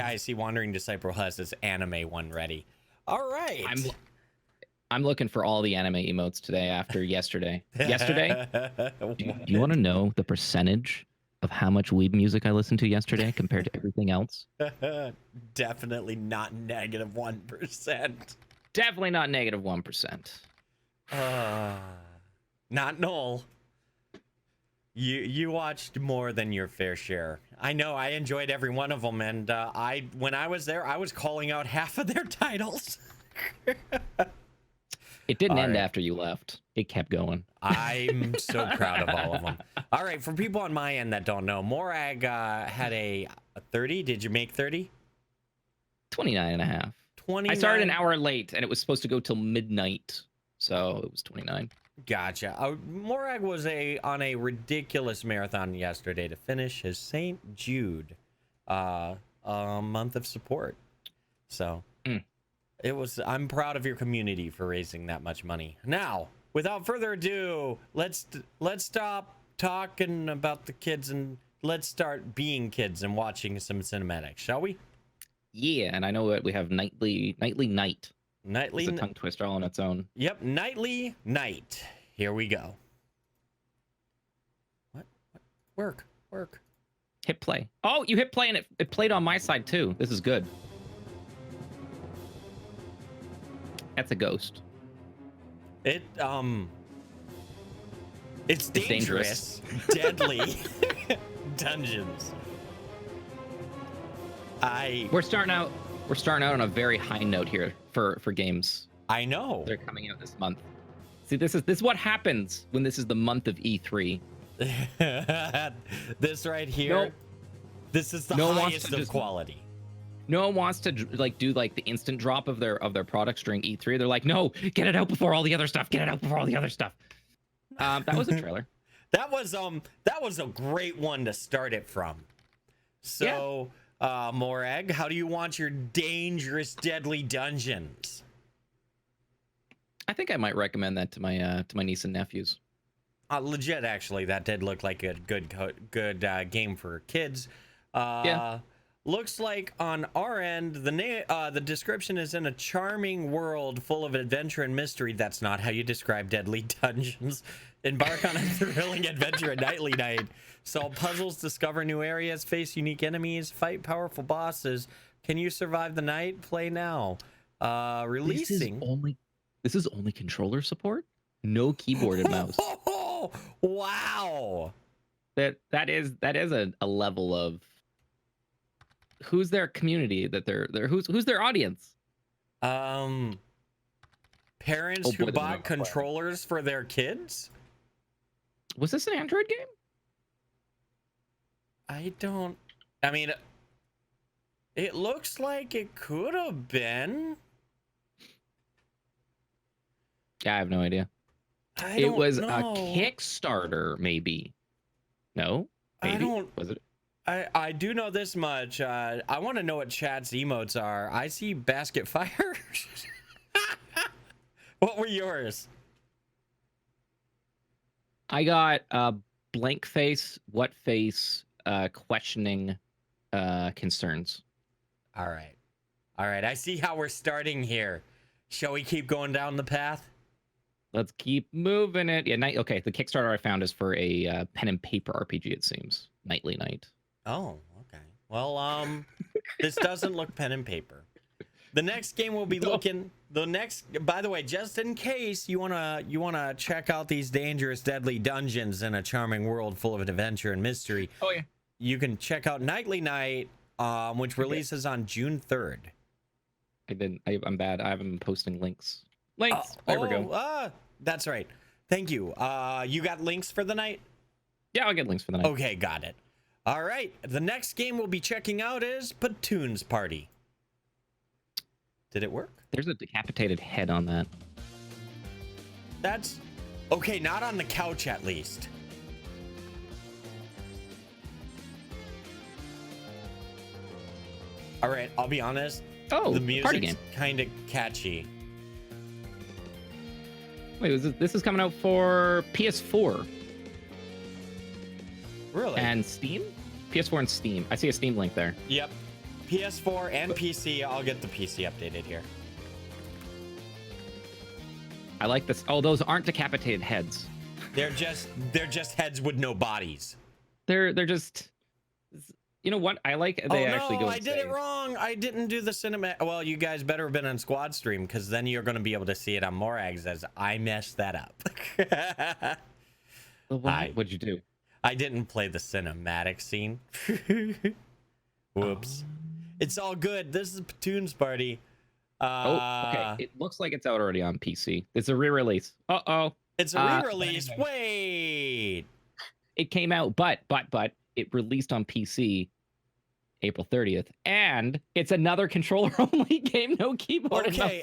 Yeah, I see Wandering Disciple has this anime one ready. All right. I'm looking for all the anime emotes today after yesterday. Yesterday? Do you want to know the percentage of how much weeb music I listened to yesterday compared to everything else? Definitely not -1%. Definitely not -1%. Not Noel. You watched more than your fair share. I know. I enjoyed every one of them, and when I was there, I was calling out half of their titles. It didn't end after you left. It kept going. I'm so proud of all of them. All right, for people on my end that don't know, Morag had a 30. Did you make 30? 29 and a half. 29. I started an hour late, and it was supposed to go till midnight, so it was 29. Gotcha. Morag was on a ridiculous marathon yesterday to finish his St. Jude month of support. So it was. I'm proud of your community for raising that much money. Now, without further ado, let's stop talking about the kids and let's start being kids and watching some cinematics, shall we? Yeah, and I know that we have Nightly Night. Nightly It's a tongue twister all on its own. Yep, Nightly Night. Here we go. What? Work. Hit play. Oh, you hit play and it played on my side too. This is good. That's a ghost. It's dangerous. Deadly dungeons. We're starting out on a very high note here for games. I know. They're coming out this month. See, this is what happens when this is the month of E3. This right here. No, this is the highest of quality. No one wants to do the instant drop of their products during E3. They're like, no, get it out before all the other stuff. Get it out before all the other stuff. That was a trailer. That was a great one to start it from. So, yeah. Morag, how do you want your dangerous, deadly dungeons? I think I might recommend that to my niece and nephews. Legit, actually, that did look like a good game for kids. Yeah. Looks like on our end, the description is in a charming world full of adventure and mystery. That's not how you describe deadly dungeons. Embark on a thrilling adventure at Nightly Night. Solve puzzles, discover new areas, face unique enemies, fight powerful bosses. Can you survive the night? Play now. Releasing. This is only controller support? No keyboard and mouse. Oh, wow. That is a level of who's their community that they're who's their audience? Parents who bought controllers for their kids? Was this an Android game? I mean, it looks like it could have been. Yeah, I have no idea. It was a Kickstarter, maybe. No? Maybe? Was it? I do know this much. I want to know what chat's emotes are. I see basket fire. What were yours? I got blank face, what face, questioning concerns. All right. I see how we're starting here. Shall we keep going down the path? Let's keep moving it. Yeah, okay, the Kickstarter I found is for a pen and paper RPG, it seems. Nightly Night. Oh, okay. Well, this doesn't look pen and paper. The next game we'll be looking. By the way, just in case you wanna check out these dangerous, deadly dungeons in a charming world full of adventure and mystery. Oh yeah. You can check out Nightly Night, which releases on June 3rd. I'm bad. I haven't been posting links. There we go. That's right. Thank you. You got links for the night? Yeah, I'll get links for the night. Okay, got it. All right. The next game we'll be checking out is Platoon's Party. Did it work? There's a decapitated head on that. That's okay. Not on the couch, at least. All right. I'll be honest. Oh, the music's kind of catchy. Wait, this is coming out for PS4. Really? And Steam? PS4 and Steam. I see a Steam link there. Yep. PS4 and PC. I'll get the PC updated here. I like this. Oh, those aren't decapitated heads. They're just heads with no bodies. They're just. You know what? I like they actually go. I did it wrong. I didn't do the cinematic. Well, you guys better have been on Squad Stream, because then you're going to be able to see it on Morag's as I messed that up. What'd you do? I didn't play the cinematic scene. Whoops. It's all good. This is Platoon's party. Okay. It looks like it's out already on PC. It's a re-release. Uh-oh. It's a re-release. Wait. It came out, but it released on PC April 30th, and it's another controller-only game, no keyboard. Okay,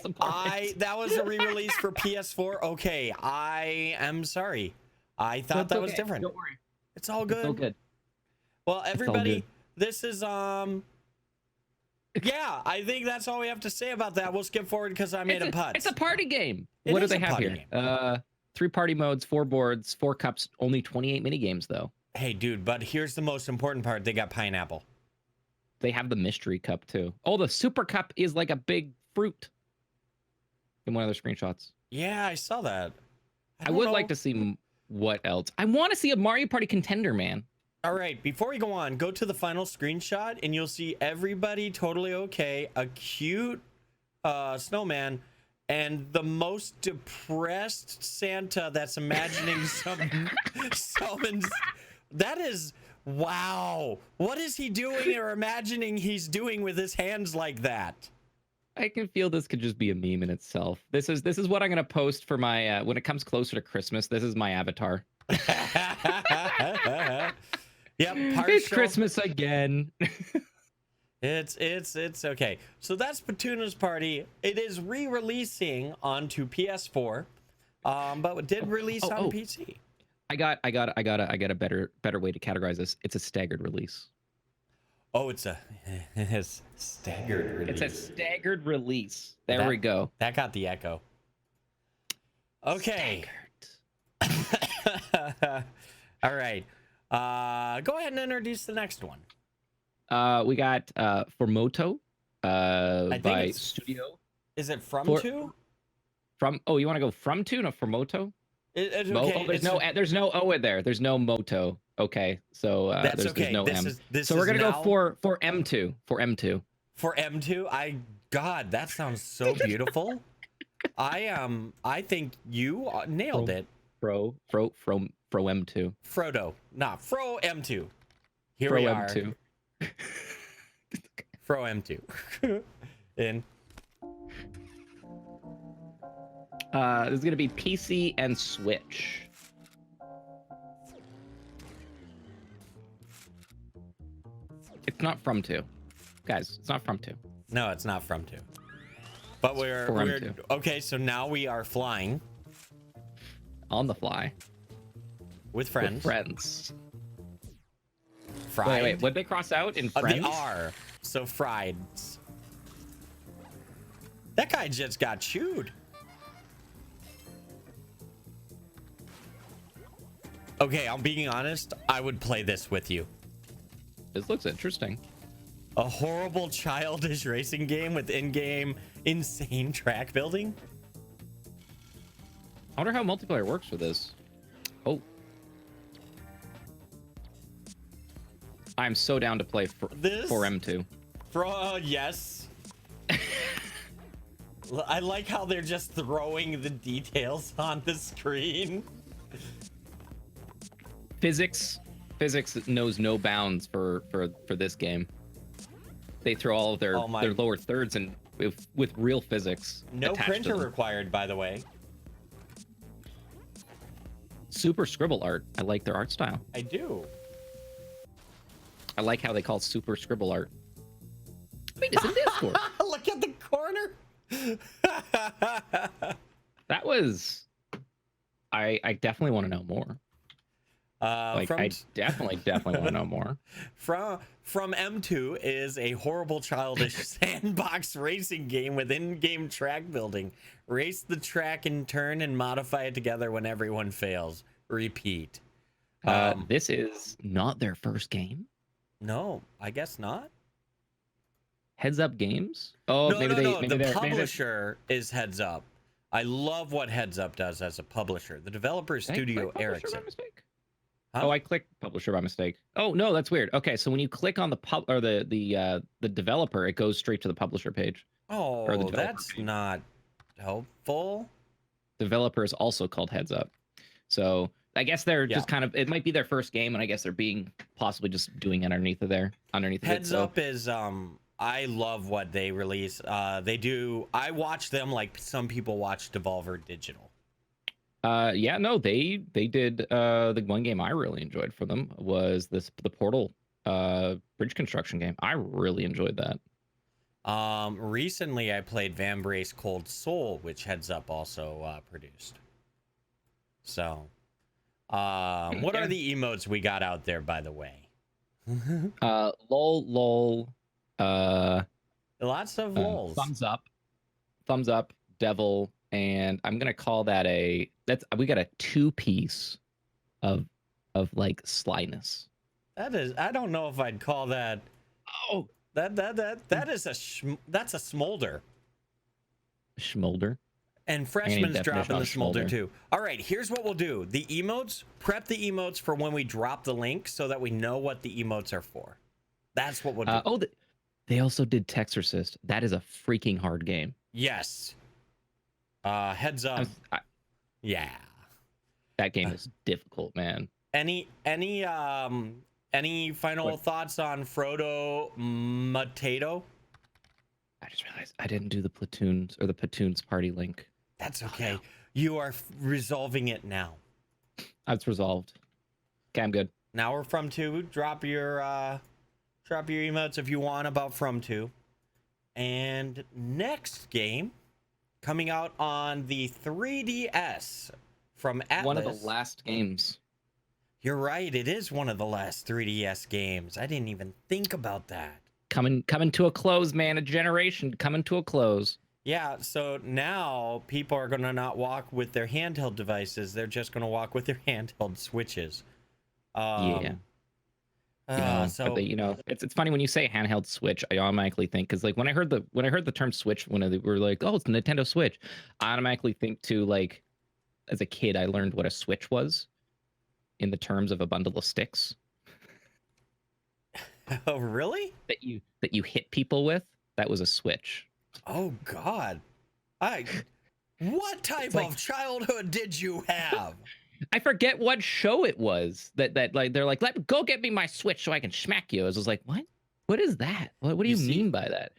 that was a re-release for PS4. Okay, I am sorry. I thought that was different. Don't worry. It's all good. It's all good. Well, everybody, this is yeah, I think that's all we have to say about that. We'll skip forward because I made a putt. It's a party game. What do they have here? 3 party modes, 4 boards, 4 cups, only 28 mini games though. Hey, dude, but here's the most important part. They got pineapple. They have the mystery cup too. Oh, the super cup is like a big fruit. In one of their screenshots. Yeah, I saw that. I would like to see what else. I want to see a Mario Party contender, man. All right, before we go on, go to the final screenshot and you'll see everybody totally okay, a cute snowman, and the most depressed Santa that's imagining summons. That is, wow. What is he doing or imagining he's doing with his hands like that? I can feel this could just be a meme in itself. This is what I'm gonna post for my when it comes closer to Christmas. This is my avatar. Yep, it's Christmas again. It's okay. So that's Patuna's Party. It is re-releasing onto PS4, but it did release on PC. I got a better way to categorize this. It's a staggered release. Oh, it's staggered release. It's a staggered release. There we go. That got the echo. Okay. All right. Go ahead and introduce the next one. We got Formoto by it's Studio. Is it from two? From you want to go from two to Formoto? It's okay. There's no O in there. There's no moto. Okay, so that's there's okay. no M. So we're gonna go for M2. For M2. For M2. God, that sounds so beautiful. I think you nailed it. From M2. Frodo. Nah, Fro M2. Here Fro we are. M2. Fro M2. In. This is gonna be PC and Switch. It's not from 2. Guys, it's not from 2. No, it's not from 2. But we're okay, so now we are flying. On the fly. With friends. With friends. Fried. Wait, what'd they cross out in friends? The R. So fried. That guy just got chewed. Okay, I'm being honest. I would play this with you. This looks interesting. A horrible childish racing game with in-game insane track building. I wonder how multiplayer works for this. Oh. I'm so down to play for M2. Yes. I like how they're just throwing the details on the screen. Physics knows no bounds for this game. They throw all of their lower thirds and with real physics. No printer required, by the way. Super scribble art. I like their art style. I do. I like how they call super scribble art. Wait, it's in Discord. Look at the corner. That was. I definitely want to know more. I definitely want to know more. From M2 is a horrible childish sandbox racing game with in-game track building. Race the track in turn and modify it together when everyone fails. Repeat. This is not their first game. No, I guess not. Heads Up Games? Oh, No, maybe no, they no. maybe The they're publisher is Heads Up. I love what Heads Up does as a publisher. The developer is Did I Studio click publisher Ericsson. by mistake? Huh? Oh, I clicked publisher by mistake. Oh no, that's weird. Okay, so when you click on the the developer, it goes straight to the publisher page or the Oh, developer that's page. not helpful. Developer is also called Heads Up. So I guess they're Yeah. just kind of, it might be their first game, and I guess they're being possibly just doing it underneath of it. Heads So Up is I love what they release. They do. I watch them like some people watch Devolver Digital. yeah, no, they did the one game I really enjoyed for them was the Portal bridge construction game. I really enjoyed that. Recently I played Vambrace Cold Soul, which Heads Up also produced. So, what are the emotes we got out there, by the way? Lol, Lots of lols. thumbs up, devil, and I'm gonna call that we got a 2-piece of like slyness. That is, I don't know if I'd call that. Oh, that is that's a smolder. Schmolder. And Freshman's dropping the smolder Schmolder too. All right, here's what we'll do. The emotes, prep the emotes for when we drop the link so that we know what the emotes are for. That's what we'll do. They also did Texorcist. That is a freaking hard game. Yes. Heads up. Yeah. That game is difficult, man. Any final thoughts on Frodo Matato? I just realized I didn't do the Platoons party link. That's okay. Oh, no. You are resolving it now. That's resolved. Okay, I'm good. Now we're from 2. Drop your emotes if you want about from 2. And next game coming out on the 3DS from Atlas. One of the last games. You're right. It is one of the last 3DS games. I didn't even think about that. Coming to a close, man. A generation coming to a close. Yeah, so now people are going to not walk with their handheld devices. They're just going to walk with their handheld Switches. Yeah. It's funny when you say handheld Switch. I automatically think, because like when I heard the term Switch, when they were like, "Oh, it's Nintendo Switch," I automatically think to, like, as a kid, I learned what a Switch was in the terms of a bundle of sticks. Oh, really? That you hit people with. That was a Switch. Oh God. What type of childhood did you have? I forget what show it was that like they're like, go get me my Switch so I can smack you. I was like, what? What is that? What do you mean by that?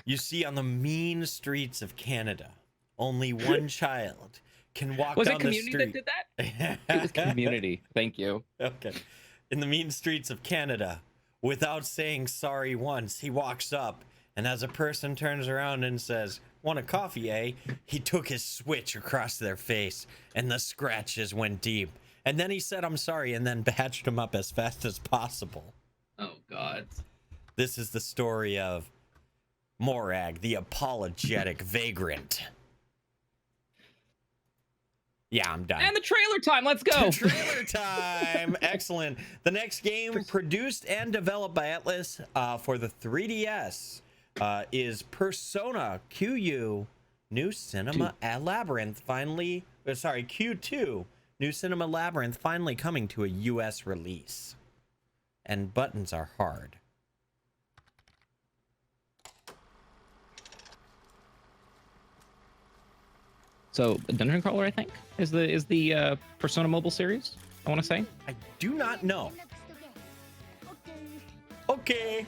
You see, on the mean streets of Canada, only one child can walk down the street. Was it Community that did that? It was Community. Thank you. Okay. In the mean streets of Canada, without saying sorry once, he walks up, and as a person turns around and says, "Want a coffee, eh?" he took his Switch across their face, and the scratches went deep. And then he said, "I'm sorry," and then patched him up as fast as possible. Oh, God. This is the story of Morag, the apologetic vagrant. Yeah, I'm done. And the trailer time. Let's go. Trailer time. Excellent. The next game, produced and developed by Atlas for the 3DS, is Persona QU New Cinema Labyrinth. Q2 New Cinema Labyrinth finally coming to a US release. And buttons are hard. So Dungeon Crawler, I think, is the Persona mobile series, I want to say. I do not know. Okay.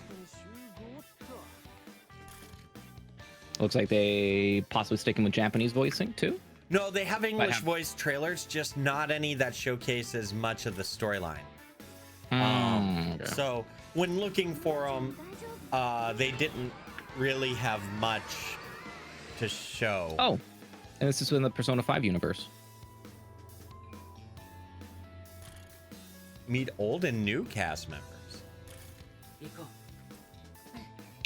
Looks like they possibly sticking with Japanese voicing too. No, they have English voice trailers, just not any that showcase as much of the storyline. Okay. So when looking for them, they didn't really have much to show. Oh, and this is in the Persona 5 universe. Meet old and new cast members.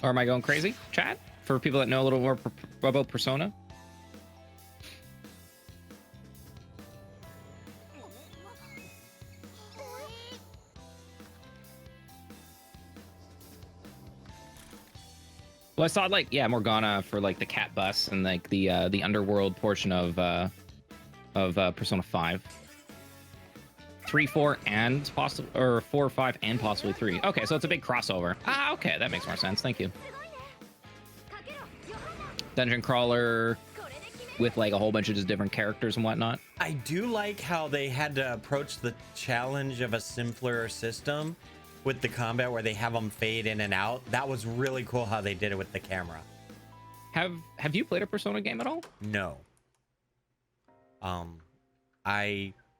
Or am I going crazy, chat? For people that know a little more about Persona? Well, I saw like Morgana for like the cat bus and like the underworld portion of Persona 5. 3, 4, and possible, or 4, 5, and possibly 3. Okay, so it's a big crossover. Ah, okay, that makes more sense. Thank you. Dungeon crawler with like a whole bunch of just different characters and whatnot. I do like how they had to approach the challenge of a simpler system with the combat where they have them fade in and out. That was really cool how they did it with the camera. Have you played a Persona game at all? No.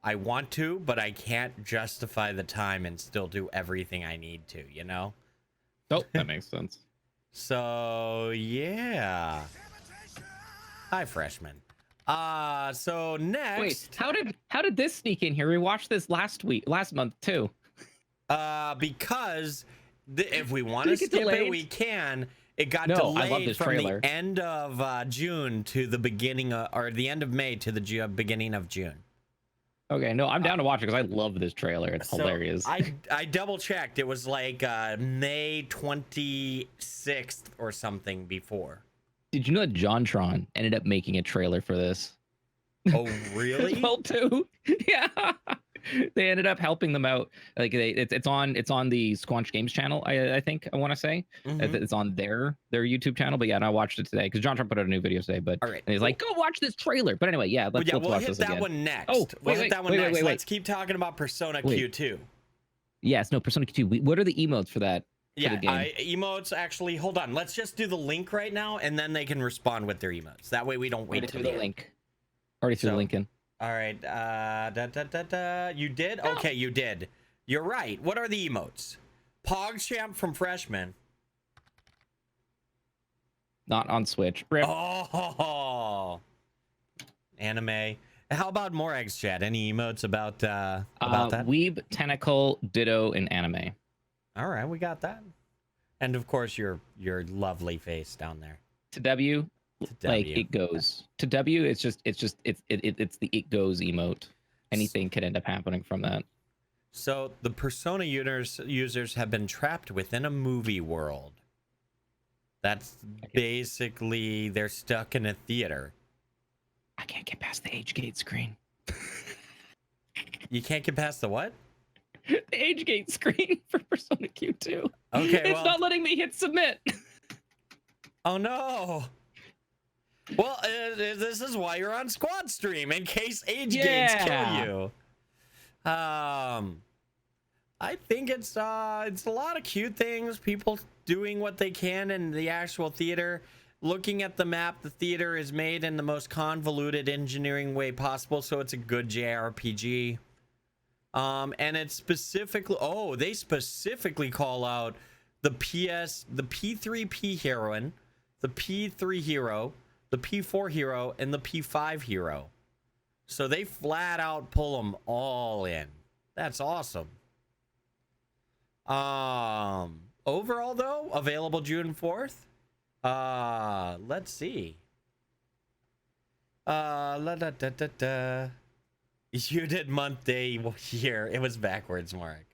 I want to, but I can't justify the time and still do everything I need to, you know? Oh, that makes sense. So, yeah. Hi, freshman. So next. Wait, how did this sneak in here? We watched this last month too. Because if we want to skip it, we can. It got delayed from the end of June to the beginning or the end of May to the beginning of June. Okay, no, I'm down to watch it because I love this trailer. It's hilarious. I double checked. It was like May 26th or something before. Did you know that JonTron ended up making a trailer for this? Oh, really? As well, too. Yeah. They ended up helping them out. Like it's on the Squanch Games channel. I think I want to say it's on their YouTube channel. But yeah, and I watched it today because JonTron put out a new video today. But and he's like, go watch this trailer. But anyway, yeah, let's we'll watch hit this that again. one next. Oh, we'll hit that one next. Let's keep talking about Persona Q2. Yes, no, Persona Q2. What are the emotes for that? Yeah, emotes. Actually, hold on. Let's just do the link right now, and then they can respond with their emotes. That way, we don't wait till the link. Already threw the link in. All right. You did? No. Okay, you did. You're right. What are the emotes? PogChamp from Freshman. Not on Switch. Rip. Oh. Anime. How about Morag's chat? Any emotes about that? Weeb, Tentacle, Ditto, and Anime. All right, we got that. And of course, your lovely face down there. To W. Like it goes to W. It's the it goes emote. Anything could end up happening from that. So the Persona users have been trapped within a movie world. That's basically they're stuck in a theater. I can't get past the age gate screen. You can't get past the what? The age gate screen for Persona Q2. Okay, it's not letting me hit submit. Oh no. Well, this is why you're on Squad Stream, in case age gates kill you. I think it's a lot of cute things. People doing what they can in the actual theater. Looking at the map, the theater is made in the most convoluted engineering way possible, so it's a good JRPG. And it's specifically, they specifically call out the P3P heroine, the P3 hero, the P4 hero, and the P5 hero. So they flat out pull them all in. That's awesome. Overall though, available June 4th. Let's see. You did month, day, year. It was backwards, Mark.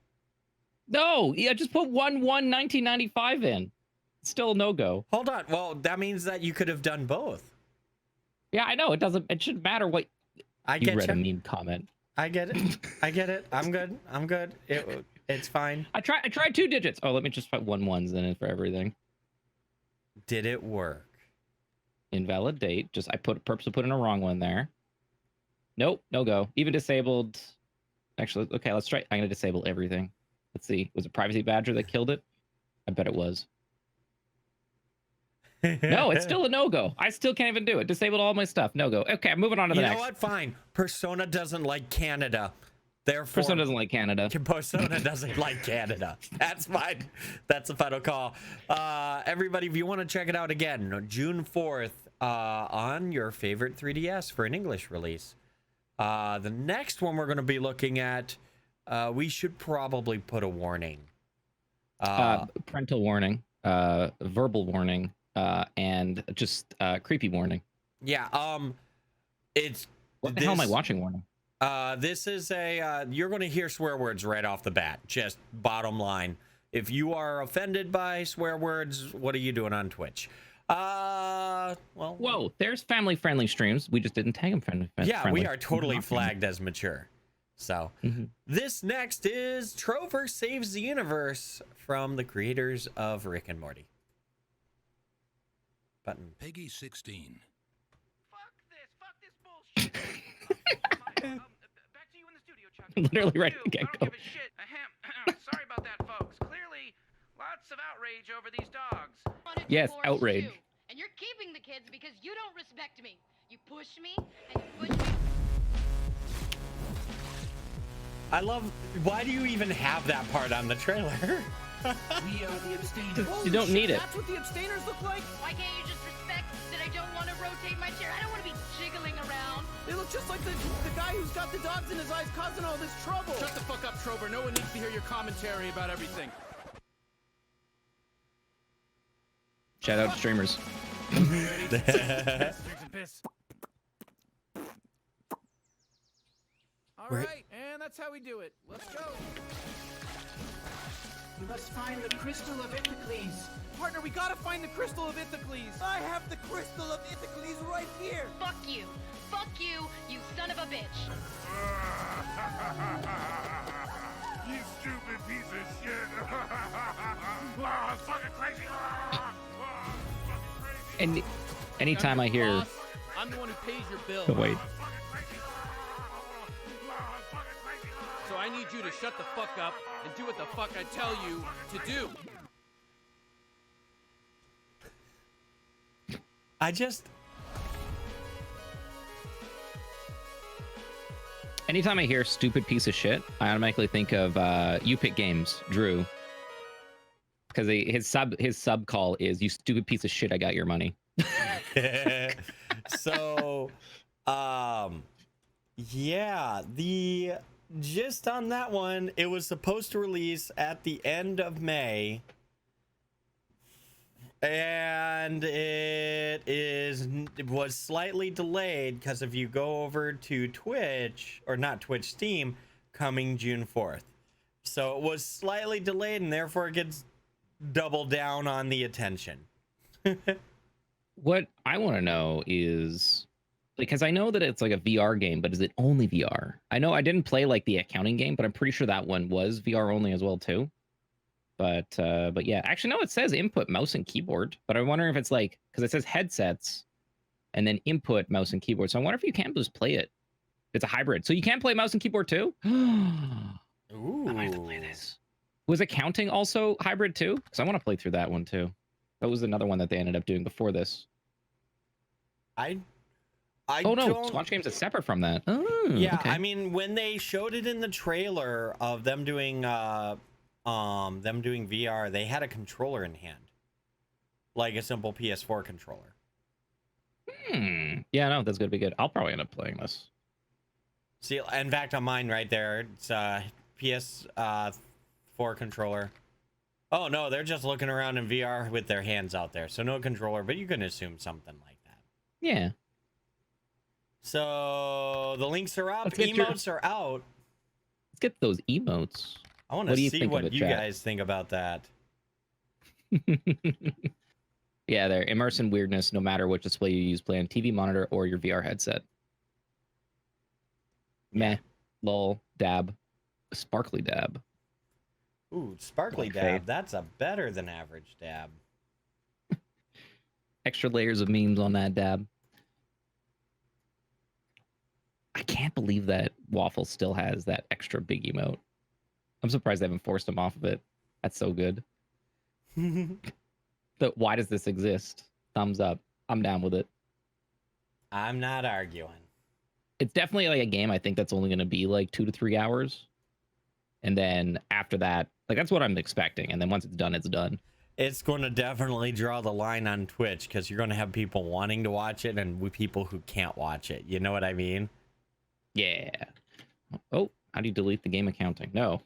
No, yeah, just put 1/1/1995 in. Still a no-go. Hold on. Well, that means that you could have done both. Yeah, I know. It shouldn't matter what. You read a meme comment. I get it. I'm good. It's fine. I tried 2 digits. Oh, let me just put 1 1s in it for everything. Did it work? Invalid date. I purposely put in a wrong one there. Nope, no go. Even disabled. Actually, okay, let's try. I'm gonna disable everything. Let's see. Was it Privacy Badger that killed it? I bet it was. No, it's still a no-go. I still can't even do it. Disabled all my stuff. No-go. Okay, moving on to the next. You know what? Fine. Persona doesn't like Canada. Therefore, Persona doesn't like Canada. Persona doesn't like Canada. That's fine. That's the final call. Everybody, if you want to check it out again, June 4th on your favorite 3DS for an English release. The next one we're going to be looking at, we should probably put a warning. Parental warning, verbal warning, and just creepy warning. Yeah. It's what the hell am I watching warning? This is you're going to hear swear words right off the bat. Just bottom line. if you are offended by swear words, what are you doing on Twitch? Well, whoa, there's family-friendly streams. We just didn't tag them friendly. Yeah, we are totally flagged as mature. So Mm-hmm. this next is Trover Saves the Universe from the creators of Rick and Morty. Button. Peggy 16. Fuck this bullshit. Back to you in the studio, Chuck. Literally right You, at the I don't get-go. give a shit. Ahem. Sorry about that, folks. Clearly, lots of outrage over these dogs. Yes, outrage. And you're keeping the kids because you don't respect me. You push me, and you push me. I love. Why do you even have that part on the trailer? We are the abstainers. You don't need it. That's what the abstainers look like? Why can't you just respect that I don't want to rotate my chair? I don't want to be jiggling around. They look just like the guy who's got the dogs in his eyes causing all this trouble. Shut the fuck up, Trover. No one needs to hear your commentary about everything. Shout out streamers. All right, and that's how we do it. Let's go. You must find the crystal of Ithacles. Partner, we gotta find the crystal of Ithacles. I have the crystal of Ithacles right here. Fuck you. Fuck you, you son of a bitch. You stupid piece of shit. Oh, fucking crazy. Oh, fucking crazy. And anytime I hear, Boss, I'm the one who pays your bill. oh, wait, So I need you to shut the fuck up and do what the fuck I tell you to do. I just. anytime I hear stupid piece of shit, I automatically think of You Pick Games, Drew, because his sub call is "You stupid piece of shit, I got your money." So, yeah, the gist on that one, it was supposed to release at the end of May, and it was slightly delayed because if you go over to Twitch, or not Twitch, Steam, coming June 4th. So it was slightly delayed, and therefore it gets double down on the attention. What I want to know is, because I know that it's like a VR game, but is it only VR? I know I didn't play like the accounting game, but I'm pretty sure that one was VR only as well too. But yeah, actually no, it says input mouse and keyboard, but I'm wondering if it's like, because it says headsets and then input mouse and keyboard. So I wonder if you can just play it. It's a hybrid, so you can play mouse and keyboard too. Ooh. I might have to play this. Was accounting also hybrid too? Because I want to play through that one too. That was another one that they ended up doing before this. I Oh no, don't... Squatch Games is separate from that. Oh, Yeah, okay. I mean, when they showed it in the trailer of them doing VR, they had a controller in hand, like a simple PS4 controller. Yeah, no, that's gonna be good. I'll probably end up playing this. See, in fact, on mine right there, it's PS4 controller. Oh no, they're just looking around in VR with their hands out there, so no controller, but you can assume something like that. Yeah. So the links are up, Let's get emotes are out. Let's get those emotes. I want What to do you see think of what it, you chat? guys think about that. Yeah, they're immerse in weirdness no matter which display you use, play on TV monitor or your VR headset. Meh, lol, dab, sparkly dab. Ooh, sparkly Okay. dab. That's a better than average dab. Extra layers of memes on that dab. I can't believe that Waffle still has that extra big emote. I'm surprised they haven't forced him off of it. That's so good. But why does this exist? Thumbs up. I'm down with it. I'm not arguing. It's definitely like a game I think that's only going to be like 2 to 3 hours. And then after that, like that's what I'm expecting. And then once it's done, it's done. It's going to definitely draw the line on Twitch because you're going to have people wanting to watch it and people who can't watch it. You know what I mean? Yeah. Oh, how do you delete the game accounting? No.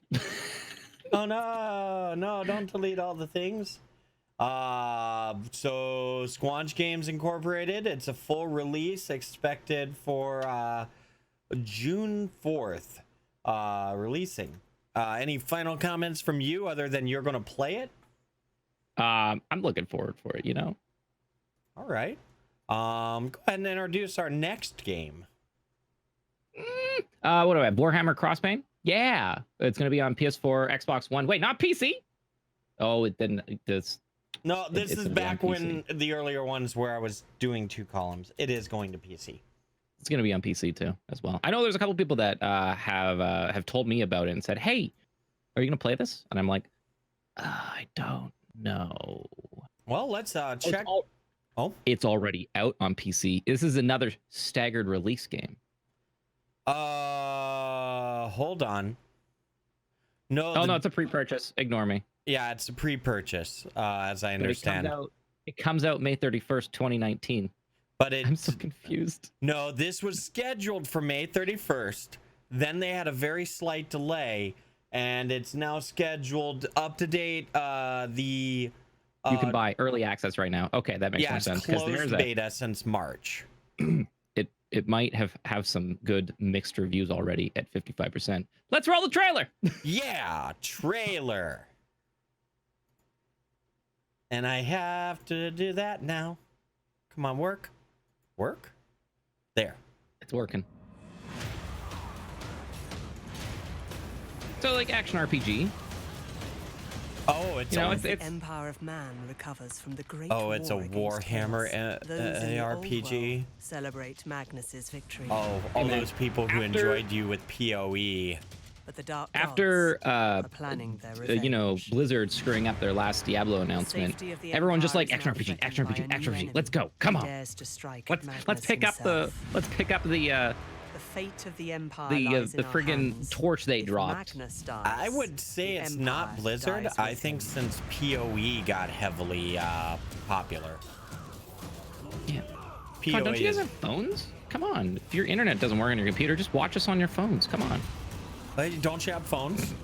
Oh no, don't delete all the things. So Squanch Games Incorporated, it's a full release expected for June 4th releasing. Any final comments from you other than you're going to play it? I'm looking forward for it, you know. All right. Go ahead and introduce our next game. What do I have? Warhammer Crossbane? Yeah. It's going to be on PS4, Xbox One. Wait, not PC? Oh, it didn't. No, this is gonna be on back when PC. the earlier ones where I was doing 2 columns. It is going to PC. It's going to be on PC too, as well. I know there's a couple people that have told me about it and said, "Hey, are you going to play this?" And I'm like, I don't know. Well, let's check. It's already out on PC. This is another staggered release game. Hold on. No. Oh no, it's a pre-purchase. Ignore me. Yeah, it's a pre-purchase, as I But understand. it comes out May 31st, 2019. But I'm so confused. No, this was scheduled for May 31st. Then they had a very slight delay, and it's now scheduled up to date. You You can buy early access right now. Okay, that makes more sense. It's closed beta since March. It might have some good mixed reviews already at 55%. Let's roll the trailer. Yeah, trailer. And I have to do that now. Come on, work. Work. There. It's working. So like action RPG. Oh, it's it's Empire of Man recovers from the great Oh, it's a war against Warhammer chaos. Those in the old RPG. world celebrate Magnus's victory. Oh, all those people who After- enjoyed you with PoE. But the dark after gods are planning their revenge. Blizzard screwing up their last Diablo announcement, Safety of the everyone just Empire like is action now RPG, threatened action by RPG, a new action RPG. enemy Let's go. Come who on. dares to strike Let's Magnus pick up the himself. The fate of the Empire lies the in our friggin' hands. torch they If dropped. Magnus dies, I would say the it's not Empire Blizzard. dies I with think him. since PoE got heavily popular. Yeah. PoE Come on, don't you guys is- have phones? Come on. If your internet doesn't work on your computer, just watch us on your phones. Come on. Hey, don't you have phones?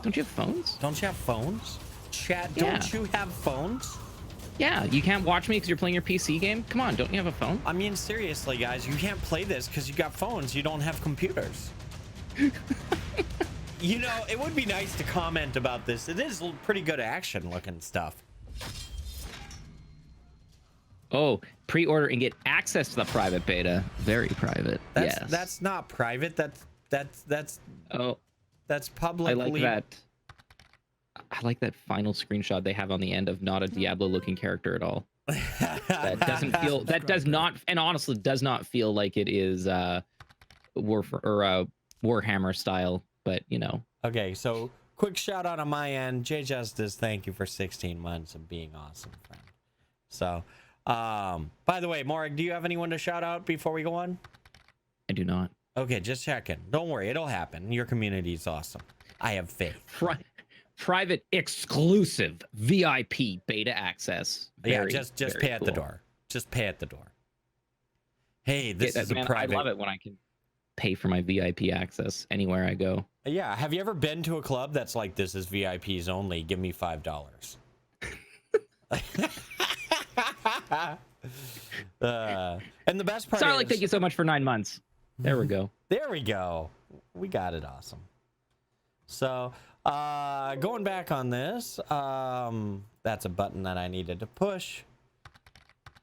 Don't you have phones? Don't you have phones? Chat, Yeah. don't you have phones? Yeah, you can't watch me because you're playing your PC game? Come on, don't you have a phone? I mean, seriously, guys, you can't play this because you got phones. You don't have computers. You know, it would be nice to comment about this. It is pretty good action looking stuff. Oh, pre-order and get access to the private beta. Very private. That's yes. that's not private. That's Oh, publicly. I like that. I like that final screenshot they have on the end of not a Diablo-looking character at all. That doesn't feel. That does not, and honestly, does not feel like it is Warhammer style. But you know. Okay, so quick shout out on my end, J Justice. Thank you for 16 months of being awesome, friend. So, by the way, Morag, do you have anyone to shout out before we go on? I do not. Okay, just checking. Don't worry, it'll happen. Your community is awesome. I have faith. Private exclusive VIP beta access. Yeah, just very pay at the cool. door. Just pay at the door. Hey, this is a Man, private. I love it when I can pay for my VIP access anywhere I go. Yeah, have you ever been to a club that's like, this is VIPs only, give me $5? And the best part Starlight, is, thank you so much for 9 months. There we go. there we go. We got it. Awesome. So, going back on this, that's a button that I needed to push.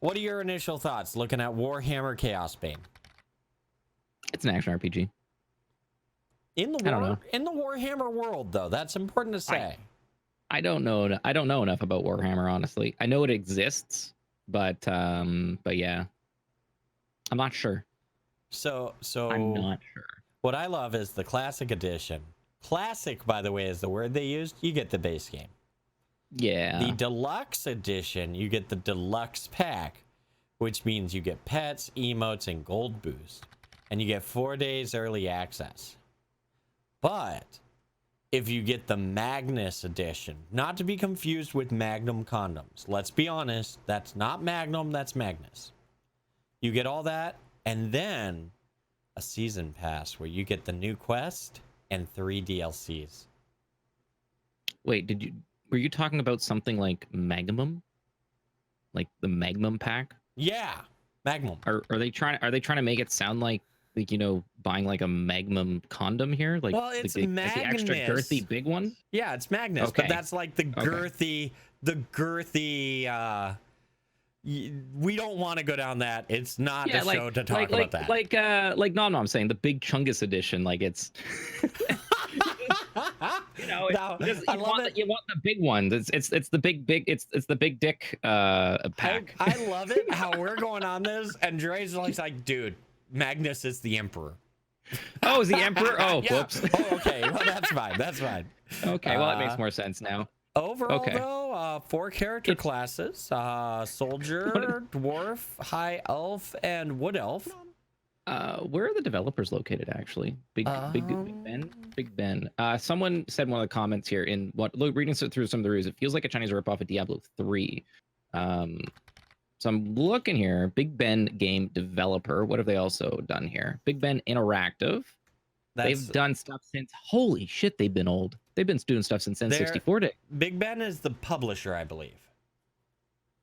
What are your initial thoughts looking at Warhammer Chaos Bane? It's an action RPG. In the I don't know. in the Warhammer world, though, that's important to say. I don't know. I don't know enough about Warhammer, honestly. I know it exists, but yeah, I'm not sure. So I'm not sure. what I love is the classic edition. Classic, by the way, is the word they used. You get the base game. Yeah. The deluxe edition, you get the deluxe pack, which means you get pets, emotes, and gold boost. And you get 4 days early access. But if you get the Magnus edition, not to be confused with Magnum condoms. Let's be honest, that's not Magnum, that's Magnus. You get all that, and then a season pass where you get the new quest and 3 DLCs. Wait, were you talking about something like Magnum? Like the Magnum pack? Yeah, Magnum. Are they trying to make it sound like like buying like a Magnum condom here, like Well, it's like the extra Magnus. girthy big one. Yeah, it's Magnus, Okay. but that's like the girthy. We don't want to go down that. It's not the show to talk about that. No, I'm saying the big Chungus edition, like it's No, you want the big one. It's the big it's the big dick pack. I love it how we're going on this, and Dre's like, dude, Magnus is the emperor. Oh, is the emperor? Oh, Yeah. whoops. Oh, okay. Well, that's fine. That's fine. Okay, well, it makes more sense now. Overall, though, 4 character classes: soldier, dwarf, high elf, and wood elf. Where are the developers located? Actually, Big Ben. Someone said in one of the comments here reading through some of the reviews, it feels like a Chinese ripoff of Diablo 3. So I'm looking here. Big Ben game developer. What have they also done here? Big Ben Interactive. They've done stuff since. Holy shit, they've been old. They've been doing stuff since N64 days. Big Ben is the publisher, I believe.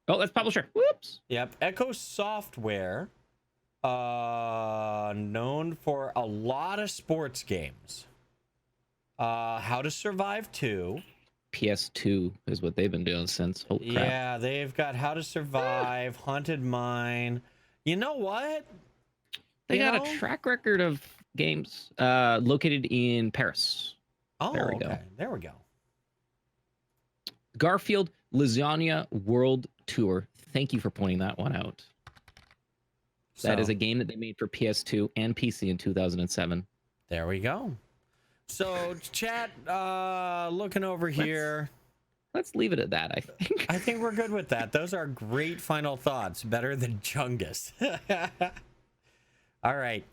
Oh, that's publisher. Whoops. Yep. Echo Software, known for a lot of sports games. How to Survive 2. PS2 is what they've been doing since. Holy crap. Yeah, they've got How to Survive, Haunted Mine. You know what? They got a track record of games located in Paris. Oh, there we go. There we go. Garfield Lasagna World Tour. Thank you for pointing that one out. That is a game that they made for PS2 and PC in 2007. There we go. So, chat, looking over here. Let's leave it at that, I think. I think we're good with that. Those are great final thoughts. Better than Chungus. All right.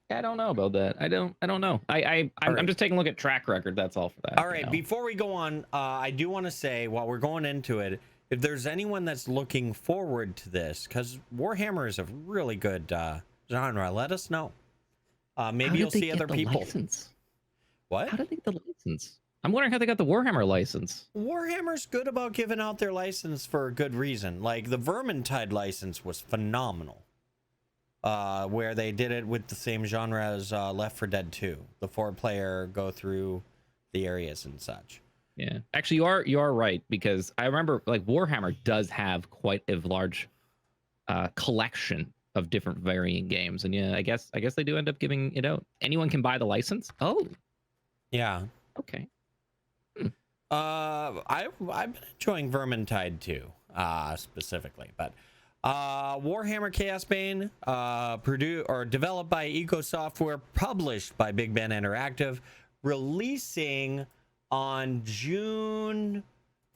I don't know about that. I don't know. I'm just taking a look at track record. That's all for that. All right. Before we go on, I do want to say while we're going into it, if there's anyone that's looking forward to this, because Warhammer is a really good genre, let us know. Maybe you'll see other people. License? What? How did they get the license? I'm wondering how they got the Warhammer license. Warhammer's good about giving out their license for a good reason. Like the Vermintide license was phenomenal. Where they did it with the same genre as Left 4 Dead 2. The 4-player go through the areas and such. Yeah, actually, you are right, because I remember like Warhammer does have quite a large collection of different varying games, and yeah, I guess they do end up giving it out. Anyone can buy the license. Oh, yeah. Okay. I've been enjoying Vermintide 2, specifically, but. Warhammer Chaos Bane, produced or developed by Eco Software, published by Big Ben Interactive, releasing on June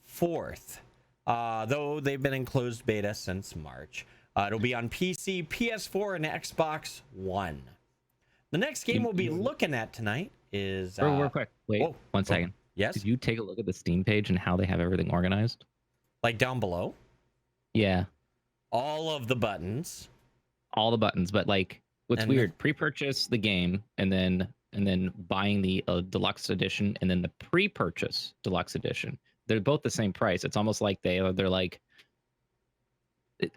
4th. Though they've been in closed beta since March. It'll be on PC, PS4, and Xbox One. The next game we'll be looking at tonight is... real quick. Wait, 1 second. Yes? Did you take a look at the Steam page and how they have everything organized? Like down below? Yeah. All of the buttons. All the buttons, but like, what's weird, pre-purchase the game, and then buying the deluxe edition, and then the pre-purchase deluxe edition. They're both the same price. It's almost like they're like,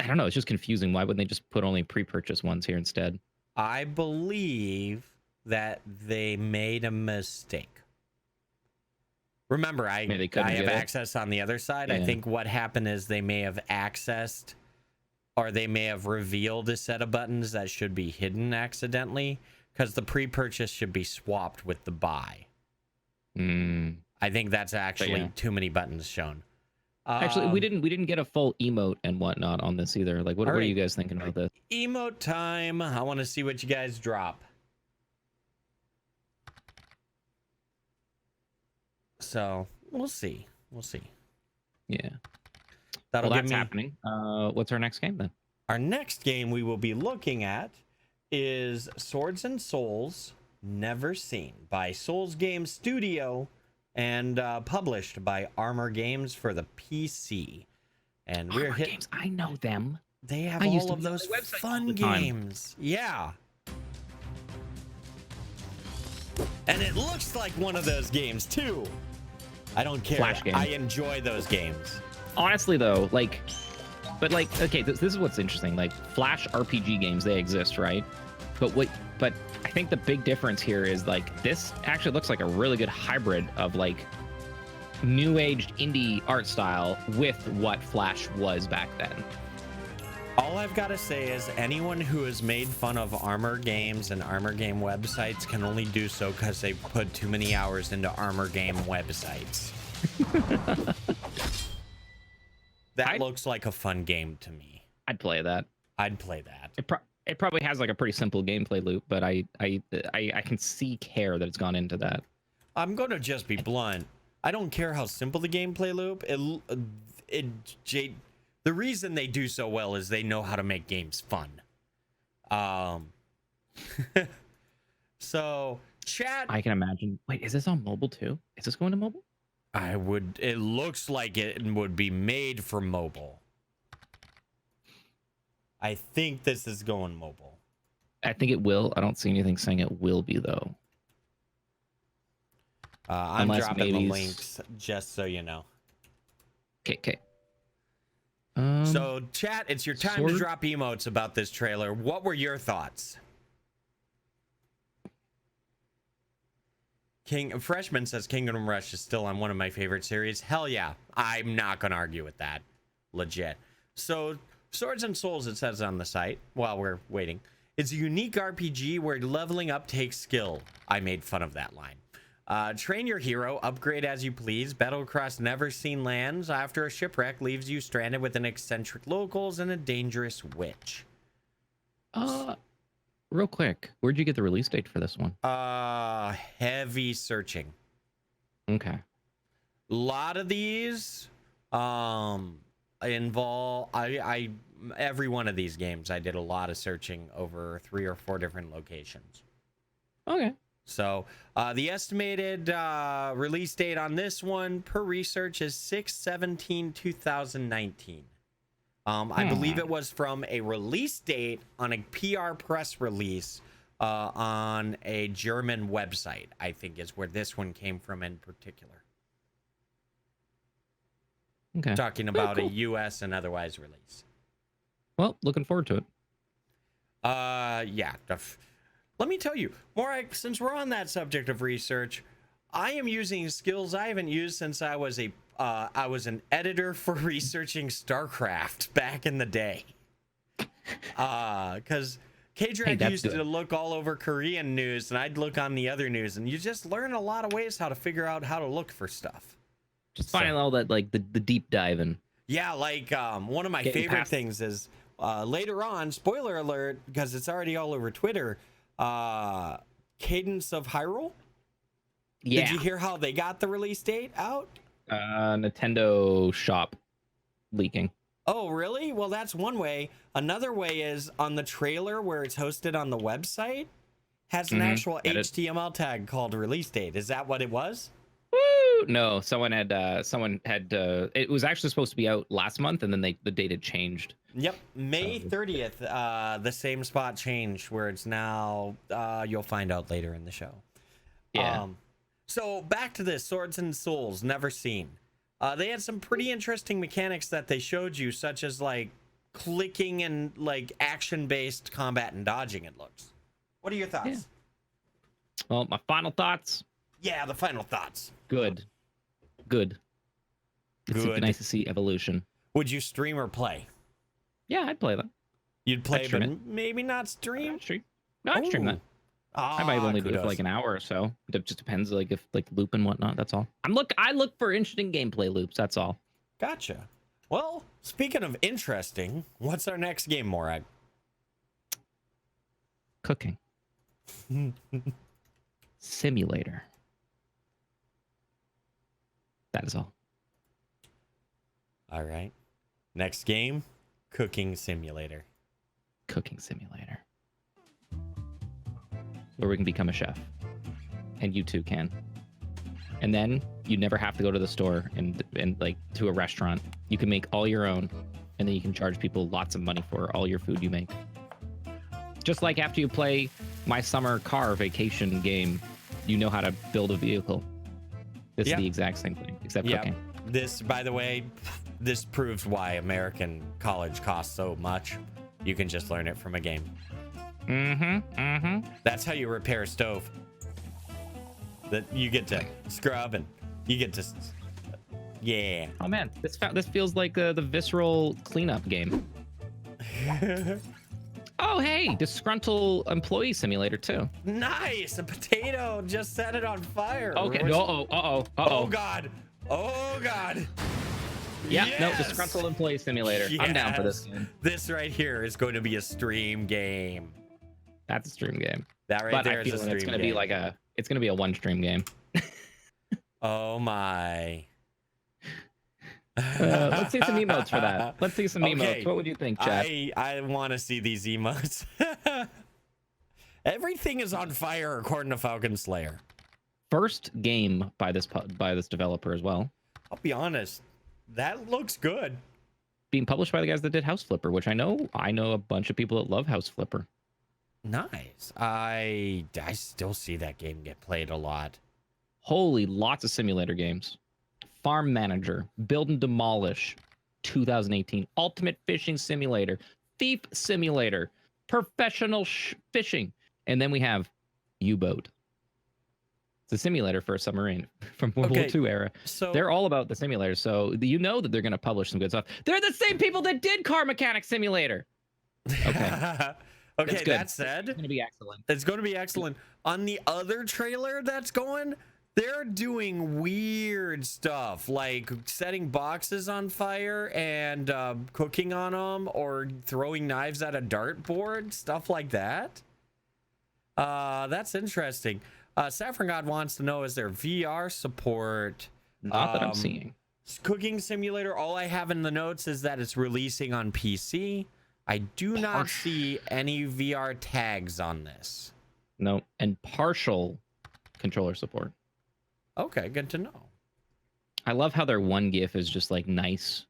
I don't know. It's just confusing. Why wouldn't they just put only pre-purchase ones here instead? I believe that they made a mistake. Remember, I have access on the other side. Yeah. I think what happened is they may have accessed, or they may have revealed a set of buttons that should be hidden accidentally, because the pre-purchase should be swapped with the buy. I think that's actually too many buttons shown. Actually, we didn't get a full emote and whatnot on this either. Like, what are you guys thinking about this? Emote time. I want to see what you guys drop. So we'll see. Yeah. That's happening. What's our next game then? Our next game we will be looking at is Swords and Souls Never Seen by Souls Game Studio and published by Armor Games for the PC. And we're hitting games. I know them. They have all of those fun games. Yeah. And it looks like one of those games too. I don't care. Flash game. I enjoy those games. Honestly though, like, but like, okay, this is what's interesting. Like, Flash RPG games, they exist, right? But but I think the big difference here is like this actually looks like a really good hybrid of like new aged indie art style with what Flash was back then. All I've got to say is anyone who has made fun of Armor Games and Armor Game websites can only do so because they put too many hours into Armor Game websites. That looks like a fun game to me. I'd play that. I'd play that. It probably has like a pretty simple gameplay loop, but I can see care that it's gone into that. I'm gonna just be blunt. I don't care how simple the gameplay loop. The reason they do so well is they know how to make games fun. So chat. I can imagine. Wait, is this on mobile too? Is this going to mobile? It looks like it would be made for mobile. I think this is going mobile. I think it will. I don't see anything saying it will be though. I'm dropping the links just so you know. Okay. So chat, it's your time to drop emotes about this trailer. What were your thoughts? Freshman says Kingdom Rush is still on one of my favorite series. Hell yeah. I'm not going to argue with that. Legit. So Swords and Souls, it says on the site while we're waiting. It's a unique RPG where leveling up takes skill. I made fun of that line. Train your hero, upgrade as you please, battle across never seen lands. After a shipwreck leaves you stranded with an eccentric locals and a dangerous witch. Real quick, where'd you get the release date for this one? Heavy searching. Okay. A lot of these involve every one of these games I did a lot of searching over 3 or 4 different locations. Okay. So the estimated release date on this one per research is 6/17/2019. I believe it was from a release date on a PR press release on a German website, I think is where this one came from in particular. Okay. Talking about a US and otherwise release. Well, looking forward to it. Yeah. Let me tell you, Morag, since we're on that subject of research, I am using skills I haven't used since I was an editor for researching StarCraft back in the day. Because K-Drag used to look all over Korean news, and I'd look on the other news, and you just learn a lot of ways how to figure out how to look for stuff. Just finding all that, like the deep diving. Yeah, like one of my favorite things is later on, spoiler alert, because it's already all over Twitter, Cadence of Hyrule. Yeah. Did you hear how they got the release date out? Nintendo shop leaking. Oh, really? Well, that's one way. Another way is on the trailer where it's hosted on the website has an actual HTML tag called release date. Is that what it was? Woo! No, someone had it was actually supposed to be out last month, and then the date had changed. Yep, May 30th, the same spot changed where it's now, you'll find out later in the show. Yeah. So back to this, Swords and Souls, never seen. They had some pretty interesting mechanics that they showed you, such as like clicking and like action-based combat and dodging, it looks. What are your thoughts? Yeah. Well, my final thoughts. Yeah, the final thoughts. Good. It's nice to see evolution. Would you stream or play? Yeah, I'd play that. You'd play, but maybe not stream? I'd stream that. I might only do it for like an hour or so. It just depends, like if like loop and whatnot. That's all. I look for interesting gameplay loops. That's all. Gotcha. Well, speaking of interesting, what's our next game, Morag? Cooking. Simulator. That is all. All right. Next game, Cooking Simulator. Cooking Simulator. Where we can become a chef. And you too can. And then you never have to go to the store and like to a restaurant. You can make all your own, and then you can charge people lots of money for all your food you make. Just like after you play my summer car vacation game, you know how to build a vehicle. This is the exact same thing, except cooking. This, by the way, this proves why American college costs so much. You can just learn it from a game. That's how you repair a stove. That you get to scrub and you get to, yeah. Oh man, this feels like the visceral cleanup game. Oh hey, disgruntled employee simulator too. Nice, a potato just set it on fire. Okay. Oh god. Oh god. Yeah. Yes! No, disgruntled employee simulator. I'm down for this game. This right here is going to be a stream game. That's a stream game. That right But there I is a feel stream it's gonna game. be like it's gonna be a one stream game. Oh my. Let's see some emotes for that. Let's see some emotes. Okay. What would you think, Chad? I want to see these emotes. Everything is on fire according to Falcon Slayer. First game by this developer as well. I'll be honest, that looks good. Being published by the guys that did House Flipper, which I know a bunch of people that love House Flipper. Nice. I still see that game get played a lot. Holy, lots of simulator games. Farm Manager, Build and Demolish, 2018. Ultimate Fishing Simulator, Thief Simulator, Professional Fishing, and then we have U-Boat. It's a simulator for a submarine from World War II era. So They're all about the simulators, so you know that they're going to publish some good stuff. They're the same people that did Car Mechanic Simulator. Okay. Okay, that said, It's going to be excellent. it's going to be excellent. On the other trailer that's going, they're doing weird stuff like setting boxes on fire and cooking on them or throwing knives at a dartboard, stuff like that. That's interesting. Saffron God wants to know, is there VR support? Not that I'm seeing. Cooking Simulator, all I have in the notes is that it's releasing on PC. I do not see any VR tags on this. No, and partial controller support. Okay, good to know. I love how their one GIF is just like nice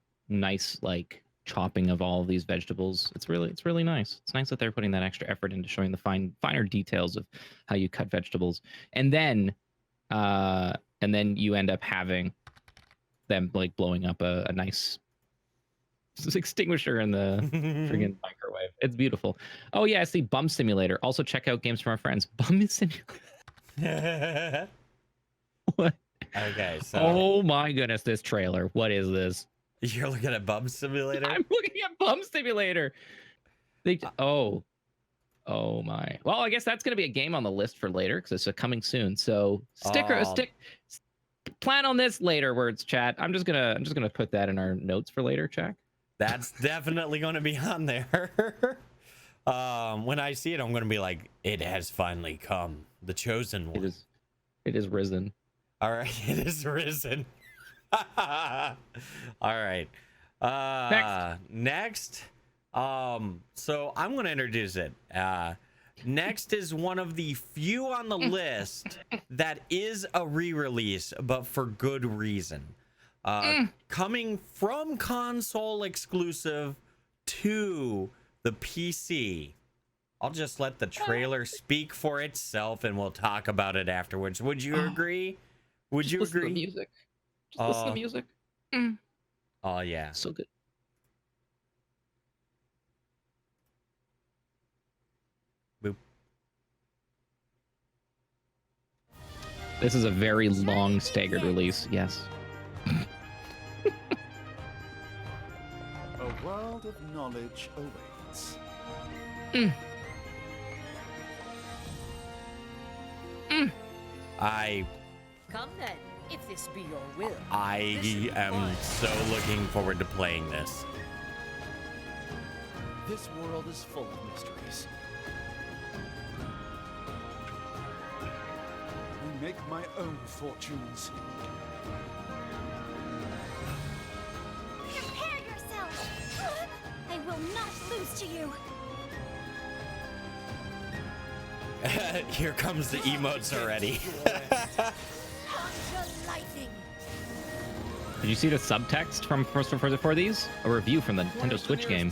like chopping of all of these vegetables. It's really nice. It's nice that they're putting that extra effort into showing the finer details of how you cut vegetables, and then you end up having them like blowing up a nice extinguisher in the friggin' microwave. It's beautiful. Oh yeah, I see Bum Simulator. Also check out games from our friends. Bum Simulator. What? Okay, so Oh my goodness, this trailer. What is this? you're looking at Bum Simulator? I'm looking at Bum Simulator. Oh my. Well, I guess that's gonna be a game on the list for later because it's coming soon. So plan on this later, words chat. I'm just gonna put that in our notes for later, Jack. That's definitely going to be on there. When I see it, I'm going to be like, it has finally come. The chosen one. It is risen. All right. It is risen. All right. Next. So I'm going to introduce it. Next is one of the few on the list that is a re-release, but for good reason. Coming from console exclusive to the PC. I'll just let the trailer speak for itself and we'll talk about it afterwards. Would you agree? Would you agree? Listen to the music. Just listen to the music. Oh, yeah. So good. Boop. This is a very long staggered release. Yes. A world of knowledge awaits. Come then, if this be your will. I am so looking forward to playing this. This world is full of mysteries. I make my own fortunes. Prepare yourself! I will not lose to you! Here comes the emotes already. Did you see the subtext for these? A review from the Nintendo Switch game.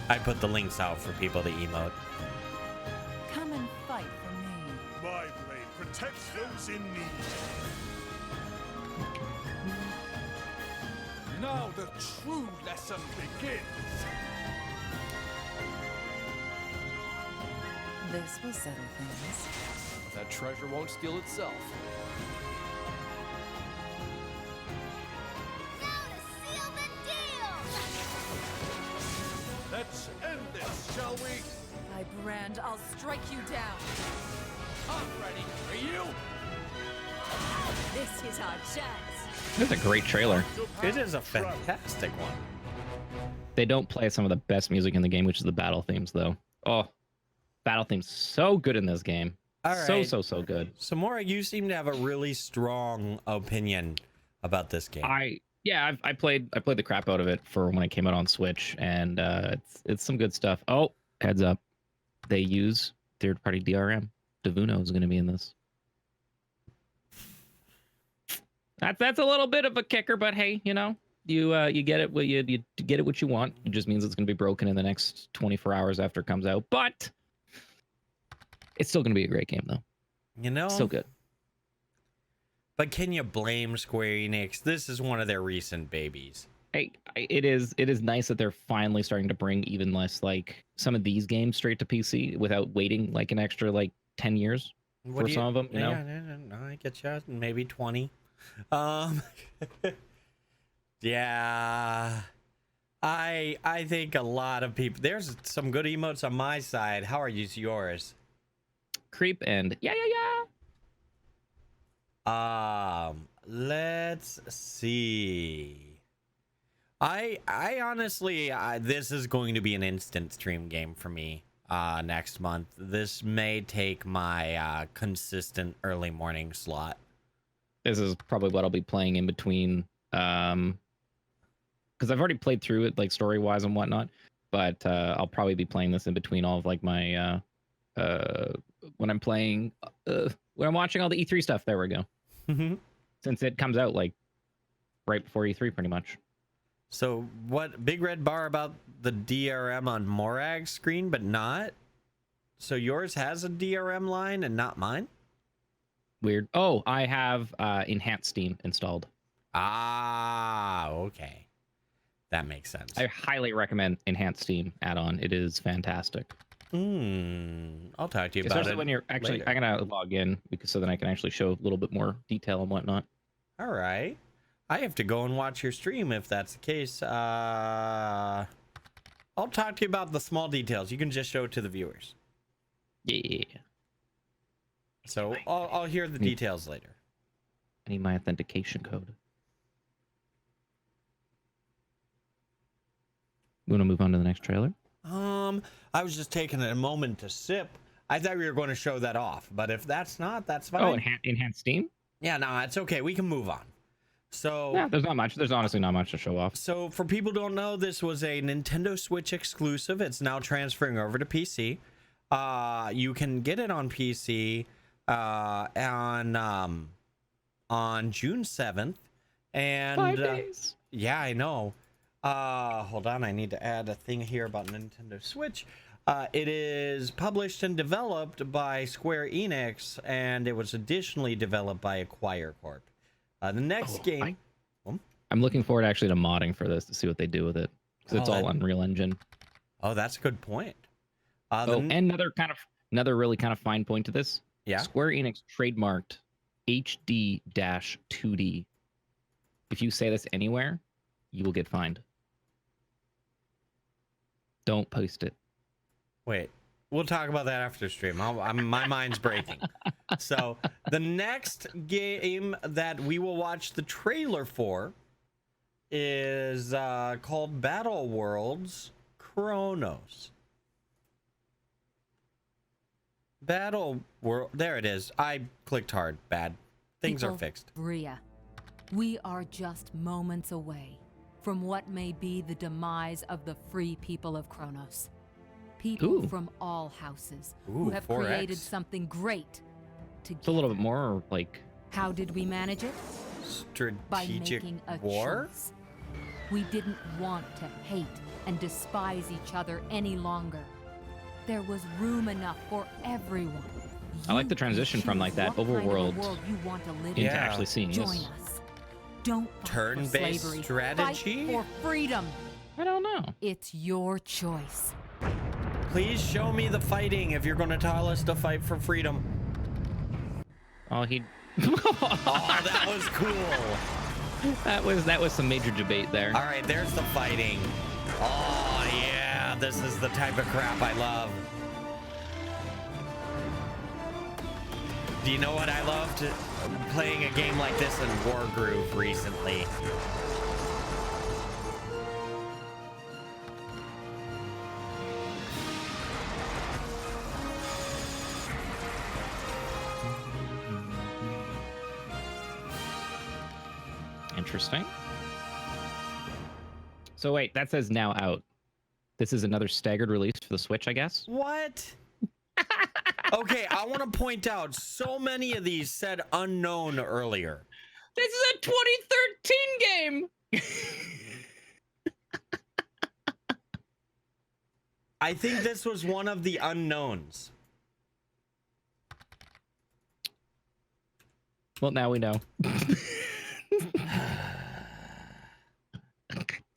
I put the links out for people to emote. Come and fight for me. My blade protects those in need. Now the true lesson begins. This will settle things. That treasure won't steal itself. Now to seal the deal! Let's end this, shall we? By brand, I'll strike you down. I'm ready. Are you? This is our chance. This is a great trailer. It is a fantastic one. They don't play some of the best music in the game, which is the battle themes, though. Oh, battle themes so good in this game. All right. So good. So, Morag, you seem to have a really strong opinion about this game. I played the crap out of it for when it came out on Switch, and it's some good stuff. Oh, heads up, they use third-party DRM. Devuno is going to be in this. That's a little bit of a kicker, but hey, you know, you get it what you get it what you want. It just means it's going to be broken in the next 24 hours after it comes out, but it's still going to be a great game, though. You know, still good. But can you blame Square Enix? This is one of their recent babies. Hey, it is nice that they're finally starting to bring even less like some of these games straight to PC without waiting like an extra like 10 years for some of them. You know? No, I get you. Maybe 20. Yeah. I think a lot of people. There's some good emotes on my side. How are yours? Creep and yeah. Let's see. I honestly, this is going to be an instant stream game for me next month. This may take my consistent early morning slot. This is probably what I'll be playing in between, because I've already played through it like story wise and whatnot. But I'll probably be playing this in between all of like my when I'm playing when I'm watching all the E3 stuff. There we go. Since it comes out like right before E3, pretty much. So what? Big red bar about the DRM on Morag's screen, but not. So yours has a DRM line and not mine. Weird. Oh, I have Enhanced Steam installed. Ah, okay. That makes sense. I highly recommend Enhanced Steam add-on. It is fantastic. I'll talk to you about it. Especially when you're actually, later. I'm gonna log in because so then I can actually show a little bit more detail and whatnot. All right. I have to go and watch your stream if that's the case. I'll talk to you about the small details. You can just show it to the viewers. Yeah. So I'll hear the details later. I need my authentication code. You want to move on to the next trailer? I was just taking a moment to sip. I thought we were going to show that off, but if that's not, that's fine. Oh, Enhanced Steam? Yeah, no, it's okay. We can move on. So yeah, there's not much. There's honestly not much to show off. So for people who don't know, this was a Nintendo Switch exclusive. It's now transferring over to PC. You can get it on PC on June 7th. And 5 days. Yeah, I know. Hold on, I need to add a thing here about Nintendo Switch. It is published and developed by Square Enix, and it was additionally developed by Acquire Corp. The next game... I'm looking forward actually to modding for this to see what they do with it. Because it's all Unreal Engine. Oh, that's a good point. And another really kind of fine point to this. Yeah. Square Enix trademarked HD-2D. If you say this anywhere, you will get fined. Don't post it. Wait, we'll talk about that after stream. My mind's breaking. So the next game that we will watch the trailer for is called Battle Worlds Chronos. Battle World. There it is. I clicked hard. Bad. Things are fixed. Bria, we are just moments away from what may be the demise of the free people of Chronos. People from all houses who have 4X. created something great together. It's a little bit more like... How did we manage it? By Strategic making a war? choice. We didn't want to hate and despise each other any longer. There was room enough for everyone. I like the transition from like that overworld you want to live into actually seeing Join this. us. Don't fight Turn-based for slavery. strategy? Fight for freedom. I don't know. It's your choice. Please show me the fighting if you're going to tell us to fight for freedom. Oh, he. Oh, that was cool. That was some major debate there. All right, there's the fighting. Oh, yeah. This is the type of crap I love. Do you know what I loved? Playing a game like this in Wargroove recently. Interesting. So wait, that says now out. This is another staggered release for the Switch, I guess? What? Okay, I want to point out so many of these said unknown earlier. This is a 2013 game. I think this was one of the unknowns. Well, now we know.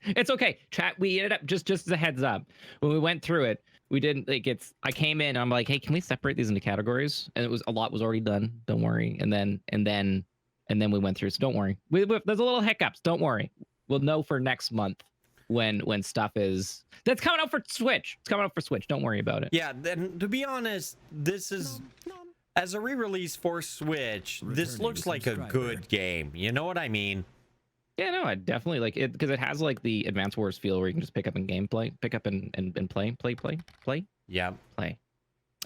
It's okay. Chat, we ended up just as a heads up. When we went through it, we didn't like I came in and I'm like, hey, can we separate these into categories? And it was a lot was already done. Don't worry. And then we went through. So don't worry. There's a little hiccups. Don't worry. We'll know for next month when stuff is that's coming out for Switch. It's coming out for Switch. Don't worry about it. Yeah, then to be honest, this is as a re-release for Switch, this looks like a good game. You know what I mean? Yeah, no, I definitely like it because it has like the Advance Wars feel where you can just pick up and pick up and play. Yeah. Play.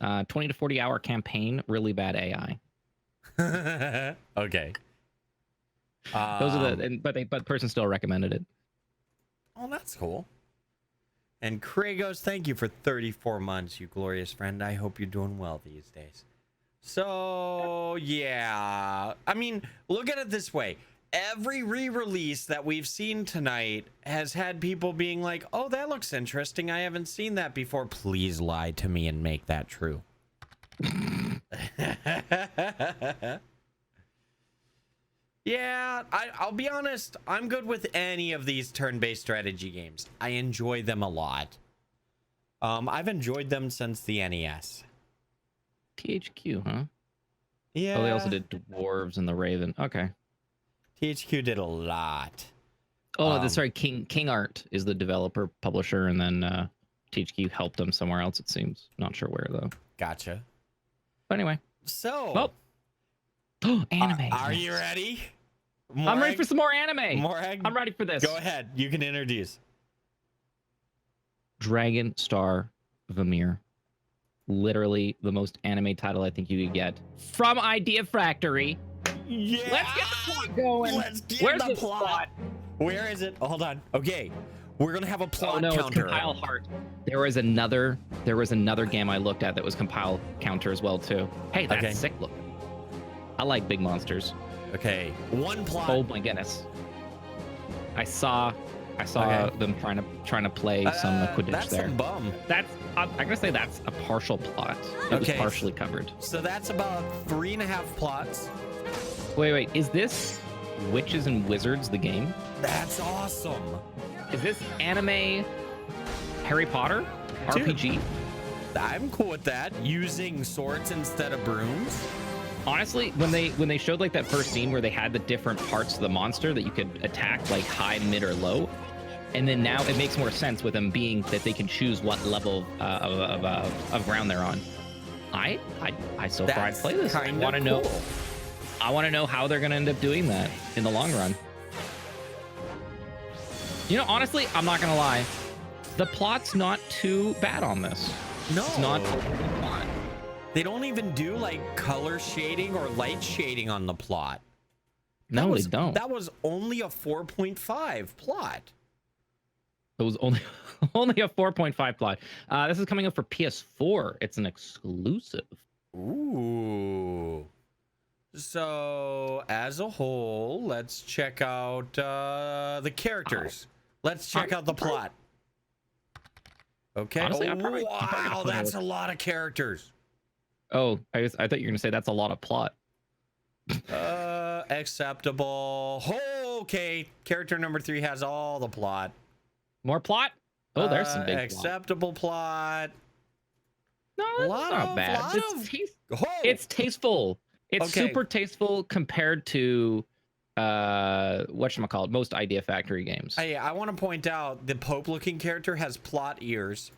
20 to 40 hour campaign, really bad AI. Okay. Those are but the person still recommended it. Oh, that's cool. And Kragos, thank you for 34 months, you glorious friend. I hope you're doing well these days. So, yeah. I mean, look at it this way. Every re-release that we've seen tonight has had people being like, oh, that looks interesting. I haven't seen that before. Please lie to me and make that true. Yeah, I'll be honest. I'm good with any of these turn-based strategy games. I enjoy them a lot. I've enjoyed them since the NES. THQ, huh? Yeah. Oh, they also did Dwarves and the Raven. Okay. THQ did a lot. Oh, sorry. King Art is the developer, publisher, and then THQ helped them somewhere else, it seems. Not sure where, though. Gotcha. But anyway. So. Oh, anime. Are you ready? Morag? I'm ready for some more anime. Morag, I'm ready for this. Go ahead. You can introduce. Dragon Star Vamir. Literally the most anime title I think you could get. From Idea Factory. Yeah. Let's get the plot going. Let's get Where's the the plot? Where is it? Oh, hold on. Okay. We're going to have a plot no, counter. It's compile heart. There was another game I looked at that was compile counter as well too. Hey, that's sick looking. I like big monsters. Okay. One plot. Oh my goodness. I saw them trying to play some Quidditch that's there. Some bum. That's I'm gonna say that's a partial plot. It was partially covered. So that's about 3.5 plots. Wait. Is this Witches and Wizards the game? That's awesome. Is this anime Harry Potter RPG? I'm cool with that. Using swords instead of brooms. Honestly, when they showed like that first scene where they had the different parts of the monster that you could attack like high, mid, or low, and then now it makes more sense with them being that they can choose what level of ground they're on. I so far I'd play this. I want to know. I want to know how they're gonna end up doing that in the long run. You know, honestly, I'm not gonna lie. The plot's not too bad on this. No, it's not. A plot. They don't even do like color shading or light shading on the plot. No, they don't. That was only a 4.5 plot. It was only a 4.5 plot. This is coming up for PS4. It's an exclusive. Ooh. So as a whole, let's check out the characters. Let's check out the plot. Okay. Honestly, wow, that's a lot of characters. Oh, I thought you were gonna say that's a lot of plot. Acceptable. Oh, okay. Character number 3 has all the plot. More plot? Oh, there's some big acceptable plot. No, that's not bad. It's tasteful. It's Okay. super tasteful compared to whatchamacallit, most Idea Factory games. I want to point out the Pope-looking character has plot ears.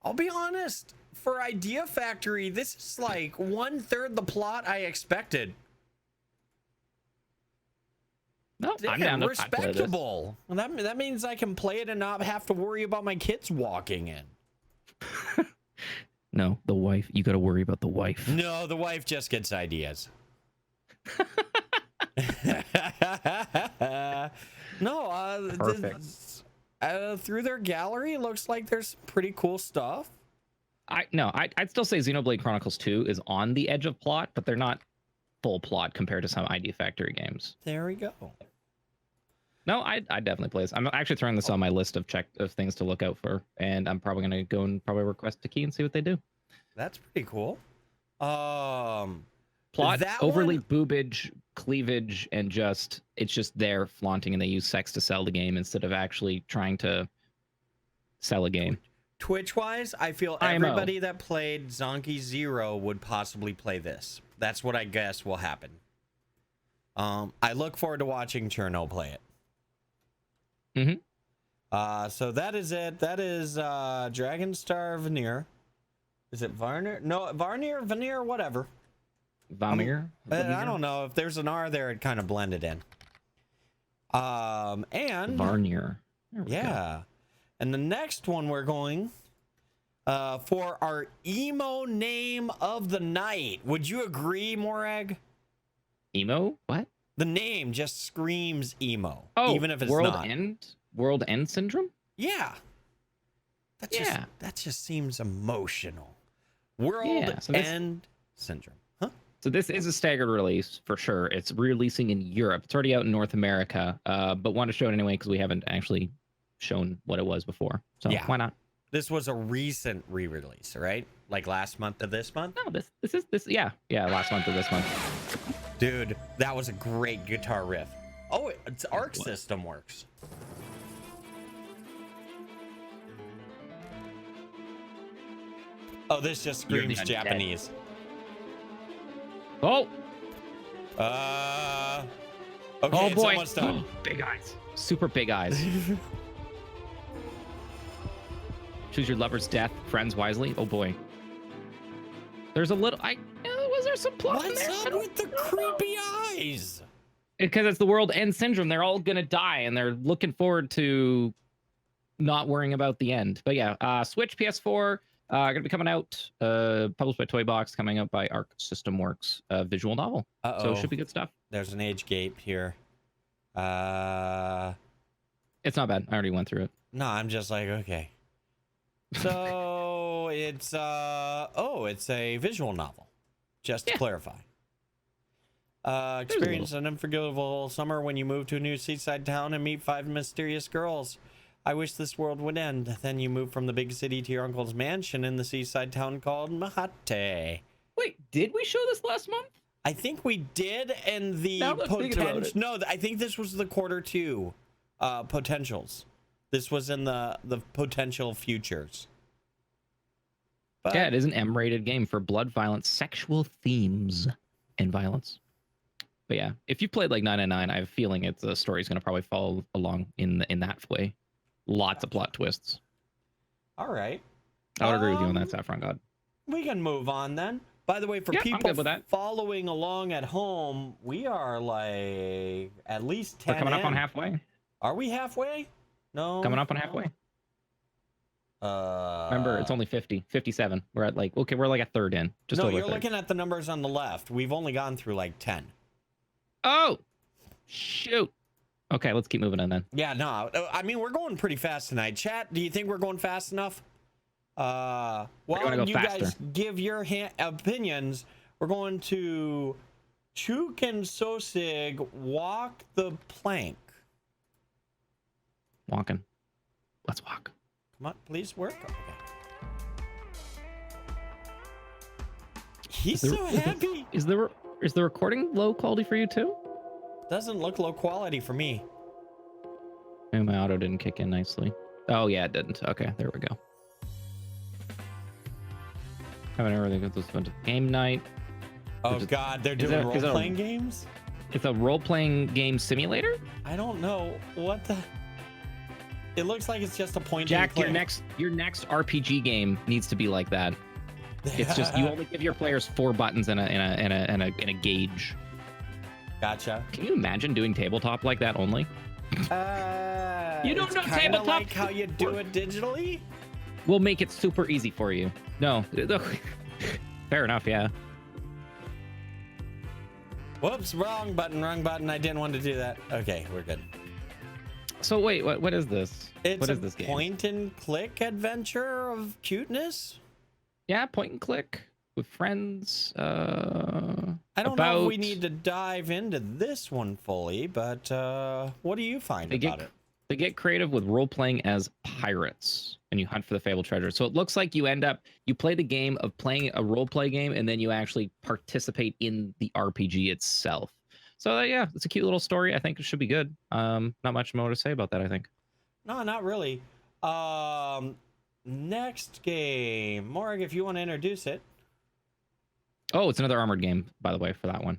I'll be honest, for Idea Factory, this is like 1/3 the plot I expected. No, Damn, I'm down to play this. respectable. Well, that means I can play it and not have to worry about my kids walking in. No, the wife. You got to worry about the wife. No, the wife just gets ideas. No, Perfect. Through their gallery, it looks like there's pretty cool stuff. I'd still say Xenoblade Chronicles 2 is on the edge of plot, but they're not full plot compared to some Idea Factory games. There we go. No, I'd definitely play this. I'm actually throwing this on my list of things to look out for, and I'm probably gonna go and probably request a key and see what they do. That's pretty cool. Plot, that overly one- boobage, cleavage, and it's just there flaunting, and they use sex to sell the game instead of actually trying to sell a game. Twitch-wise, I feel everybody that played Zonky 0 would possibly play this. That's what I guess will happen. I look forward to watching Cherno play it. So that is it. That is Dragonstar Veneer. Is it Varnier? No, Veneer, whatever. Vamir? I don't know. If there's an R there, it kind of blended in. And Varnier. Yeah. And the next one we're going for our emo name of the night. Would you agree, Morag? Emo? What? The name just screams emo. Oh, even if it's World not. World End Syndrome? Yeah. That just seems emotional. World End Syndrome. Huh? So this is a staggered release for sure. It's releasing in Europe. It's already out in North America, but want to show it anyway because we haven't actually shown what it was before. So why not? This was a recent re-release, right? Like last month to this month? No, this last month to this month. Dude, that was a great guitar riff. Oh, its Arc System works. Oh, this just screams Japanese. Oh. Okay, oh it's boy. almost done. Big eyes. Super big eyes. Choose your lover's death, friends wisely. Oh boy. There's a little. Was there some plot in there? What's up with the creepy eyes? Because it's the World End Syndrome. They're all gonna die, and they're looking forward to not worrying about the end. But yeah, Switch, PS4, gonna be coming out. Published by Toy Box, coming out by Arc System Works. Visual novel. So it should be good stuff. There's an age gap here. It's not bad. I already went through it. No, I'm just like, okay. So it's it's a visual novel. Just to clarify. Experience an unforgettable summer when you move to a new seaside town and meet 5 mysterious girls. I wish this world would end. Then you move from the big city to your uncle's mansion in the seaside town called Mahate. Wait, did we show this last month? I think we did, and the potential. No, I think this was the Q2 potentials. This was in the potential futures. But, yeah, it is an M-rated game for blood, violence, sexual themes, and violence. But yeah, if you played like 999, I have a feeling the story's going to probably follow along in that way. Lots of plot twists. All right. I would agree with you on that, Saffron God. We can move on then. By the way, for people following along at home, we are like at least 10. We're coming up on halfway. Are we halfway? No. Coming up on halfway. Remember, it's only 57. We're at we're like a third in. Just no, over you're looking at the numbers on the left. We've only gone through like 10. Oh, shoot. Okay, let's keep moving on then. Yeah, no, I mean, we're going pretty fast tonight. Chat, do you think we're going fast enough? Well, you guys give your opinions. We're going to Chuk and Sosig walk the plank. Walking. Let's walk. Come on, please work. Okay. He's so happy. Is the recording low quality for you too? Doesn't look low quality for me. Maybe my auto didn't kick in nicely. Oh yeah, it didn't. Okay, there we go. Haven't ever really got this fun to game night. Oh God, they're doing role-playing games. It's a role-playing game simulator. I don't know what the. It looks like it's just a point. Jack, your next RPG game needs to be like that. It's just you only give your players 4 buttons and a gauge. Gotcha. Can you imagine doing tabletop like that only? You don't know tabletop. Like how you do it digitally. We'll make it super easy for you. No, fair enough. Yeah. Whoops! Wrong button. Wrong button. I didn't want to do that. Okay, we're good. So wait, what is this? What is this game? Point and click adventure of cuteness. Yeah, point and click with friends. I don't know if we need to dive into this one fully, but what do you find about it? They get creative with role-playing as pirates, and you hunt for the fabled treasure. So it looks like you play the game of playing a role-play game, and then you actually participate in the RPG itself. So yeah, it's a cute little story. I think it should be good. Not much more to say about that, I think. No, not really. Next game, Morag, if you want to introduce it. Oh, it's another Armored game, by the way, for that one.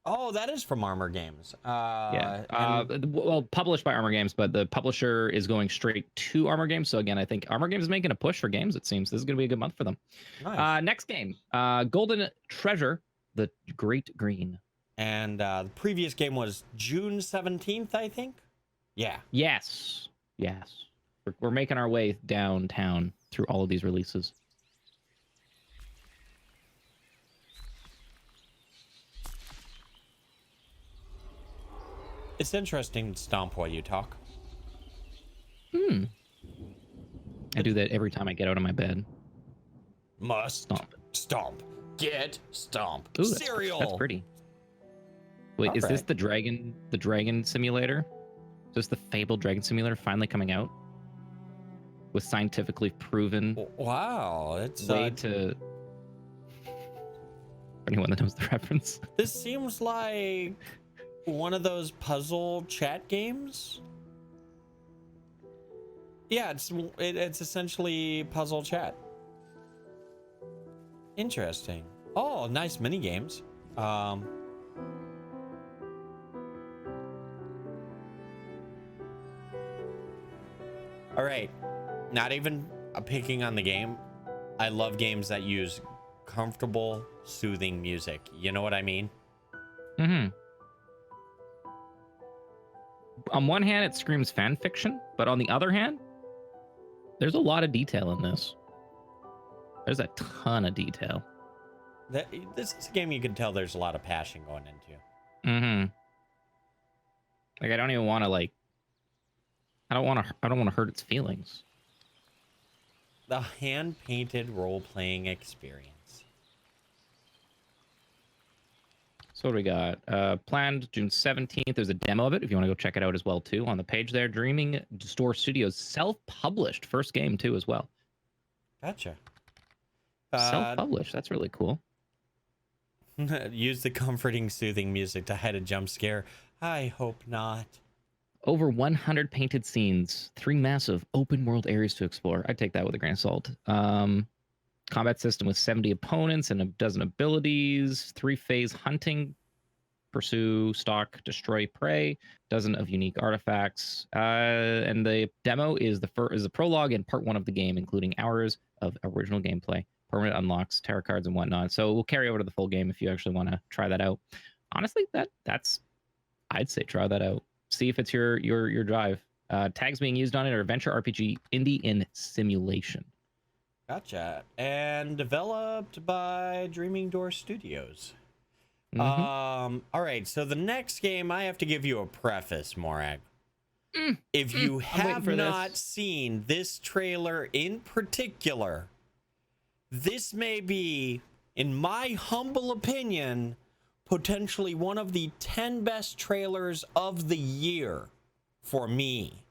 Oh, that is from Armor Games. Well, published by Armor Games, but the publisher is going straight to Armor Games. So again, I think Armor Games is making a push for games, it seems. This is going to be a good month for them. Nice. Next game, Golden Treasure, the Great Green. And the previous game was June 17th, I think? Yeah. Yes. We're making our way downtown through all of these releases. It's interesting to stomp while you talk. I do that every time I get out of my bed. Must stomp. Get stomp. Ooh, Cereal. That's pretty. Wait, is this the dragon simulator? Is this the fabled dragon simulator finally coming out? With scientifically proven wow, it's way to anyone that knows the reference. This seems like one of those puzzle chat games. Yeah, it's essentially puzzle chat. Interesting. Oh, nice mini games. All right. Not even picking on the game. I love games that use comfortable, soothing music. You know what I mean? Mm-hmm. On one hand, it screams fan fiction, but on the other hand, there's a lot of detail in this. There's a ton of detail. This is a game you can tell there's a lot of passion going into. Mm-hmm. Like I don't even want to I don't want to hurt its feelings. The hand-painted role-playing experience. So what do we got? Planned June 17th. There's a demo of it if you want to go check it out as well too on the page there. Dreaming Store Studios self-published first game too as well. Gotcha. Self-published. That's really cool. Use the comforting, soothing music to hide a jump scare. I hope not. Over 100 painted scenes, 3 massive open world areas to explore. I'd take that with a grain of salt. Combat system with 70 opponents and a dozen abilities, 3-phase hunting, pursue, stalk, destroy prey, dozen of unique artifacts. And the demo is the prologue and part 1 of the game, including hours of original gameplay, permanent unlocks, tarot cards, and whatnot. So we'll carry over to the full game if you actually want to try that out. Honestly, that's I'd say try that out. See if it's your drive. Tags being used on it are adventure, RPG, indie, and simulation. Gotcha. And developed by Dreaming Door Studios. Mm-hmm. All right. So the next game, I have to give you a preface, Morag. If you have not seen this trailer in particular, this may be, in my humble opinion, potentially one of the 10 best trailers of the year for me.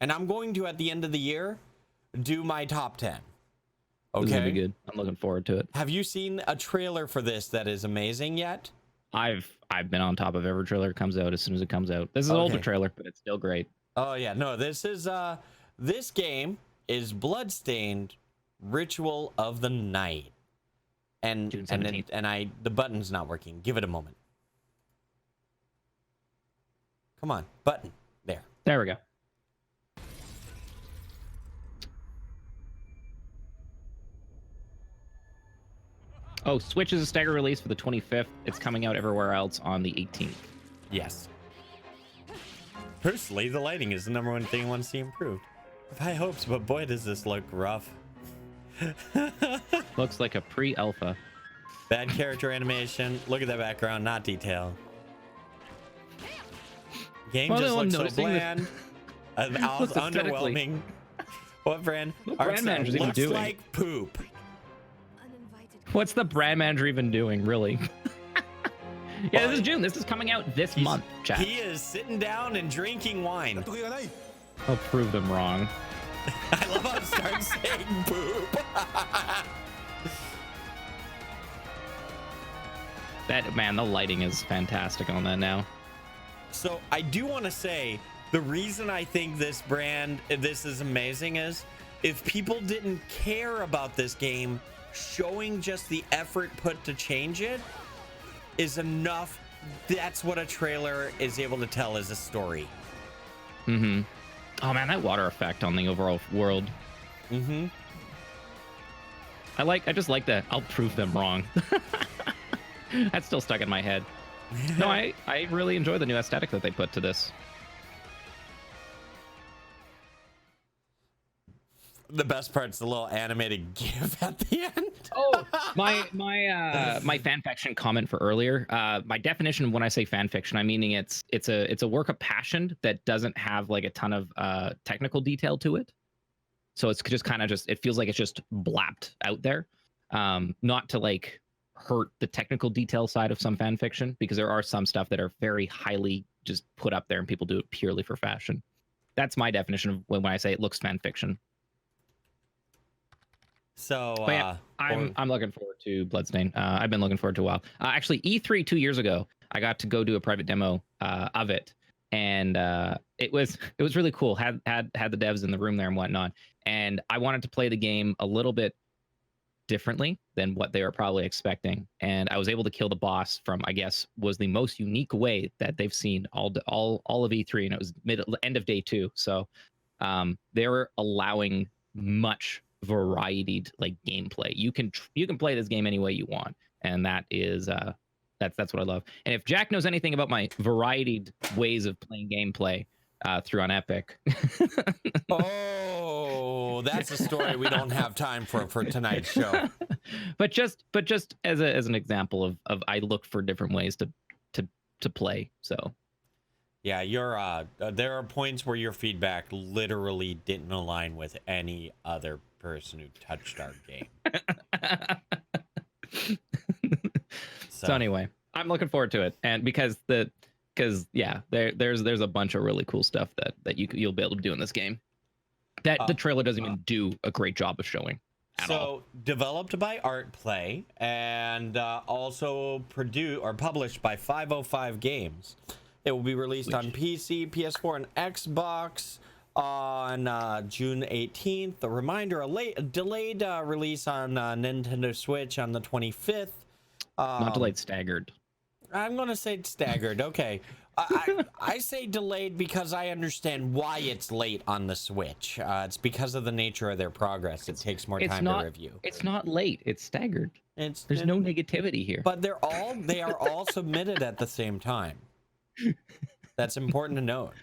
And I'm going to, at the end of the year, do my top 10. Okay. This is gonna be good. I'm looking forward to it. Have you seen a trailer for this that is amazing yet? I've been on top of every trailer that comes out as soon as it comes out. This is an older trailer, but it's still great. Oh yeah, no, this game is Bloodstained Ritual of the Night. And June and 17th. the button's not working. Give it a moment. Come on, button. There. There we go. Oh, Switch is a staggered release for the 25th. It's coming out everywhere else on the 18th. Yes. Personally, the lighting is the #1 thing I want to see improved. I have high hopes, but boy, does this look rough. Looks like a pre-alpha. Bad character animation. Look at that background, not detail. Game Well, just no, I'm looks so noticing this. bland. Looks aesthetically- Underwhelming. What brand? What brand manager's even looks doing? like poop. What's the brand manager even doing, really? Yeah, this is June. This is coming out this month, chat. He is sitting down and drinking wine. I'll prove them wrong. I love how it starts saying poop. That, man, the lighting is fantastic on that now. So I do want to say the reason I think this is amazing is if people didn't care about this game, showing just the effort put to change it is enough. That's what a trailer is able to tell as a story. Mm-hmm. Oh man, that water effect on the overall world. Mm-hmm. I just like that. I'll prove them wrong. That's still stuck in my head. No, I really enjoy the new aesthetic that they put to this. The best part's the little animated GIF at the end. Oh, my fan fiction comment for earlier. My definition when I say fan fiction, I'm meaning it's a work of passion that doesn't have like a ton of technical detail to it. So it's just kind of it feels like it's just blapped out there. Not to like hurt the technical detail side of some fan fiction, because there are some stuff that are very highly just put up there and people do it purely for fashion. That's my definition of when I say it looks fan fiction. So yeah, I'm looking forward to Bloodstain. I've been looking forward to a while. Actually, E3 2 years ago, I got to go do a private demo of it, and it was really cool. Had the devs in the room there and whatnot, and I wanted to play the game a little bit differently than what they were probably expecting, and I was able to kill the boss from, I guess, was the most unique way that they've seen all of E3, and it was end of day 2. So they were allowing much varied like gameplay. You can play this game any way you want, and that is that's what I love. And if Jack knows anything about my varied ways of playing gameplay through on Epic. Oh, that's a story we don't have time for tonight's show. But just as an example of I look for different ways to play. So yeah, there are points where your feedback literally didn't align with any other person who touched our game. So anyway, I'm looking forward to it, and because there's a bunch of really cool stuff that you'll be able to do in this game that the trailer doesn't even do a great job of showing at all. Developed by Artplay and also produced or published by 505 Games. It will be released on PC, PS4, and Xbox on June 18th. A reminder, a delayed release on Nintendo Switch on the 25th. Not delayed, staggered. I'm going to say staggered. Okay. I say delayed because I understand why it's late on the Switch. It's because of the nature of their progress. It takes more time to review. It's not late. It's staggered. There's no negativity here. But they are all submitted at the same time. That's important to note.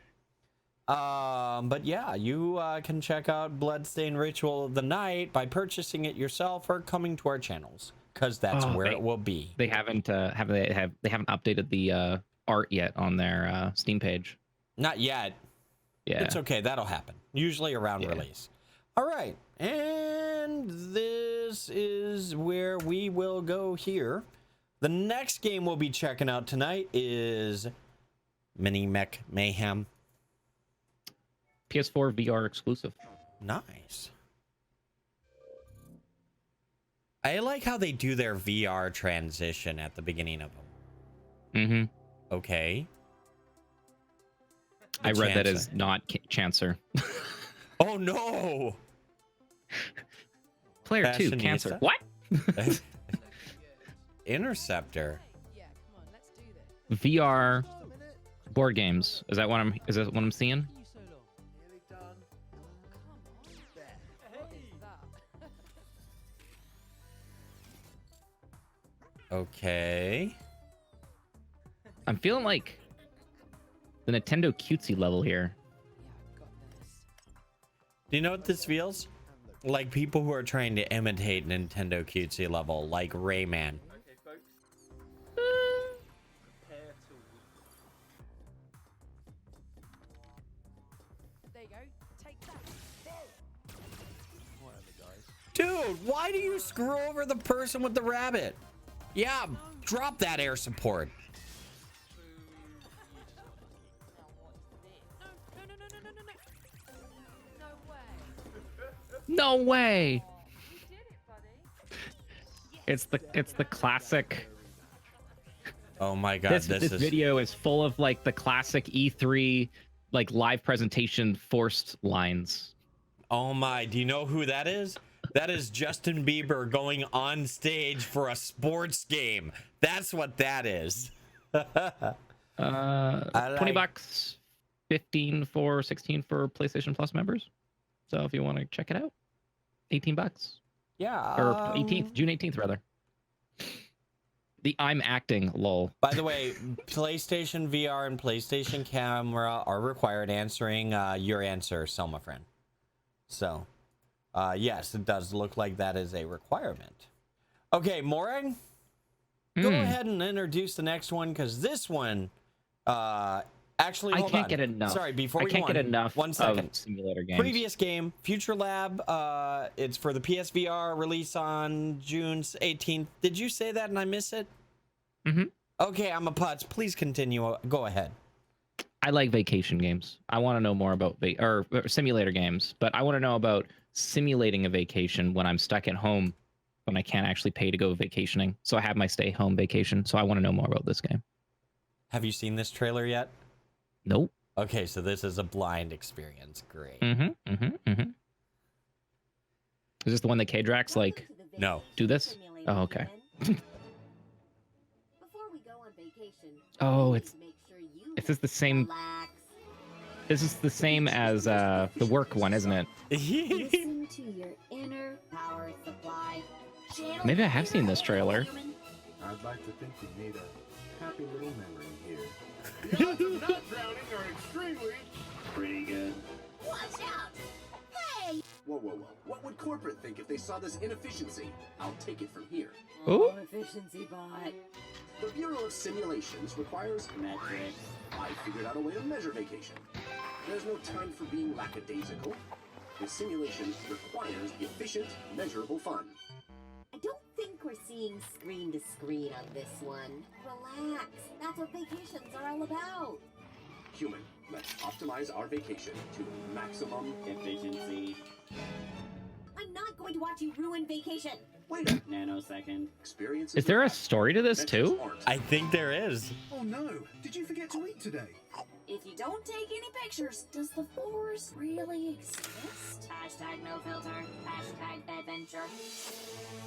But yeah, you can check out Bloodstained Ritual of the Night by purchasing it yourself or coming to our channels, because that's where it will be. They haven't updated the art yet on their Steam page. Not yet. Yeah, it's okay. That'll happen. Usually around release. All right, and this is where we will go here. The next game we'll be checking out tonight is Mini Mech Mayhem. PS4 VR exclusive. Nice. I like how they do their VR transition at the beginning of them. Mm-hmm. Okay. I read that as not Chancer. Oh no! Player 2, Cancer. What? Interceptor. VR board games. Is that what I'm seeing? Okay. I'm feeling like the Nintendo cutesy level here. Do you know what this feels? Like people who are trying to imitate Nintendo cutesy level, like Rayman. There you go. Take that. Dude, why do you screw over the person with the rabbit? Yeah, drop that air support. No way. It's the classic. Oh my god, this video is full of like the classic E3 like live presentation forced lines. Oh my, do you know who that is? That is Justin Bieber going on stage for a sports game. That's what that is. 20 bucks, 16 for PlayStation Plus members. So if you want to check it out, 18 bucks. Yeah. Or 18th, June 18th rather. The I'm acting lol. By the way, PlayStation VR and PlayStation Camera are required, answering your answer, Selma friend. So, yes, it does look like that is a requirement. Okay, Morag, go ahead and introduce the next one, because this one, actually, hold on. I can't get enough. Sorry, before we I can't get enough. 1 second. Of simulator games. Previous game, Future Lab. It's for the PSVR, release on June 18th. Did you say that and I miss it? Mm-hmm. Okay, I'm a putz. Please continue. Go ahead. I like vacation games. I want to know more about or simulator games, but I want to know about simulating a vacation when I'm stuck at home, when I can't actually pay to go vacationing. So I have my stay home vacation. So I want to know more about this game. Have you seen this trailer yet? Nope. Okay, so this is a blind experience. Great. Is this the one that K-Drax like? No. Do this? Oh, okay. Before we go on vacation, Oh, we it's. need to make sure you Is this the same? relax. This is the same as the work one, isn't it? Listen to your inner power supply. Channel Maybe I have seen this trailer. I'd like to think we made a happy little memory here. The odds of not drowning are extremely pretty good. Watch out! Hey! Whoa, whoa, whoa. What would corporate think if they saw this inefficiency? I'll take it from here. Ooh. Efficiency bot. The Bureau of Simulations requires metrics. I figured out a way to measure vacation. There's no time for being lackadaisical. The simulation requires efficient, measurable fun. I don't think we're seeing screen to screen on this one. Relax. That's what vacations are all about. Human, let's optimize our vacation to maximum efficiency. I'm not going to watch you ruin vacation. Wait a nanosecond. Experiences. Is there a story to this too? I think there is. Oh no, did you forget to eat today? If you don't take any pictures, does the force really exist? Hashtag no filter. Hashtag adventure.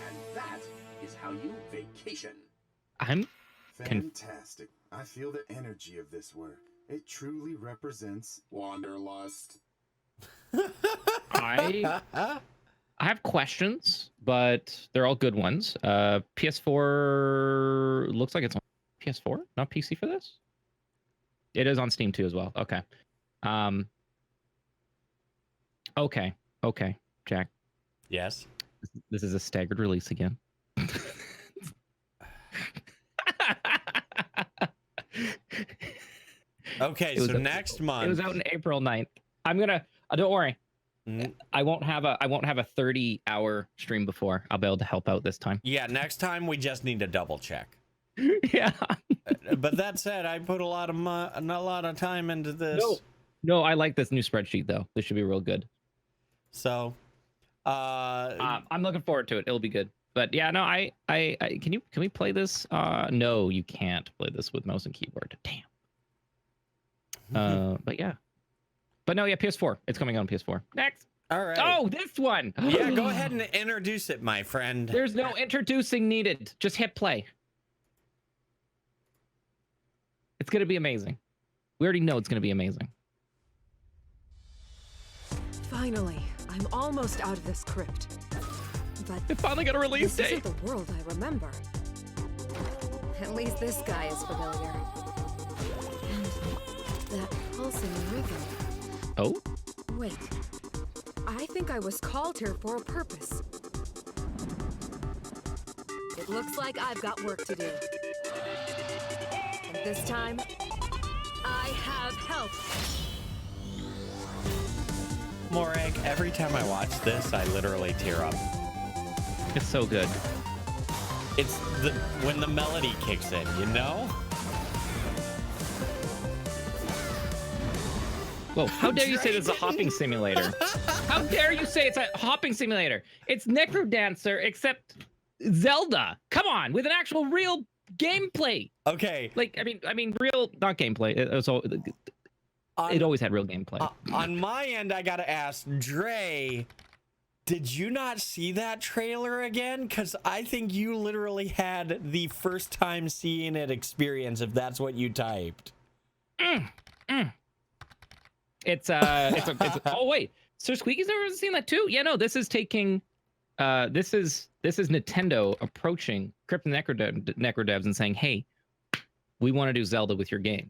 And that is how you vacation. I'm fantastic. I feel the energy of this work. It truly represents wanderlust. I have questions, but they're all good ones. PS4 looks like it's on PS4, not PC for this. It is on Steam too as well. Okay. Okay, Jack. Yes. This is a staggered release again. Okay, so next month. It was out in April 9th. I'm gonna. Don't worry. I won't have a 30-hour stream before. I'll be able to help out this time. Yeah, next time we just need to double check. Yeah. But that said, I put a lot of time into this. No, I like this new spreadsheet though. This should be real good. So, I'm looking forward to it. It'll be good. But yeah, no, can we play this? No, you can't play this with mouse and keyboard. Damn. But yeah. But no, yeah, PS4. It's coming out on PS4. Next. All right. Oh, this one. Yeah, go ahead and introduce it, my friend. There's no introducing needed. Just hit play. It's going to be amazing. We already know it's going to be amazing. Finally, I'm almost out of this crypt. But it finally got a release this date. Isn't the world I remember. At least this guy is familiar. And that pulsing rhythm. Oh? Wait. I think I was called here for a purpose. It looks like I've got work to do. And this time, I have help. Morag, every time I watch this, I literally tear up. It's so good. It's when the melody kicks in, you know? Whoa, how dare you say this is a hopping simulator? How dare you say it's a hopping simulator? It's Necrodancer, except Zelda. Come on, with an actual real gameplay. Okay. Like, I mean, real, not gameplay. It always had real gameplay. On my end, I gotta ask, Dre, did you not see that trailer again? Because I think you literally had the first time seeing it experience, if that's what you typed. It's oh wait, Sir Squeaky's never seen that too? Yeah, no, this is taking this is Nintendo approaching Crypt and Necrodevs and saying, hey, we want to do Zelda with your game.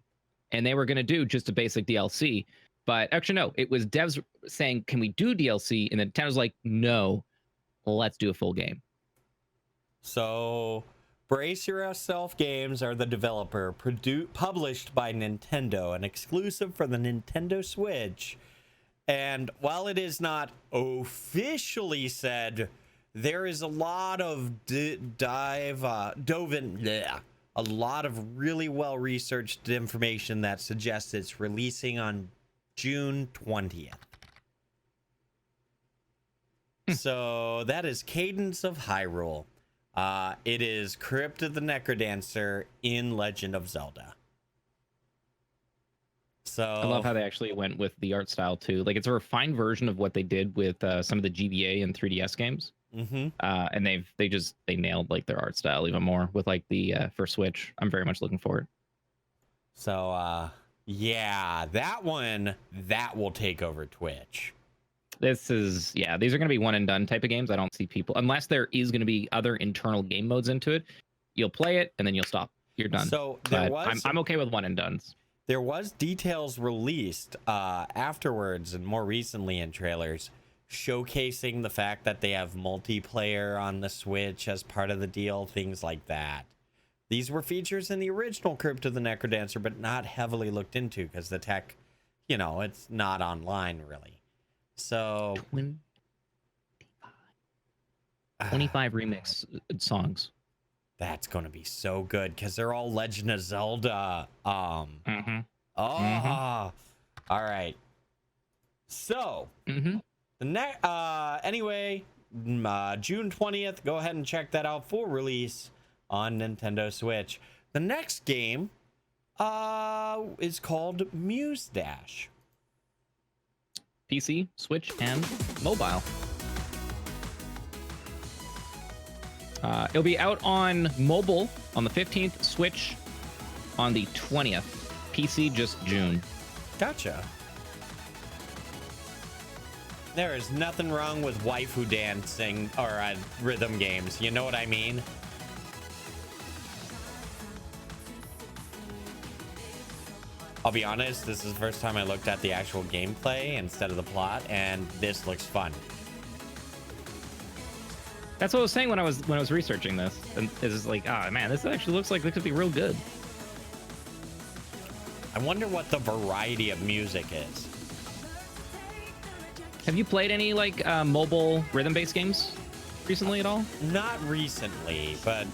And they were going to do just a basic DLC. But actually, no, it was devs saying, can we do DLC? And then Nintendo's like, no, let's do a full game. So, Brace Yourself Games are the developer, published by Nintendo, and exclusive for the Nintendo Switch. And while it is not officially said, there is a lot of a lot of really well-researched information that suggests it's releasing on June 20th. So that is Cadence of Hyrule. It is Crypt of the Necrodancer in Legend of Zelda. So I love how they actually went with the art style too. Like, it's a refined version of what they did with some of the GBA and 3DS games. And they nailed like their art style even more with like the first Switch. I'm very much looking forward. So yeah, that one that will take over Twitch. These are going to be one and done type of games. I don't see people, unless there is going to be other internal game modes into it. You'll play it and then you'll stop. You're done. So I'm okay with one and dones. There was details released afterwards and more recently in trailers, showcasing the fact that they have multiplayer on the Switch as part of the deal, things like that. These were features in the original Crypt of the Necrodancer, but not heavily looked into because the tech, it's not online really. So 25 remix songs. That's going to be so good because they're all Legend of Zelda. All right. So, anyway, June 20th, go ahead and check that out. Full release on Nintendo Switch. The next game is called Muse Dash. PC, Switch, and mobile. It'll be out on mobile on the 15th, Switch on the 20th, PC just June. Gotcha. There is nothing wrong with waifu dancing or rhythm games. You know what I mean? I'll be honest, this is the first time I looked at the actual gameplay instead of the plot, and this looks fun. That's what I was saying when I was researching this, and it's like, man, this actually looks like it could be real good. I wonder what the variety of music is. Have you played any like mobile rhythm-based games recently at all? Not recently, but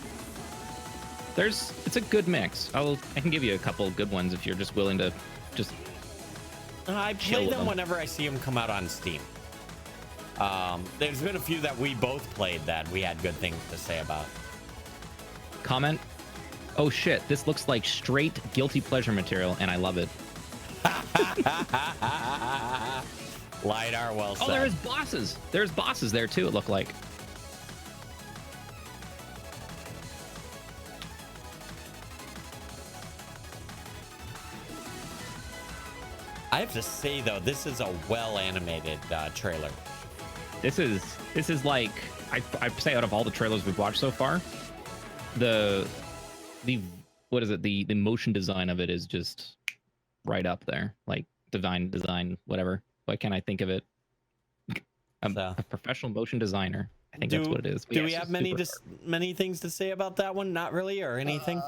it's a good mix. I can give you a couple good ones if you're just willing to just. I play them whenever I see them come out on Steam. There's been a few that we both played that we had good things to say about. Comment. Oh shit, this looks like straight guilty pleasure material, and I love it. LiDAR, well said. Oh, there's bosses. There's bosses there too, it looked like. I have to say though, this is a well animated trailer. This is like I say out of all the trailers we've watched so far, the what is it? The motion design of it is just right up there. Like divine design, whatever. Why can't I think of it? A professional motion designer. I think that's what it is. But Do we have many things to say about that one? Not really, or anything?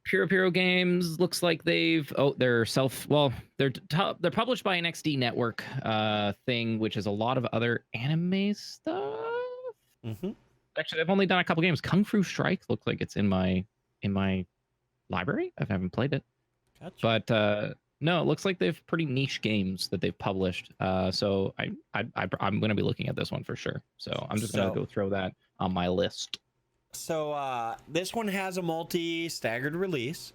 Puro Games looks like they're published by an XD network thing, which is a lot of other anime stuff. Actually, I've only done a couple games. Kung Fu Strike looks like it's in my library. I haven't played it. Gotcha. But no, it looks like they've pretty niche games that they've published. So I'm going to be looking at this one for sure. So I'm just going to go throw that on my list. So this one has a multi-staggered release.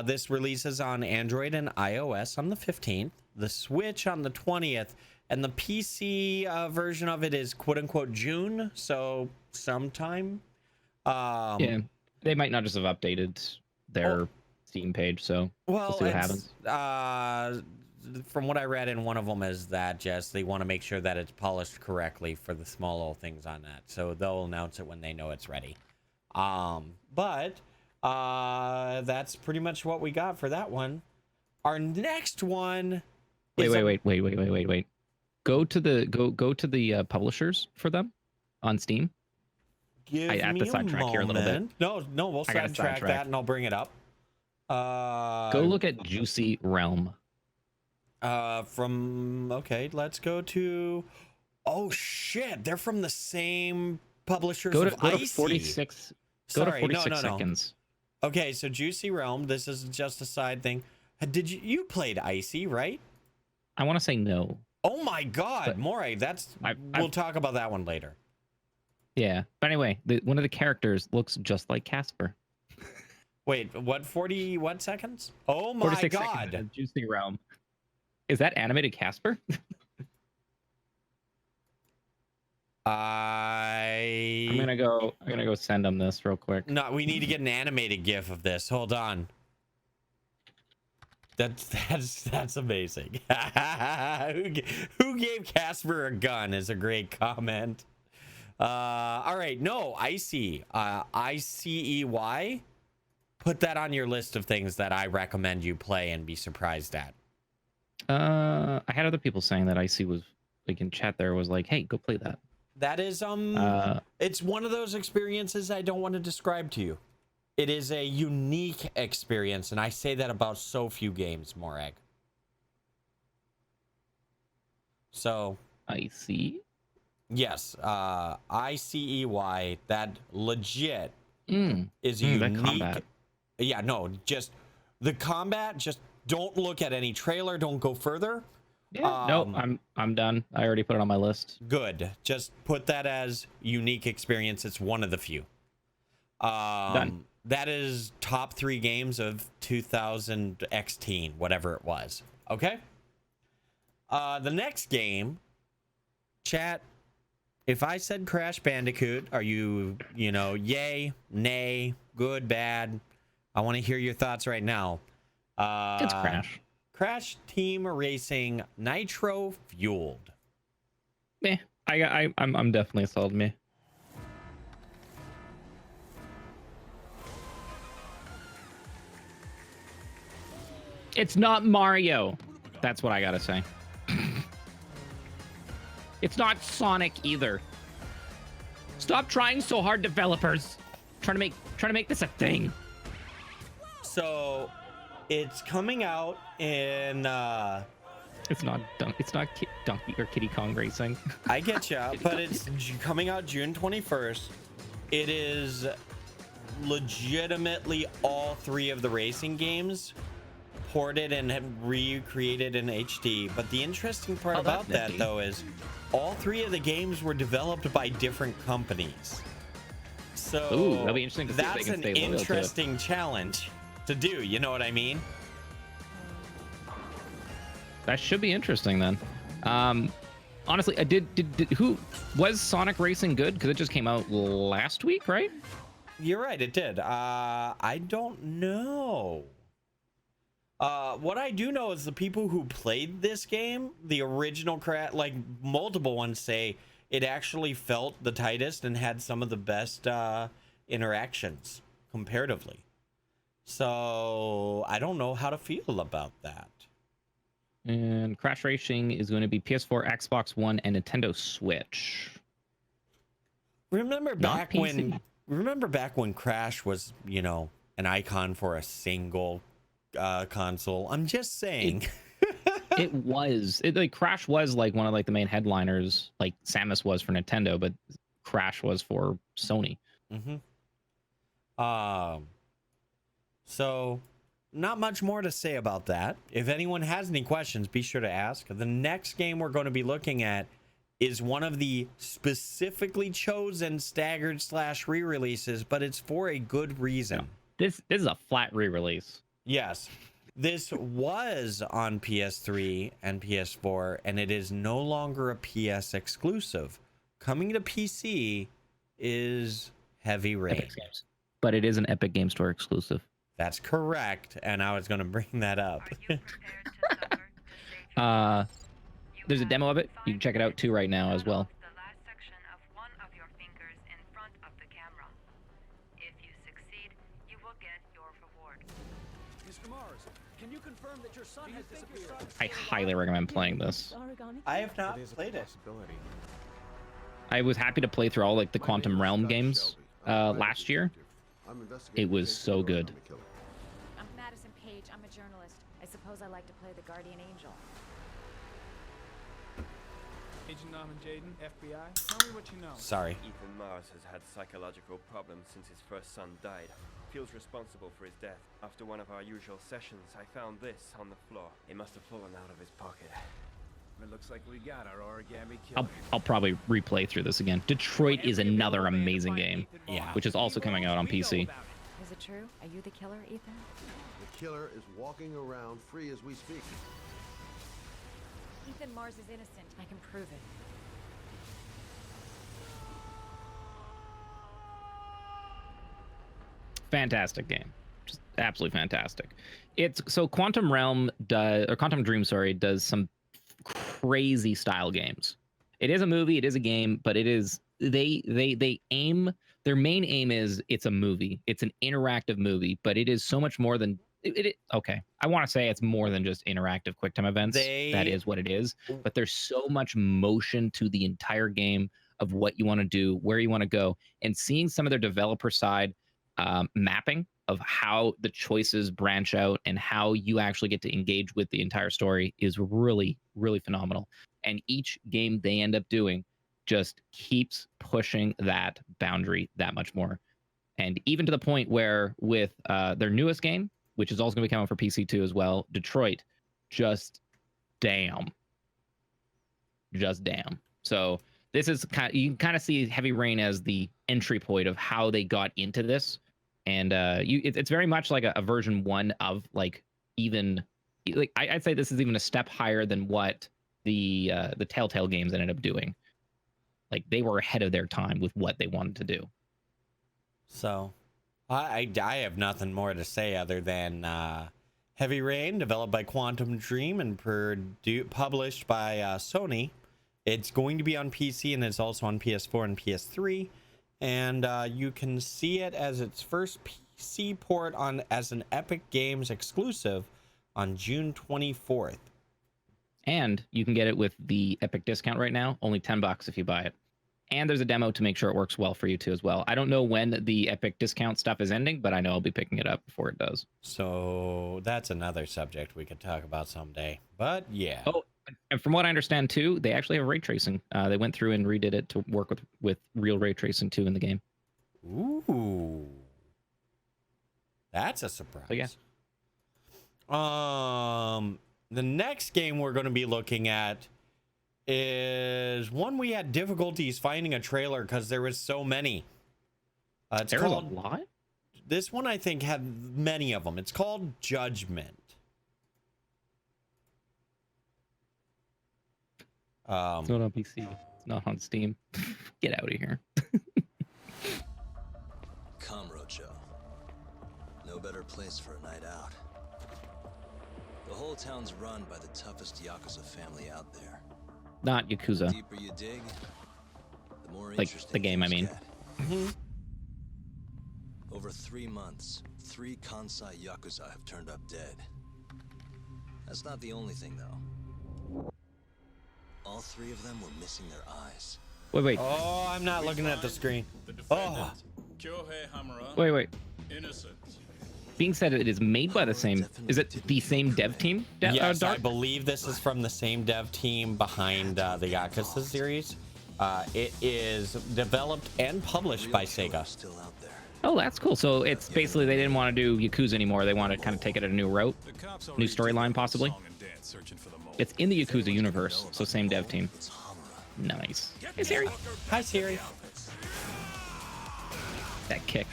This releases on Android and iOS on the 15th, the Switch on the 20th, and the PC version of it is quote-unquote June, so sometime. Yeah, they might not just have updated their Steam page, so we'll see what happens. From what I read in one of them is that just they want to make sure that it's polished correctly for the small little things on that, so they'll announce it when they know it's ready. But that's pretty much what we got for that one. Our next one wait. Go to the publishers for them on Steam. I have to sidetrack here a little bit. No, we'll sidetrack that and I'll bring it up. Go look at Juicy Realm. Okay, let's go to. Oh shit, they're from the same publishers. Go of to Icy. 46. Sorry, go to 46 no. seconds. Okay, so Juicy Realm. This is just a side thing. Did you played Icy, right? I want to say no. Oh my god, Moray, we'll talk about that one later. Yeah, but anyway, one of the characters looks just like Casper. Wait, what? 40 what seconds? Oh my god! Seconds, Juicy Realm. Is that animated Casper? I'm gonna go send them this real quick. No, we need to get an animated GIF of this. Hold on. That's amazing. Who gave Casper a gun is a great comment. All right, no, Icy, ICEY. Put that on your list of things that I recommend you play and be surprised at. I had other people saying that Icy was like in chat. There was like, hey, go play that. That is it's one of those experiences I don't want to describe to you. It is a unique experience, and I say that about so few games, Morag. So Icy. Yes, ICEY. That legit is unique. Combat. Yeah, no, just the combat. Just don't look at any trailer. Don't go further. Yeah, no, I'm done. I already put it on my list. Good. Just put that as unique experience. It's one of the few. Done. That is top 3 games of 2016, whatever it was. Okay. The next game, chat. If I said Crash Bandicoot, are you yay, nay, good, bad? I want to hear your thoughts right now. It's Crash. Crash Team Racing Nitro Fueled. Meh. I'm definitely a solid meh. It's not Mario. That's what I gotta say. It's not Sonic either. Stop trying so hard, developers. Trying to make this a thing. So, it's coming out in. It's not Donkey or Kiddy Kong Racing. I get ya, but it's coming out June 21st. It is legitimately all 3 of the racing games ported and recreated in HD. But the interesting part about that, though, is all 3 of the games were developed by different companies. So that'll be interesting to see if they can stay loyal to it. That's an interesting challenge to do. You know what I mean? That should be interesting then. Honestly, who was Sonic Racing good? Because it just came out last week, right? You're right, it did. I don't know. What I do know is the people who played this game, the original Crash, like multiple ones say it actually felt the tightest and had some of the best interactions comparatively. So I don't know how to feel about that. And Crash Racing is going to be PS4, Xbox One, and Nintendo Switch. Remember back when Crash was, you know, an icon for a single console? I'm just saying. It was. Like Crash was like one of like the main headliners, like Samus was for Nintendo, but Crash was for Sony. Mm-hmm. So not much more to say about that. If anyone has any questions, be sure to ask. The next game we're going to be looking at is one of the specifically chosen staggered / re-releases, but it's for a good reason. This is a flat re-release. Yes. This was on PS3 and PS4, and it is no longer a PS exclusive. Coming to PC is Heavy Rain. But it is an Epic Game Store exclusive. That's correct, and I was going to bring that up. There's a demo of it. You can check it out too right now as well. Mr. Mars, can you confirm that your son has disappeared? I highly recommend playing this. I have not played it. I was happy to play through all like the Quantum Realm games last year. It was so good. I'm Madison Page. I'm a journalist. I suppose I like to play the guardian angel. Agent Norman Jaden, FBI. Tell me what you know. Sorry. Ethan Mars has had psychological problems since his first son died. Feels responsible for his death. After one of our usual sessions, I found this on the floor. It must have fallen out of his pocket. It looks like we got our origami killer. I'll probably replay through this again. Detroit is another amazing game, which is also coming out on PC. Is it true? Are you the killer, Ethan? The killer is walking around free as we speak. Ethan Mars is innocent. I can prove it. Fantastic game. Just absolutely fantastic. It's so Quantum Realm does, or Quantum Dream, sorry, does some crazy style games. It is a movie, it is a game, but it is they aim, their main aim is it's a movie. It's an interactive movie, but it is so much more than okay. I want to say it's more than just interactive QuickTime events. That is what it is. But there's so much motion to the entire game of what you want to do, where you want to go, and seeing some of their developer side mapping of how the choices branch out and how you actually get to engage with the entire story is really, really phenomenal. And each game they end up doing just keeps pushing that boundary that much more. And even to the point where with their newest game, which is also going to be coming for PC too as well, Detroit, just damn. So this is you can kind of see Heavy Rain as the entry point of how they got into this. And it's very much like a version 1 of like even like I'd say this is even a step higher than what the Telltale games ended up doing. Like they were ahead of their time with what they wanted to do. So I have nothing more to say other than Heavy Rain, developed by Quantum Dream and published by Sony. It's going to be on PC and it's also on PS4 and PS3. And you can see it as its first PC port as an Epic Games exclusive on June 24th. And you can get it with the Epic discount right now, only $10 if you buy it. And there's a demo to make sure it works well for you too as well. I don't know when the Epic discount stuff is ending, but I know I'll be picking it up before it does. So that's another subject we could talk about someday. But yeah. Oh, and from what I understand too, they actually have ray tracing. They went through and redid it to work with real ray tracing too in the game. Ooh. That's a surprise. So, yeah. The next game we're going to be looking at is one we had difficulties finding a trailer because there was so many. There was a lot? This one I think had many of them. It's called Judgment. It's not on PC. It's not on Steam. Get out of here. Come, Rocho. No better place for a night out. The whole town's run by the toughest Yakuza family out there. Not Yakuza. The deeper you dig, the more Like interesting the game, I things mean. get. Over 3 months, 3 Kansai Yakuza have turned up dead. That's not the only thing, though. All 3 of them were missing their eyes. Wait. Oh, I'm not looking at the screen. Oh. Wait. Innocent. Being said, it is made by the same. Is it the same dev team? Yes, I Dark? believe this is from the same dev team behind the Yakuza series. It is developed and published by Sega. Oh, that's cool. So it's basically they didn't want to do Yakuza anymore. They want to kind of take it a new route, new storyline possibly. It's in the Yakuza universe, so same dev team. Nice. Hey Siri. Hi Siri. That kick,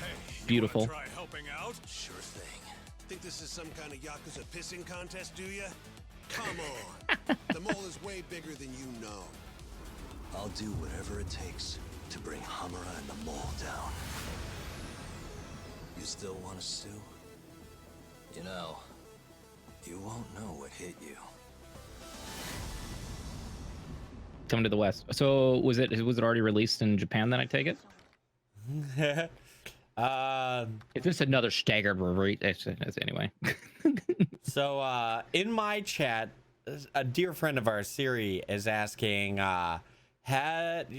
beautiful. Try helping out? Sure thing. Think this is some kind of Yakuza pissing contest, do ya? Come on. The mall is way bigger than you know. I'll do whatever it takes to bring Hamura and the mall down. You still want to sue? You know, you won't know what hit you. Coming to the West. So was it already released in Japan then, I take it? Is this another staggered release? Anyway. So in my chat, a dear friend of ours, Siri, is asking,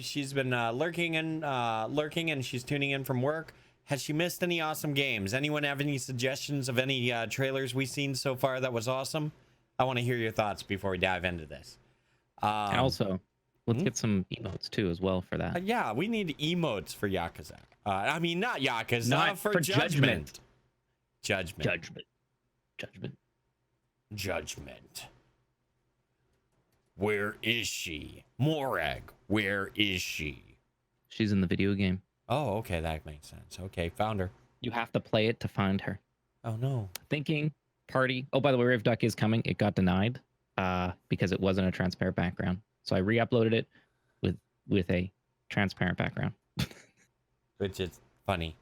she's been lurking and she's tuning in from work. Has she missed any awesome games? Anyone have any suggestions of any trailers we've seen so far that was awesome? I want to hear your thoughts before we dive into this. And also, let's get some emotes too as well for that. Yeah, we need emotes for Yakuza. I mean, not Yakuza, Not for for Judgment. Judgment. Where is she? Morag, where is she? She's in the video game. Oh, okay, that makes sense. Okay, found her. You have to play it to find her. Oh no. Thinking party. Oh, by the way, Rave Duck is coming. It got denied because it wasn't a transparent background. So I re-uploaded it with a transparent background. Which is funny.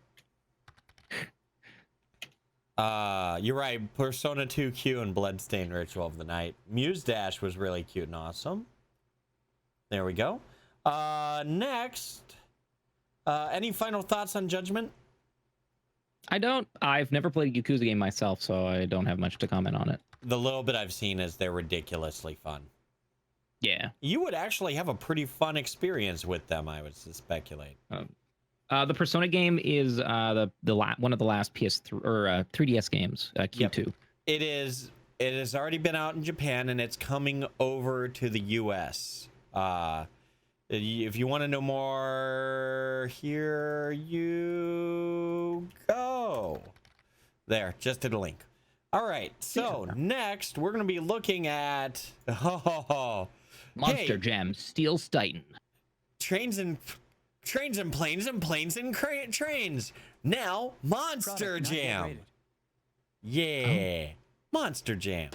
You're right. Persona 2 Q and Bloodstained Ritual of the Night. Muse Dash was really cute and awesome. There we go. Next. Any final thoughts on Judgment? I've never played a Yakuza game myself, so I don't have much to comment on it. The little bit I've seen is they're ridiculously fun. Yeah. You would actually have a pretty fun experience with them, I would speculate. The Persona game is one of the last PS3 or 3DS games, Q2. Yep. It has already been out in Japan and it's coming over to the US. If you want to know more, here you go. There, just did a link. All right, so next we're going to be looking at Monster Jam, Steel Titan. Trains and planes and planes and trains. Now Monster Jam. Yeah, Monster Jam.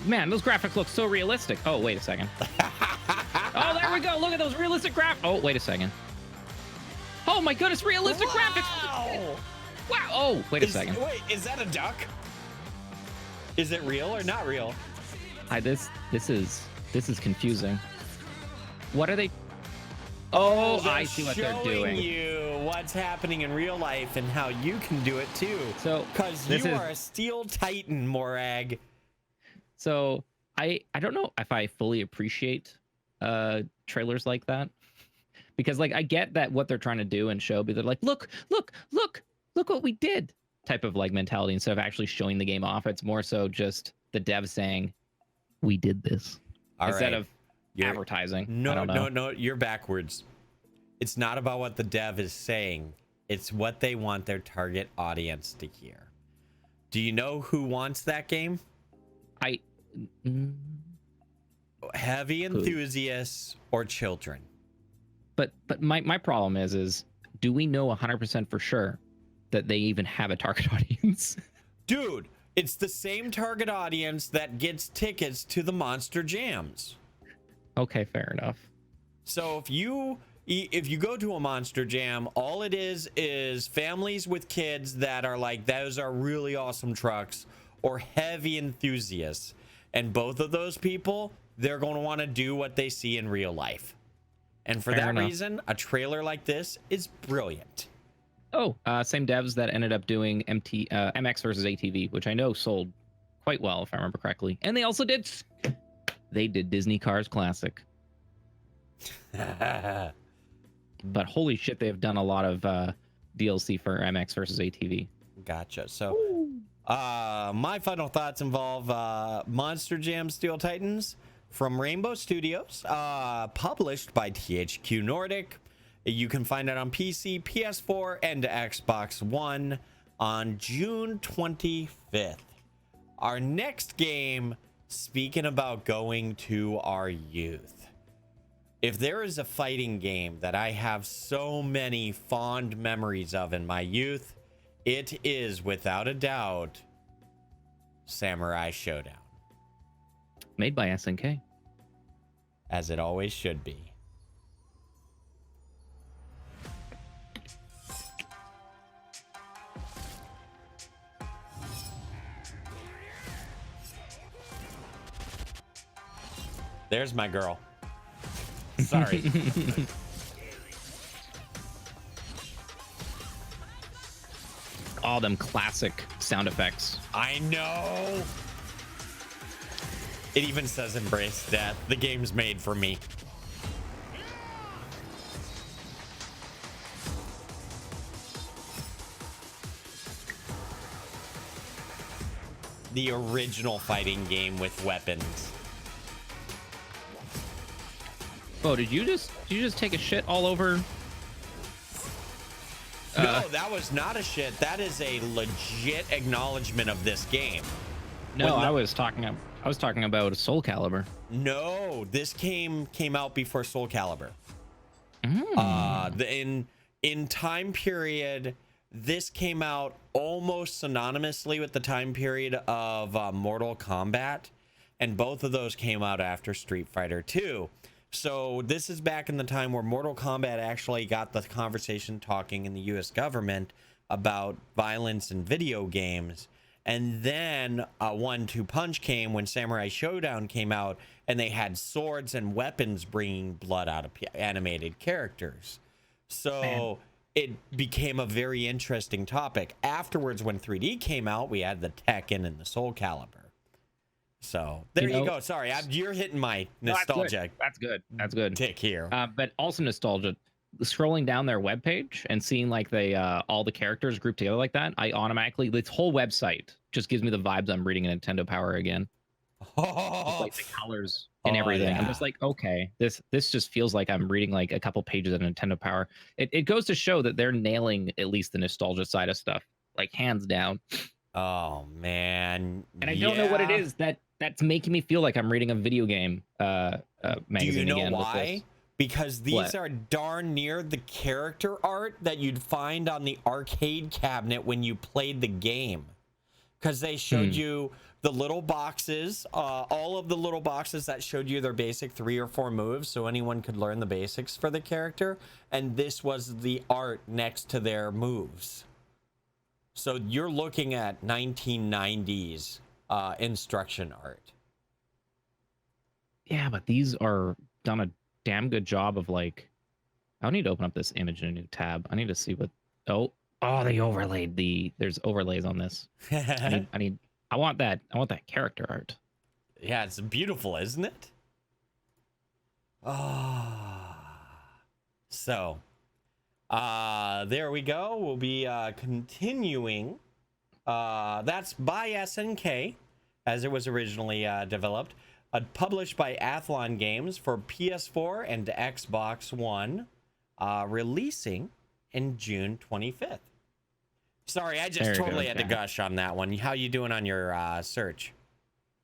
Man, those graphics look so realistic. Oh, wait a second. Oh, there we go. Look at those realistic graphics. Oh, wait a second. Oh my goodness, realistic graphics. Wow. Oh, wait a second. Wait, is that a duck? Is it real or not real? This is confusing. What are they? Oh, I see what they're doing. Showing you what's happening in real life and how you can do it too. So, because you are a Steel Titan, Morag. So I don't know if I fully appreciate trailers like that, because like I get that what they're trying to do and show, but they're like, look what we did type of like mentality instead of actually showing the game off. It's more so just the dev saying we did this instead of advertising. No, you're backwards. It's not about what the dev is saying. It's what they want their target audience to hear. Do you know who wants that game? Heavy enthusiasts or children. But my problem is do we know 100% for sure that they even have a target audience? Dude, it's the same target audience that gets tickets to the Monster Jams. Okay, fair enough. So if you go to a Monster Jam, all it is families with kids that are like, those are really awesome trucks, or heavy enthusiasts. And both of those people, they're going to want to do what they see in real life. And for that reason, a trailer like this is brilliant. Oh, same devs that ended up doing MX versus ATV, which I know sold quite well, if I remember correctly. And they also did Disney Cars Classic. But holy shit, they've done a lot of DLC for MX versus ATV. Gotcha. So my final thoughts involve Monster Jam Steel Titans from Rainbow Studios, published by THQ Nordic. You can find it on PC, PS4, and Xbox One on June 25th. Our next game, speaking about going to our youth. If there is a fighting game that I have so many fond memories of in my youth, it is, without a doubt, Samurai Showdown. Made by SNK. As it always should be. There's my girl. Sorry. All them classic sound effects. I know. It even says embrace death. The game's made for me. The original fighting game with weapons. Oh, did you just take a shit all over? No, that was not a shit. That is a legit acknowledgement of this game. No, I was talking about Soul Calibur. No, this came out before Soul Calibur. In time period, this came out almost synonymously with the time period of Mortal Kombat, and both of those came out after Street Fighter 2. So this is back in the time where Mortal Kombat actually got the conversation talking in the US government about violence in video games. And then a 1-2 punch came when Samurai Showdown came out, and they had swords and weapons bringing blood out of animated characters. So it became a very interesting topic. Afterwards, when 3D came out, we had the Tekken and the Soul Calibur. So there you go. Sorry, you're hitting my nostalgia. That's good. Tick here. But also nostalgia. Scrolling down their webpage and seeing like they all the characters grouped together like that, I automatically, this whole website just gives me the vibes I'm reading a Nintendo Power again. Just like the colors and everything. Yeah. I'm just like, okay, this just feels like I'm reading like a couple pages of Nintendo Power. It goes to show that they're nailing at least the nostalgia side of stuff, like hands down. Oh man. And I don't know what it is that's making me feel like I'm reading a video game magazine. Do you know again why? Because these are darn near the character art that you'd find on the arcade cabinet when you played the game. Because they showed you the little boxes, all of the little boxes that showed you their basic 3 or 4 moves, so anyone could learn the basics for the character. And this was the art next to their moves. So you're looking at 1990s instruction art. Yeah, but these are done a damn good job of like, I need to open up this image in a new tab. I need to see what, they overlaid there's overlays on this. I want that character art. Yeah, it's beautiful, isn't it? So there we go. We'll be continuing. That's by SNK, as it was originally developed. Published by Athlon Games for PS4 and Xbox One, releasing in June 25th. Sorry, I just totally had to gush on that one. How you doing on your search?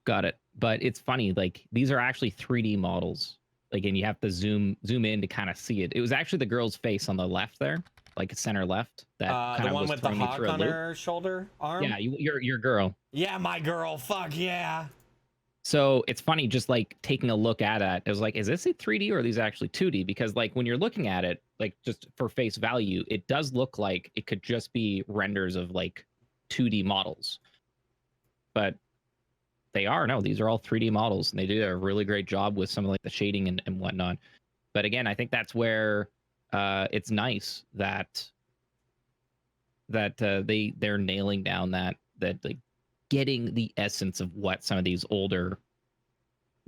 Got it. But it's funny, like these are actually 3D models. Like, and you have to zoom in to kind of see it. It was actually the girl's face on the left there, like center left. That the one with the hawk on her shoulder arm. Yeah, your girl. Yeah, my girl. Fuck yeah. So it's funny, just like taking a look at it. It was like, is this a 3D or are these actually 2D? Because like when you're looking at it, like just for face value, it does look like it could just be renders of like 2D models. but they are. No, these are all 3D models, and they do a really great job with some of like the shading and whatnot. But again, I think that's where it's nice that they're nailing down that like getting the essence of what some of these older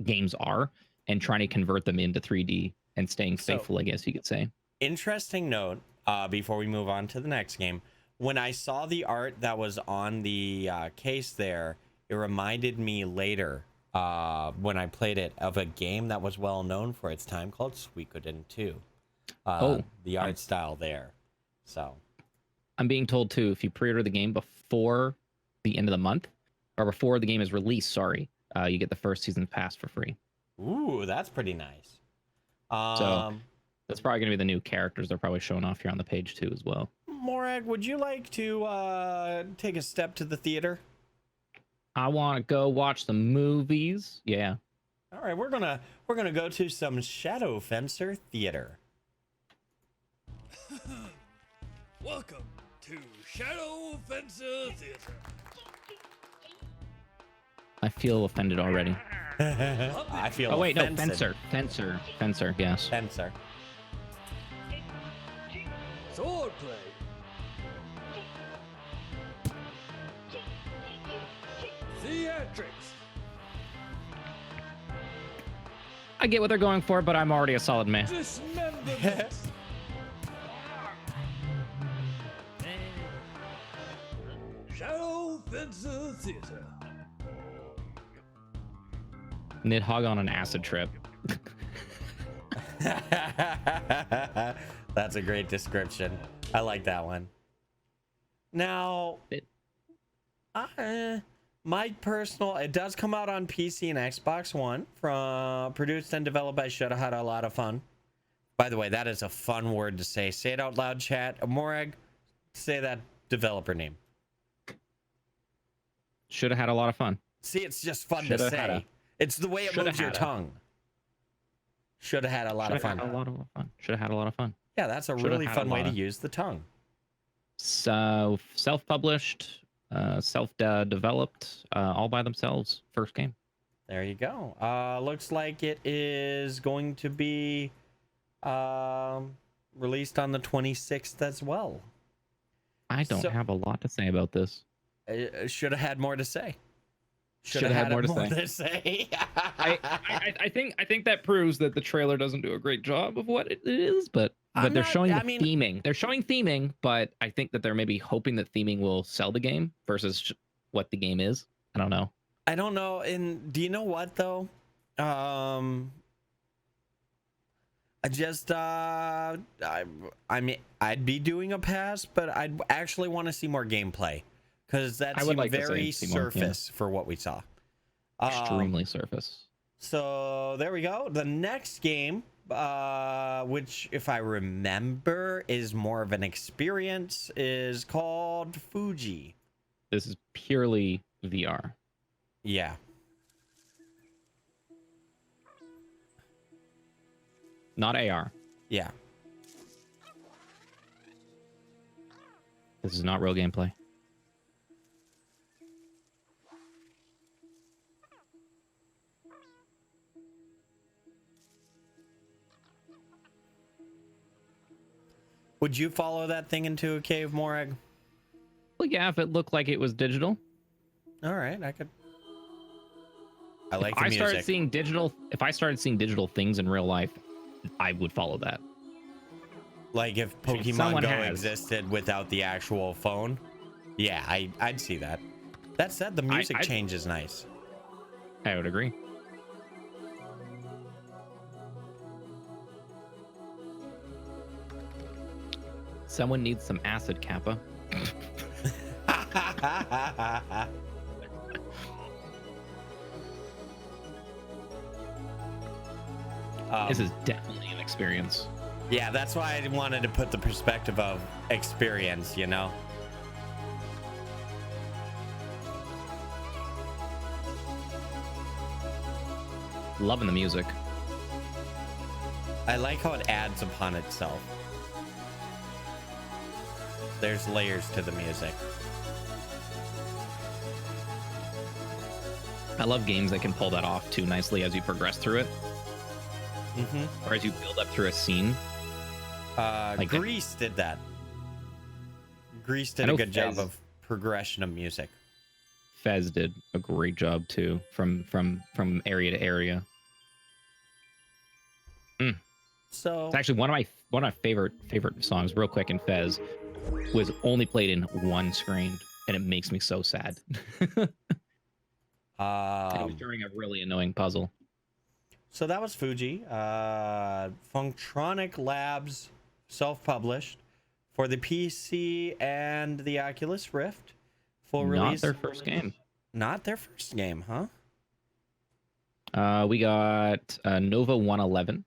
games are and trying to convert them into 3D and staying faithful, I guess you could say. Interesting note, before we move on to the next game. When I saw the art that was on the case there, it reminded me later, when I played it, of a game that was well known for its time called s0e2. The art style there. So I'm being told too, if you pre-order the game before the end of the month, or before the game is released, you get the first season pass for free. Ooh, that's pretty nice. So that's probably going to be the new characters they're probably showing off here on the page too as well. Morag, would you like to take a step to the theater? I want to go watch the movies. Yeah. All right, we're gonna go to some Shadow Fencer Theater. Welcome to Shadow Fencer Theater. I feel offended already. I feel. Oh wait, offended. no, Fencer. Yes. Fencer. Swordplay. Theatrics. I get what they're going for, but I'm already a solid man. Dismemberment. Shadow Fencer Theater. Nidhogg on an acid trip. That's a great description. I like that one. Now, my personal, it does come out on PC and Xbox One, produced and developed by Shoulda Had a Lot of Fun. By the way, that is a fun word to say. Say it out loud, chat. Morag, say that developer name. Shoulda Had a Lot of Fun. See, it's just fun to say. It's the way it moves your tongue. Shoulda had a lot of fun. Shoulda had a lot of fun. Yeah, that's a really fun way to use the tongue. So self-published, self-developed, all by themselves. First game. There you go. Looks like it is going to be released on the 26th as well. I don't have a lot to say about this. Should have had more to say. Should have had more to say. I think that proves that the trailer doesn't do a great job of what it is, but they're showing theming. They're showing theming, but I think that they're maybe hoping that theming will sell the game versus what the game is. I don't know. I don't know. And do you know what though? I just I mean, I'd be doing a pass, but I'd actually want to see more gameplay. Because that seemed very surface for what we saw. Extremely surface. So there we go. The next game, which if I remember is more of an experience, is called Fuji. This is purely VR. Yeah. Not AR. Yeah. This is not real gameplay. Would you follow that thing into a cave, Morag? Well, yeah, if it looked like it was digital. All right, I could. I like the music. If I started seeing digital things in real life, I would follow that. Like if Pokemon Go existed without the actual phone, yeah, I'd see that. That said, the music change is nice. I would agree. Someone needs some acid, Kappa. This is definitely an experience. Yeah, that's why I wanted to put the perspective of experience, you know? Loving the music. I like how it adds upon itself. There's layers to the music. I love games that can pull that off too nicely as you progress through it, or as you build up through a scene. Grease did that. Grease did a good job of progression of music. Fez did a great job too, from area to area. So it's actually one of my favorite songs. Real quick, in Fez was only played in one screen, and it makes me so sad. It was during a really annoying puzzle. So that was Fuji. Functronic Labs self-published for the PC and the Oculus Rift. Full release. Not their first game. Not their first game, huh? We got Nova 111.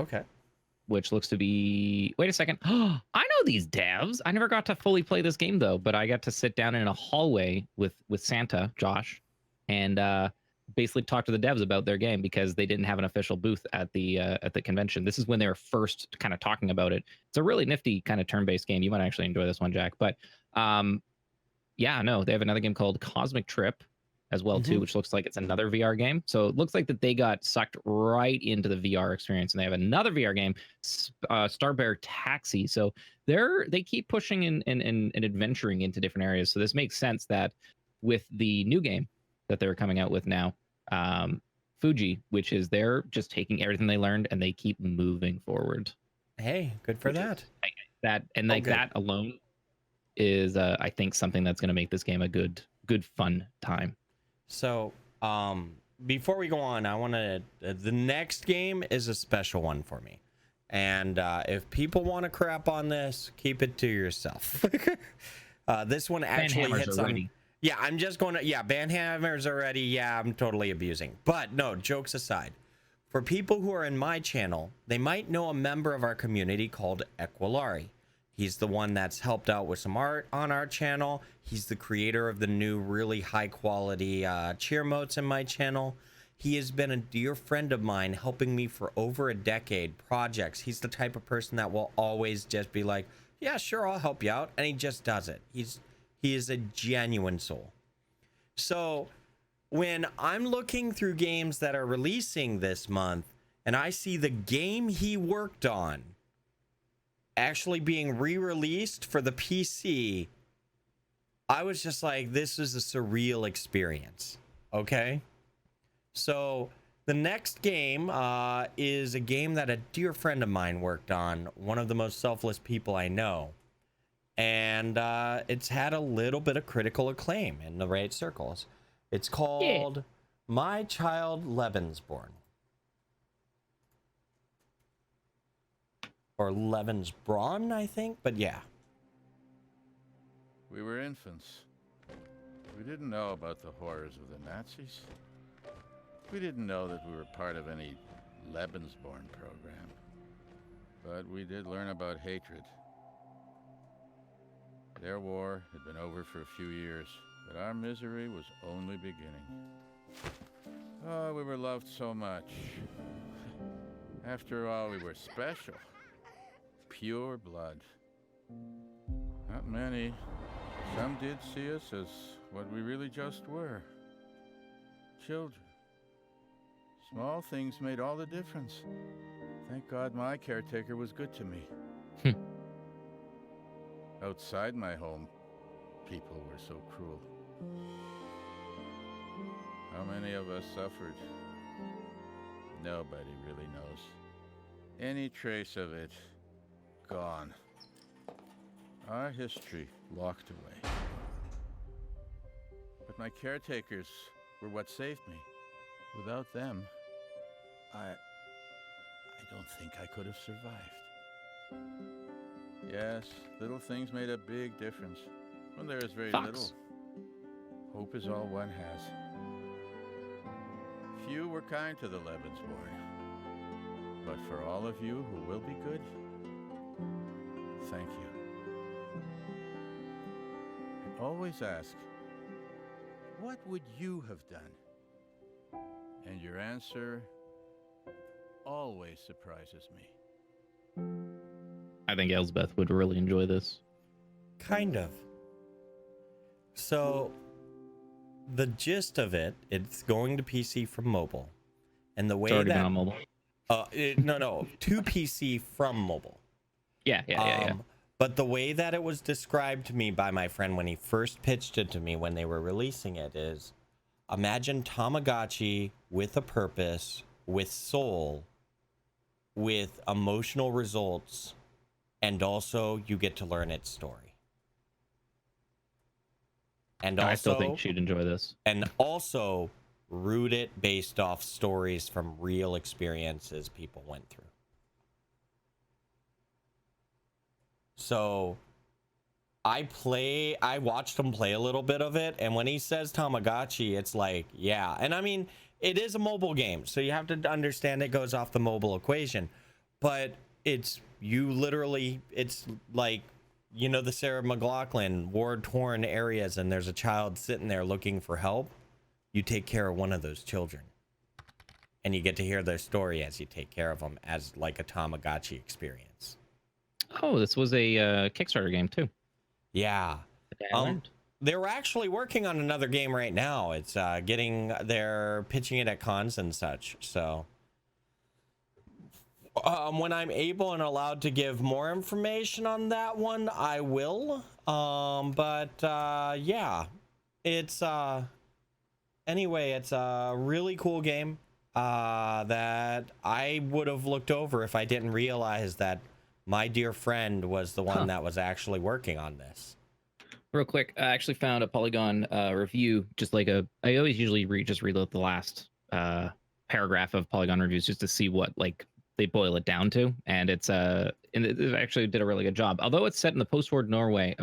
Okay. Which looks to be... Wait a second. I know these devs. I never got to fully play this game, though, but I got to sit down in a hallway with Santa, Josh, and basically talk to the devs about their game because they didn't have an official booth at the convention. This is when they were first kind of talking about it. It's a really nifty kind of turn-based game. You might actually enjoy this one, Jack. But yeah, no, they have another game called Cosmic Trip as well too, which looks like it's another VR game. So it looks like that they got sucked right into the VR experience, and they have another VR game, Starbear Taxi. So they keep pushing and adventuring into different areas. So this makes sense that with the new game that they're coming out with now, Fuji, which is they're just taking everything they learned and they keep moving forward. Hey, good for that. That alone is I think something that's going to make this game a good fun time. So before we go on, I want to the next game is a special one for me, and if people want to crap on this, keep it to yourself. This one actually hits on. Yeah, I'm just going to. Yeah, Banhammer's already. Yeah, I'm totally abusing. But no, jokes aside, for people who are in my channel, they might know a member of our community called Equilari. He's the one that's helped out with some art on our channel. He's the creator of the new really high quality cheer motes in my channel. He has been a dear friend of mine, helping me for over a decade projects. He's the type of person that will always just be like, yeah, sure, I'll help you out. And he just does it. He is a genuine soul. So when I'm looking through games that are releasing this month and I see the game he worked on actually being re-released for the PC, I was just like, this is a surreal experience. Okay, so the next game is a game that a dear friend of mine worked on, one of the most selfless people I know, and it's had a little bit of critical acclaim in the right circles. It's called My Child Lebensborn. Or Lebensbraun, I think, but yeah. We were infants. We didn't know about the horrors of the Nazis. We didn't know that we were part of any Lebensborn program. But we did learn about hatred. Their war had been over for a few years, but our misery was only beginning. Oh, we were loved so much. After all, we were special. Pure blood. Not many. Some did see us as what we really just were. Children. Small things made all the difference. Thank God my caretaker was good to me. Outside my home, people were so cruel. How many of us suffered? Nobody really knows. Any trace of it, gone. Our history locked away. But my caretakers were what saved me. Without them, I don't think I could have survived. Yes, little things made a big difference. When there is very little, hope is all one has. Few were kind to the Lebensborn. But for all of you who will be good, thank you. I always ask, what would you have done? And your answer always surprises me. I think Elsbeth would really enjoy this. Kind of. So the gist of it, it's going to PC from mobile, and the way It's already that been on mobile. no, to PC from mobile. Yeah. But the way that it was described to me by my friend when he first pitched it to me when they were releasing it is, imagine Tamagotchi with a purpose, with soul, with emotional results, and also you get to learn its story. And also, I still think she'd enjoy this. And also root it based off stories from real experiences people went through. So I watched him play a little bit of it, and when he says Tamagotchi, it's like, yeah. And I mean, it is a mobile game, so you have to understand it goes off the mobile equation. But it's like, you know, the Sarah McLachlan war-torn areas, and there's a child sitting there looking for help. You take care of one of those children, and you get to hear their story as you take care of them, as like a Tamagotchi experience. Oh, this was a Kickstarter game too. Yeah. They were actually working on another game right now. It's they're pitching it at cons and such. So when I'm able and allowed to give more information on that one, I will. Yeah, it's anyway, it's a really cool game that I would have looked over if I didn't realize that my dear friend was the one that was actually working on this. Real quick, I actually found a Polygon review, just like I always usually reload the last paragraph of Polygon reviews just to see what like they boil it down to, and it actually did a really good job. Although it's set in the post-war Norway,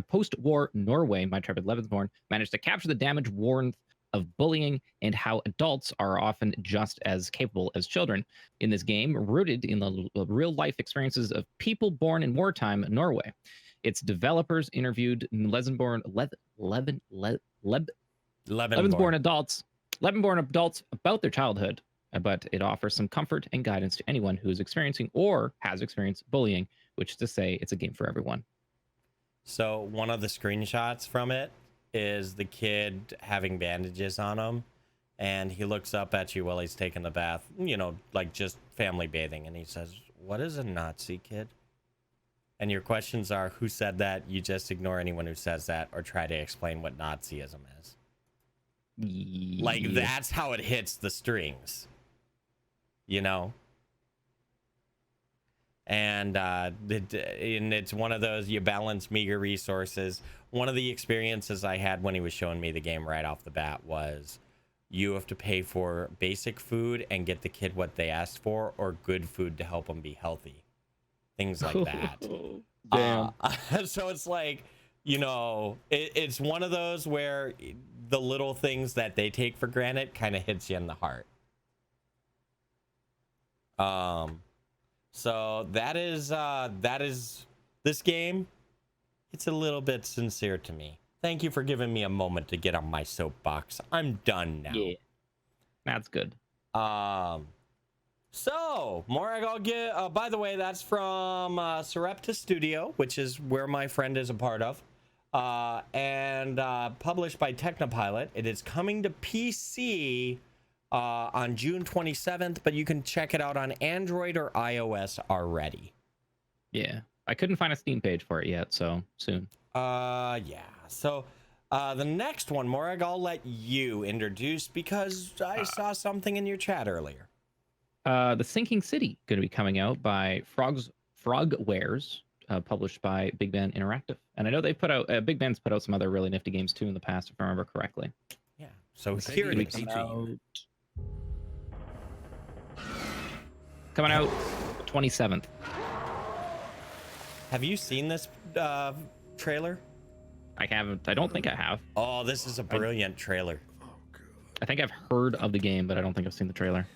my intrepid Levensborn managed to capture the damage warmth of bullying and how adults are often just as capable as children in this game, rooted in the real-life experiences of people born in wartime Norway. Its developers interviewed Levensborn adults about their childhood, but it offers some comfort and guidance to anyone who is experiencing or has experienced bullying, which is to say it's a game for everyone. So one of the screenshots from it is the kid having bandages on him, and he looks up at you while he's taking the bath, you know, like just family bathing, and he says, "What is a Nazi, kid?" And your questions are, who said that? You just ignore anyone who says that or try to explain what Nazism is. Like, that's how it hits the strings, you know? And it's one of those, you balance meager resources. One of the experiences I had when he was showing me the game right off the bat was you have to pay for basic food and get the kid what they asked for, or good food to help them be healthy. Things like that. Damn. So it's like, you know, it's one of those where the little things that they take for granted kind of hits you in the heart. So that is this game. It's a little bit sincere to me. Thank you for giving me a moment to get on my soapbox. I'm done now. Yeah, that's good. So Morag, I'll get. By the way, that's from s0e2 Studio, which is where my friend is a part of, and published by Technopilot. It is coming to PC on June 27th, but you can check it out on Android or iOS already. Yeah, I couldn't find a Steam page for it yet, so soon. Yeah. So the next one, Morag, I'll let you introduce because I saw something in your chat earlier. The Sinking City going to be coming out by Frogwares, published by Big Ben Interactive, and I know they put out Big Ben's put out some other really nifty games too in the past, if I remember correctly. Yeah. So here it is. Coming out 27th. Have you seen this trailer? I haven't. I don't think I have. Oh, this is a brilliant trailer. I think I've heard of the game, but I don't think I've seen the trailer.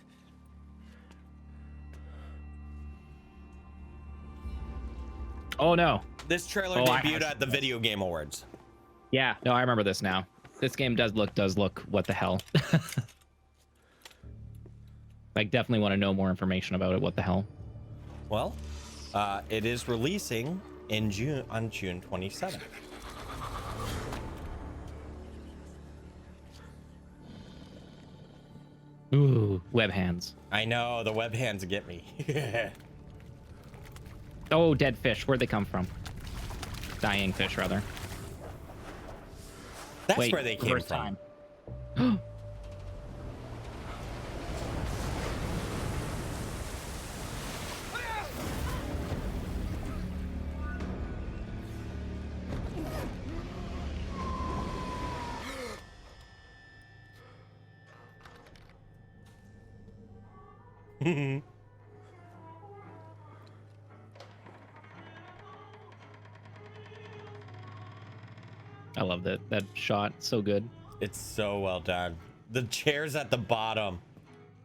Oh no! This trailer debuted at the Video Game Awards. Yeah, no, I remember this now. This game does look. What the hell? I definitely want to know more information about it. What the hell? Well, it is releasing in June on June 27th. Ooh, web hands. I know, the web hands get me. Oh, dead fish. Where'd they come from? Dying fish, rather. That's Wait, where they came reverse from. time. I love that shot. So good. It's so well done. The chair's at the bottom,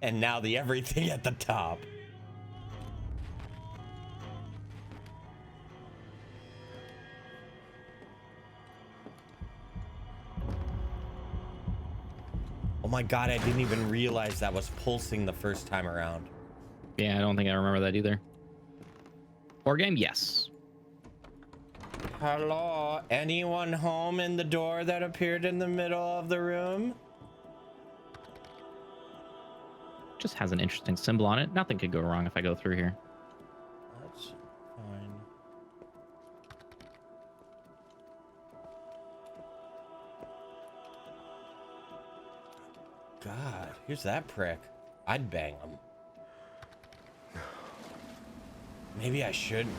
and now the everything at the top. Oh my god, I didn't even realize that was pulsing the first time around. Yeah, I don't think I remember that either. War game? Yes. Hello? Anyone home in the door that appeared in the middle of the room? Just has an interesting symbol on it. Nothing could go wrong if I go through here. That's fine. God, who's that prick? I'd bang him. Maybe I shouldn't.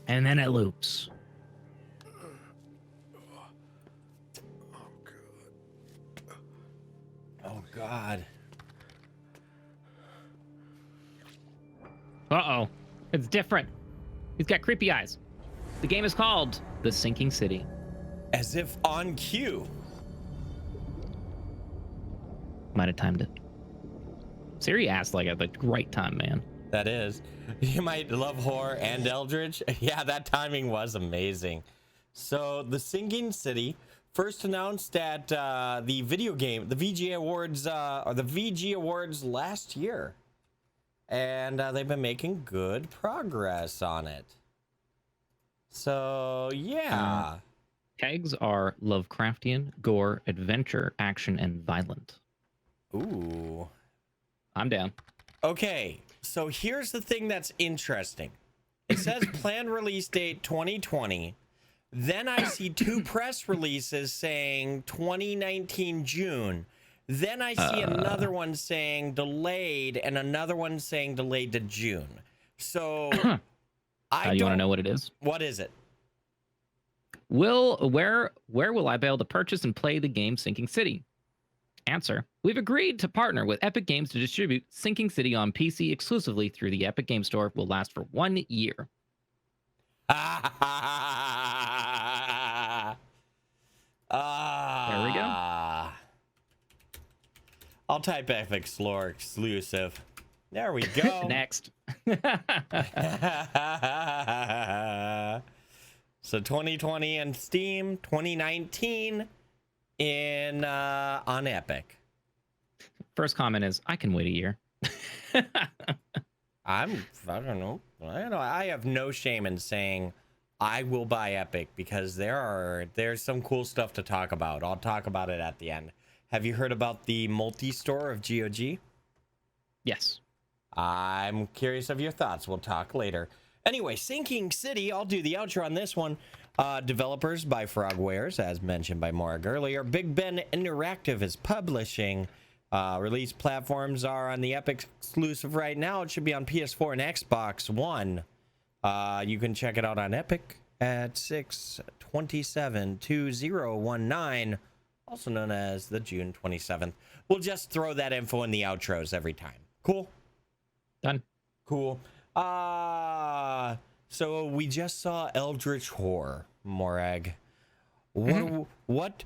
And then it loops. Oh god. Uh-oh. It's different. He's got creepy eyes. The game is called The Sinking City. As if on cue. Might have timed it. Siri asked like at the right time, man. That is. You might love horror and Eldritch. Yeah, that timing was amazing. So, The Sinking City, first announced at the video game, the VG Awards, or the VG Awards last year. And they've been making good progress on it. So, yeah. Tags are Lovecraftian, gore, adventure, action, and violent. Ooh. I'm down. Okay, so here's the thing that's interesting. It says planned release date 2020. Then I see two press releases saying 2019 June. Then I see another one saying delayed and another one saying delayed to June. So you want to know what it is? What is it? Where will I be able to purchase and play the game Sinking City? Answer: we've agreed to partner with Epic Games to distribute Sinking City on PC exclusively through the Epic Game Store. Will last for 1 year. There we go. I'll type Epic Store exclusive. There we go. Next. So 2020 in Steam, 2019 in on Epic. First comment is, I can wait a year. I don't know. I have no shame in saying I will buy Epic because there's some cool stuff to talk about. I'll talk about it at the end. Have you heard about the multi-store of GOG? Yes. I'm curious of your thoughts. We'll talk later. Anyway, Sinking City, I'll do the outro on this one. Developers by Frogwares, as mentioned by Morag earlier. Big Ben Interactive is publishing. Release platforms are on the Epic exclusive right now. It should be on PS4 and Xbox One. You can check it out on Epic at 6/27/2019, also known as the June 27th. We'll just throw that info in the outros every time. Cool? Done. Cool. So we just saw Eldritch Horror, Morag. What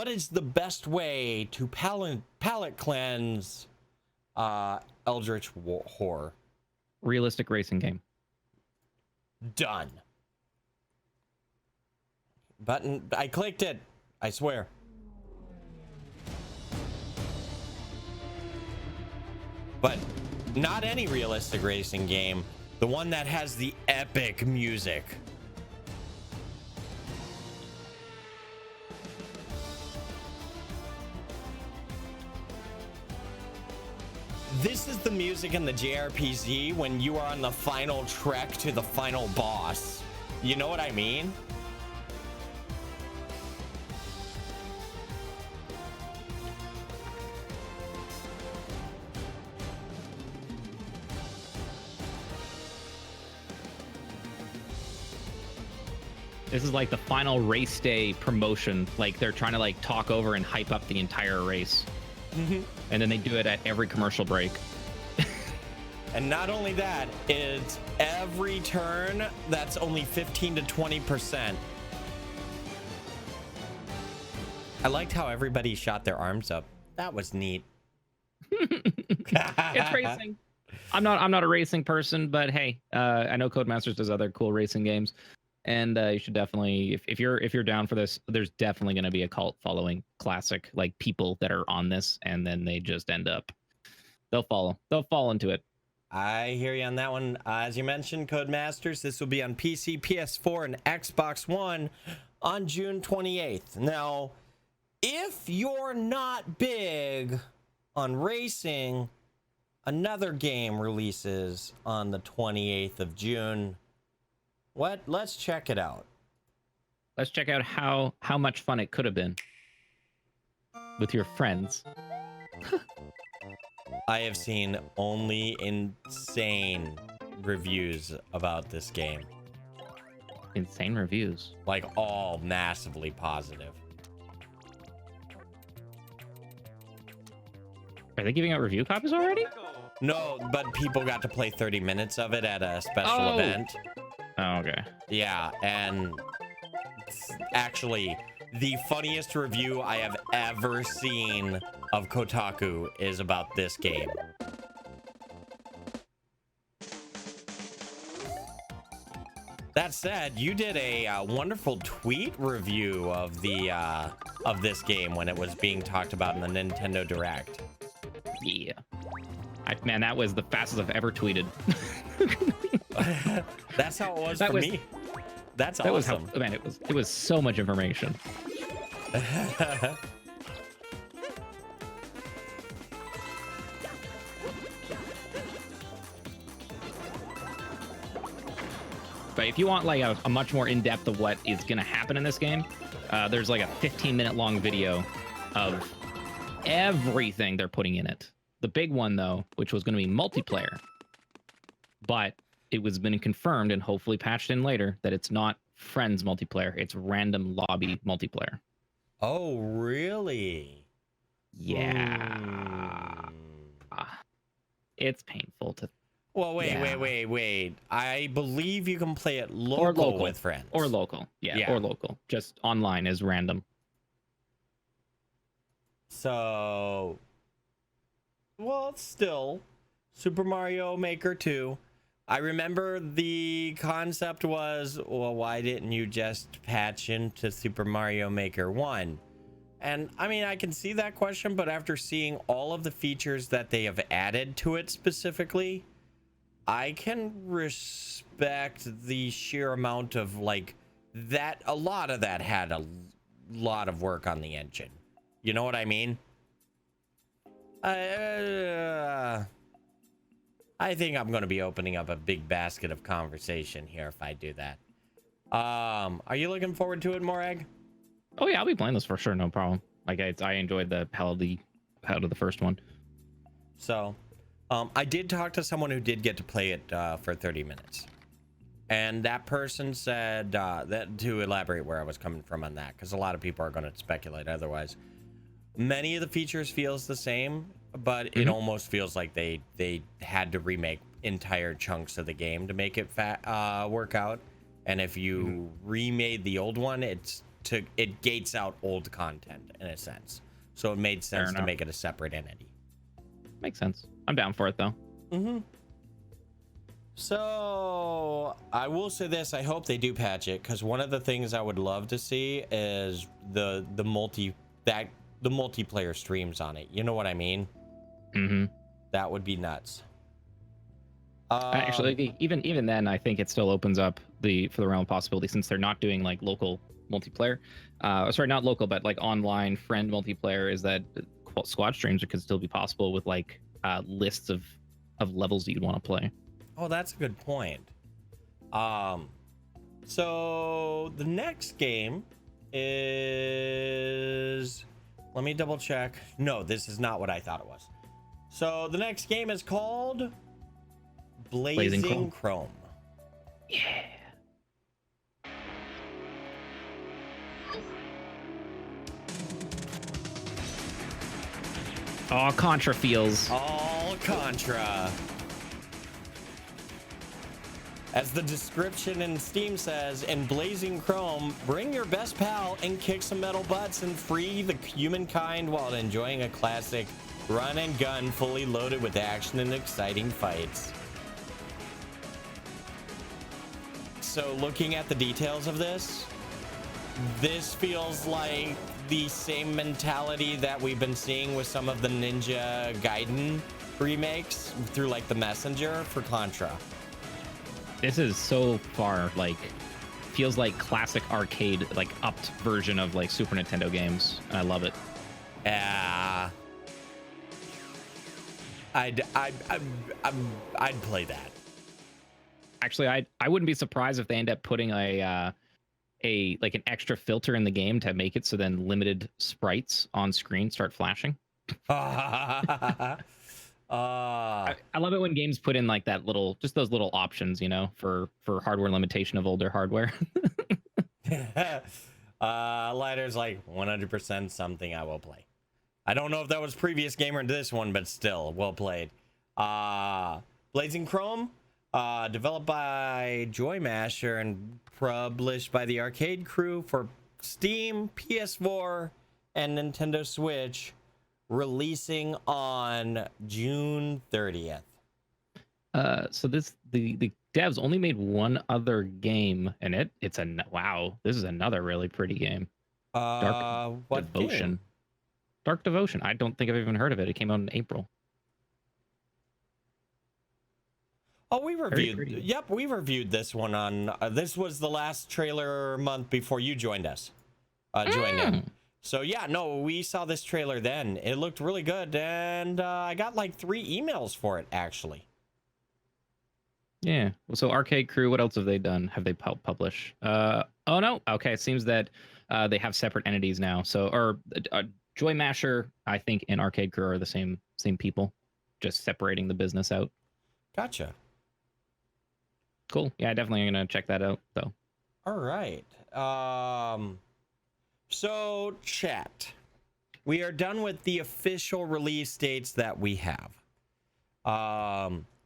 is the best way to palate cleanse Eldritch Horror? Realistic racing game. Done. Button. I clicked it. I swear. But not any realistic racing game. The one that has the epic music. This is the music in the JRPG when you are on the final trek to the final boss. You know what I mean? This is like the final race day promotion. Like they're trying to like talk over and hype up the entire race. And then they do it at every commercial break. And not only that, it's every turn that's only 15 to 20%. I liked how everybody shot their arms up. That was neat. It's racing. I'm not a racing person, but hey, I know Codemasters does other cool racing games. And you should definitely, if you're down for this, there's definitely going to be a cult following classic, like people that are on this, and then they just end up, they'll fall into it. I hear you on that one. As you mentioned, Codemasters, this will be on PC, PS4, and Xbox One on June 28th. Now, if you're not big on racing, another game releases on the 28th of June. Let's check it out. Let's check out how much fun it could have been with your friends. I have seen only insane reviews about this game. Insane reviews? Like all massively positive. Are they giving out review copies already? No, but people got to play 30 minutes of it at a special event. Oh, okay. Yeah, and actually, the funniest review I have ever seen of Kotaku is about this game. That said, you did a wonderful tweet review of the of this game when it was being talked about in the Nintendo Direct. Yeah. Man, that was the fastest I've ever tweeted. That's how it was for me. That's awesome. Was how, man, it was so much information. But if you want like a much more in-depth of what is going to happen in this game, there's like a 15-minute long video of everything they're putting in it. The big one, though, which was going to be multiplayer, but it was been confirmed and hopefully patched in later that it's not friends multiplayer, it's random lobby multiplayer. Oh, really? Yeah. It's painful to... Well, wait. I believe you can play it local with friends. Or local, yeah, or local. Just online is random. So... Well, it's still Super Mario Maker 2. I remember the concept was, well, why didn't you just patch into Super Mario Maker 1? And I mean, I can see that question, but after seeing all of the features that they have added to it specifically, I can respect the sheer amount of like that. A lot of that had a lot of work on the engine. You know what I mean? I think I'm going to be opening up a big basket of conversation here if I do that. Are you looking forward to it, Morag? Oh yeah, I'll be playing this for sure, no problem. Like I enjoyed the hell of the first one. So, I did talk to someone who did get to play it for 30 minutes, and that person said that to elaborate where I was coming from on that, because a lot of people are going to speculate otherwise. Many of the features feels the same, but it almost feels like they had to remake entire chunks of the game to make it work out. And if you remade the old one, it gates out old content in a sense. So it made sense to make it a separate entity. Makes sense. I'm down for it though. So I will say this, I hope they do patch it, because one of the things I would love to see is the multiplayer streams on it. You know what I mean? Mm-hmm. That would be nuts. Actually, even then, I think it still opens up for the realm of possibility, since they're not doing like local multiplayer. Sorry, not local, but like online friend multiplayer. Is that squad streams could still be possible with like lists of levels that you'd want to play. Oh, that's a good point. So the next game is, let me double check. No, this is not what I thought it was. So the next game is called Blazing Chrome. Yeah. Oh, Contra feels. All Contra. As the description in Steam says, in Blazing Chrome, bring your best pal and kick some metal butts and free the humankind while enjoying a classic run and gun fully loaded with action and exciting fights. So looking at the details of this feels like the same mentality that we've been seeing with some of the Ninja Gaiden remakes through like the Messenger for Contra. This is so far like feels like classic arcade, like upped version of like Super Nintendo games. And I love it. Yeah. I'd play that. Actually, I wouldn't be surprised if they end up putting a like an extra filter in the game to make it so then limited sprites on screen start flashing. I love it when games put in like that little, just those little options, you know, for hardware limitation of older hardware. Lighter's like 100% something I will play. I don't know if that was previous game or this one, but still, well played. Blazing Chrome, developed by Joymasher and published by the Arcade Crew for Steam, PS4, and Nintendo Switch, releasing on June 30th. So the devs only made one other game, and it's wow, this is another really pretty game. Dark Devotion. Game? Dark Devotion. I don't think I've even heard of it. It came out in April. Oh, we reviewed. Yep, we reviewed this one on. This was the last trailer month before you joined us. Joined in. So yeah, no, we saw this trailer then. It looked really good, and I got like 3 emails for it actually. Yeah. So Arcade Crew, what else have they done? Have they published? Oh no. Okay, it seems that they have separate entities now. So Joymasher, I think, and Arcade Crew are the same people, just separating the business out. Gotcha. Cool. Yeah, definitely gonna check that out though. All right. So chat, we are done with the official release dates that we have.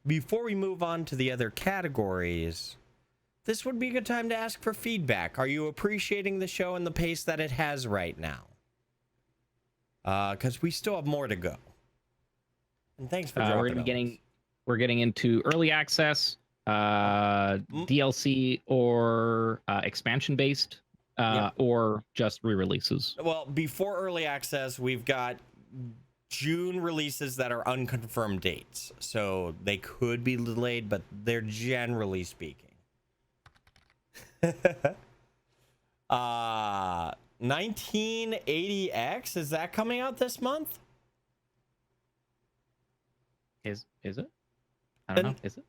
Before we move on to the other categories, this would be a good time to ask for feedback. Are you appreciating the show and the pace that it has right now? Because we still have more to go. And thanks for dropping we're getting into early access, DLC or expansion based, or just re-releases. Well, before early access, we've got June releases that are unconfirmed dates, so they could be delayed, but they're generally speaking. 1980X, is that coming out this month? Is it? I don't know. Is it?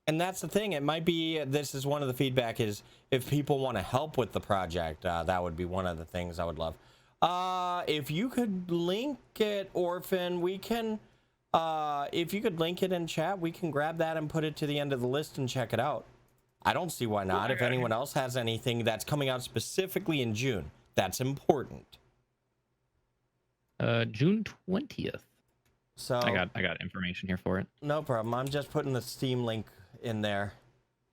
And that's the thing. It might be. This is one of the feedback is if people want to help with the project, that would be one of the things I would love. If you could link it, Orphan, we can. If you could link it in chat, we can grab that and put it to the end of the list and check it out. I don't see why not. If anyone else has anything that's coming out specifically in June, that's important. June 20th. So I got information here for it. No problem. I'm just putting the Steam link in there,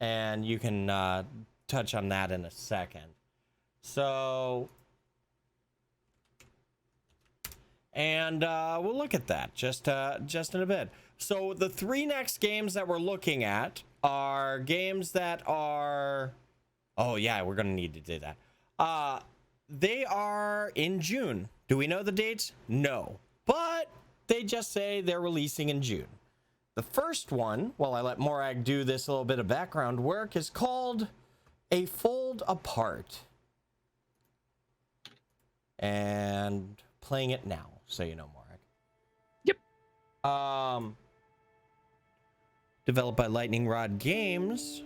and you can touch on that in a second. So, and we'll look at that just in a bit. So the 3 next games that we're looking at are games that are... Oh, yeah, we're going to need to do that. They are in June. Do we know the dates? No. But they just say they're releasing in June. The first one, while I let Morag do this little bit of background work, is called A Fold Apart. And playing it now, so you know, Morag. Yep. Developed by Lightning Rod Games,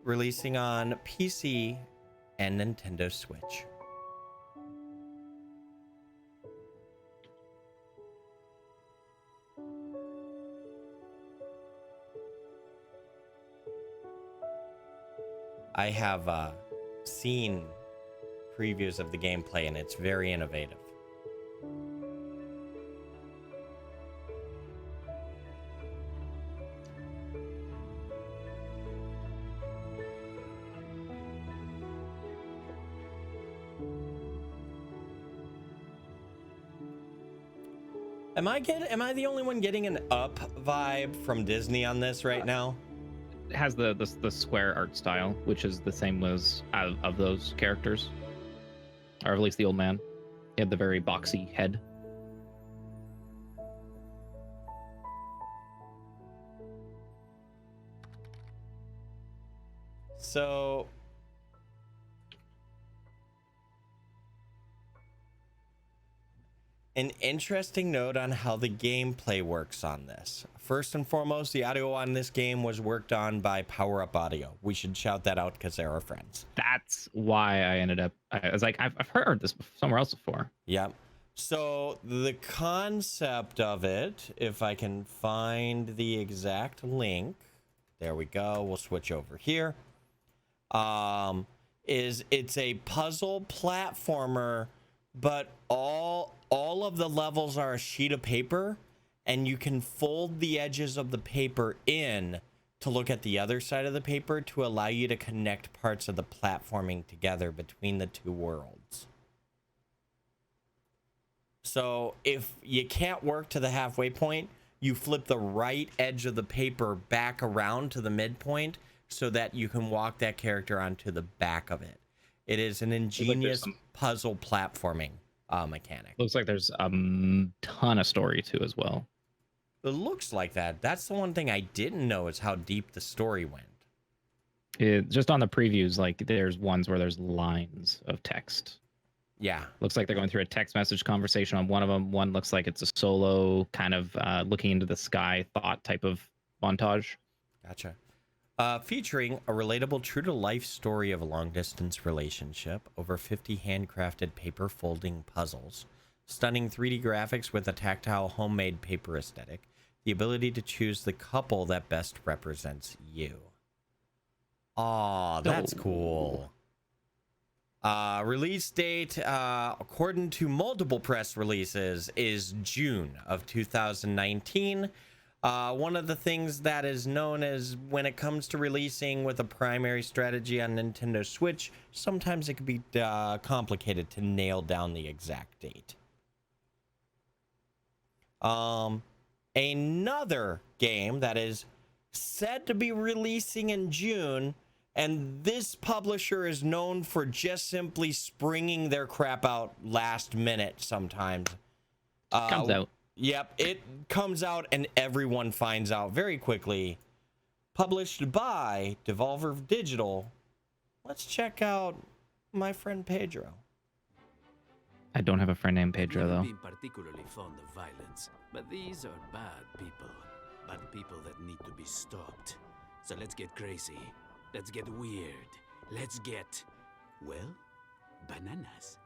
releasing on PC and Nintendo Switch. I have seen previews of the gameplay, and it's very innovative. Am I the only one getting an Up vibe from Disney on this right now? It has the square art style, which is the same as of those characters, or at least the old man. He had the very boxy head. So an interesting note on how the gameplay works on this. First and foremost, the audio on this game was worked on by Power Up Audio. We should shout that out because they're our friends. That's why I was like, I've heard this somewhere else before. Yep. So the concept of it, if I can find the exact link, there we go. We'll switch over here. Is it's a puzzle platformer, but all of the levels are a sheet of paper, and you can fold the edges of the paper in to look at the other side of the paper to allow you to connect parts of the platforming together between the two worlds. So if you can't work to the halfway point, you flip the right edge of the paper back around to the midpoint so that you can walk that character onto the back of it. It is an ingenious puzzle platforming mechanic. Looks like there's a ton of story too as well. It looks like that. That's the one thing I didn't know is how deep the story went. Just on the previews, like there's ones where there's lines of text. Yeah. Looks like they're going through a text message conversation on one of them. One looks like it's a solo kind of looking into the sky thought type of montage. Gotcha. Featuring a relatable true-to-life story of a long-distance relationship, over 50 handcrafted paper folding puzzles, stunning 3D graphics with a tactile homemade paper aesthetic, the ability to choose the couple that best represents you. Aw, that's cool. Release date, according to multiple press releases, is June of 2019. One of the things that is known as when it comes to releasing with a primary strategy on Nintendo Switch, sometimes it can be complicated to nail down the exact date. Another game that is said to be releasing in June, and this publisher is known for just simply springing their crap out last minute sometimes. Comes out. Yep, it comes out and everyone finds out very quickly. Published by Devolver Digital. Let's check out my friend Pedro. I don't have a friend named Pedro, though. I've never been particularly fond of violence, but these are bad people that need to be stopped. So let's get crazy. Let's get weird. Let's get, well, bananas.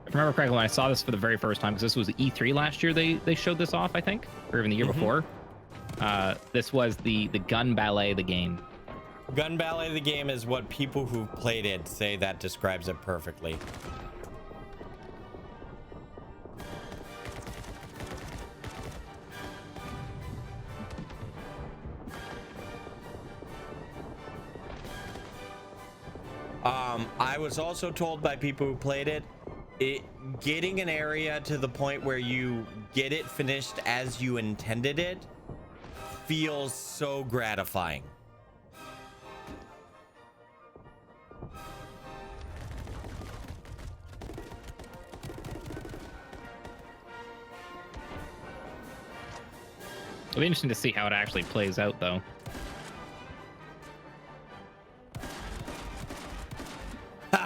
If I remember correctly, when I saw this for the very first time, because this was E3 last year, they showed this off, I think, or even the year before. This was the Gun Ballet, the game. Gun Ballet, the game, is what people who've played it say that describes it perfectly. I was also told by people who played it, getting an area to the point where you get it finished as you intended it feels so gratifying. It'll be interesting to see how it actually plays out, though.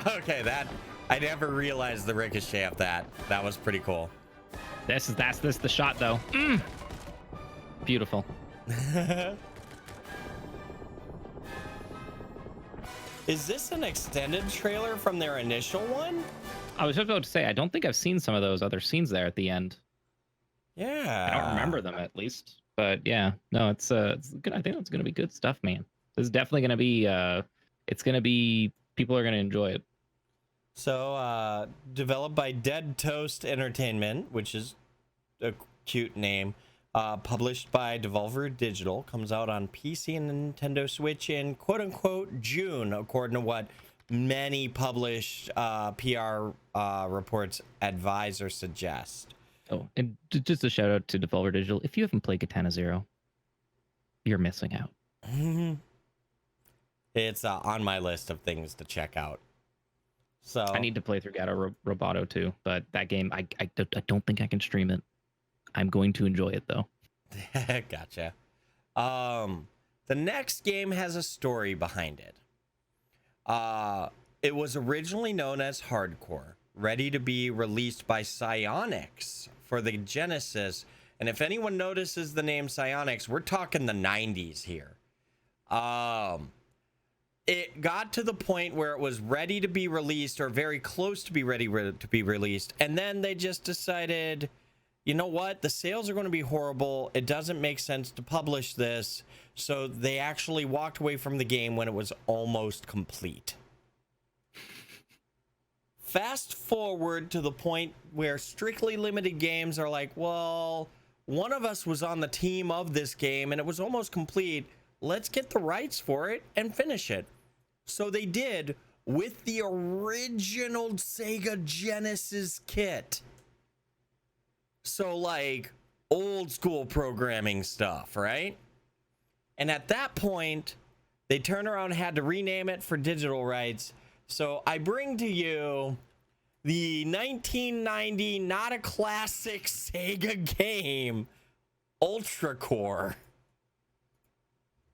Okay, that I never realized the ricochet of that. That was pretty cool. That's the shot, though. Beautiful. Is this an extended trailer from their initial one? I was just about to say, I don't think I've seen some of those other scenes there at the end. Yeah. I don't remember them, at least. But yeah, no, it's good. I think it's gonna be good stuff, man. This is definitely gonna be people are gonna enjoy it. So, developed by Dead Toast Entertainment, which is a cute name. Published by Devolver Digital, comes out on PC and Nintendo Switch in quote-unquote June, according to what many published PR reports advise or suggest. Oh, and just a shout out to Devolver Digital. If you haven't played Katana Zero, you're missing out. It's on my list of things to check out. So I need to play through Gato Roboto too, but that game, I don't think I can stream it. I'm going to enjoy it though. Gotcha. The next game has a story behind it. It was originally known as Hardcore, ready to be released by Psyonix for the Genesis. And if anyone notices the name Psyonix, we're talking the 90s here. It got to the point where it was ready to be released or very close to be ready to be released. And then they just decided, you know what? The sales are going to be horrible. It doesn't make sense to publish this. So they actually walked away from the game when it was almost complete. Fast forward to the point where strictly limited games are like, well, one of us was on the team of this game and it was almost complete. Let's get the rights for it and finish it. So they did with the original Sega Genesis kit. So like old school programming stuff, right? And at that point, they turned around and had to rename it for digital rights. So I bring to you the 1990 not a classic Sega game, Ultra Core.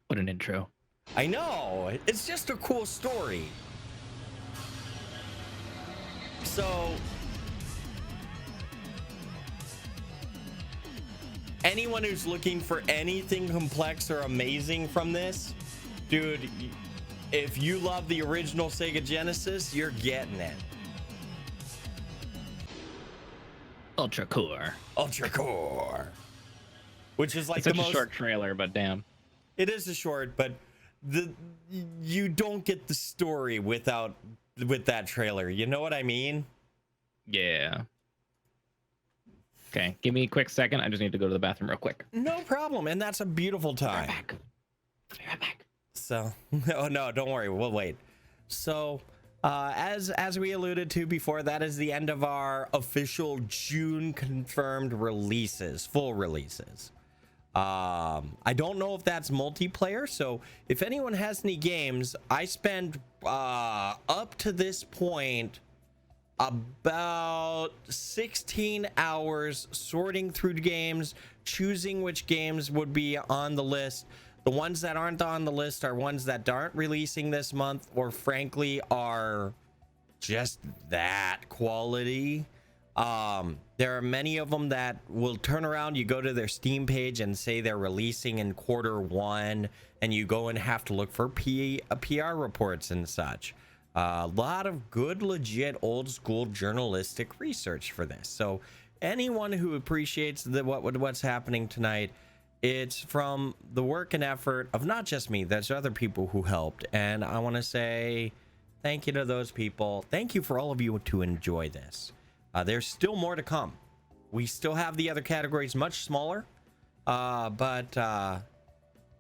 What an intro. I know. It's just a cool story. So anyone who's looking for anything complex or amazing from this, dude, if you love the original Sega Genesis, you're getting it. Ultra Core. Ultra Core. Which is like it's the such most a short trailer, but damn. It is a short, but you don't get the story with that trailer. You know what I mean? Yeah. Okay, give me a quick second. I just need to go to the bathroom real quick. No problem, and that's a beautiful time. Be right back. So, oh no, don't worry, we'll wait. So, as we alluded to before, that is the end of our official June confirmed releases, full releases. I don't know if that's multiplayer, so if anyone has any games, I spent up to this point about 16 hours sorting through games, choosing which games would be on the list. The ones that aren't on the list are ones that aren't releasing this month, or frankly are just that quality. There are many of them that will turn around. You go to their Steam page and say they're releasing in Q1, and you go and have to look for PR reports and such. A lot of good, legit, old school journalistic research for this. So anyone who appreciates what's happening tonight, it's from the work and effort of not just me, there's other people who helped. And I want to say thank you to those people. Thank you for all of you to enjoy this. There's still more to come. We still have the other categories much smaller. But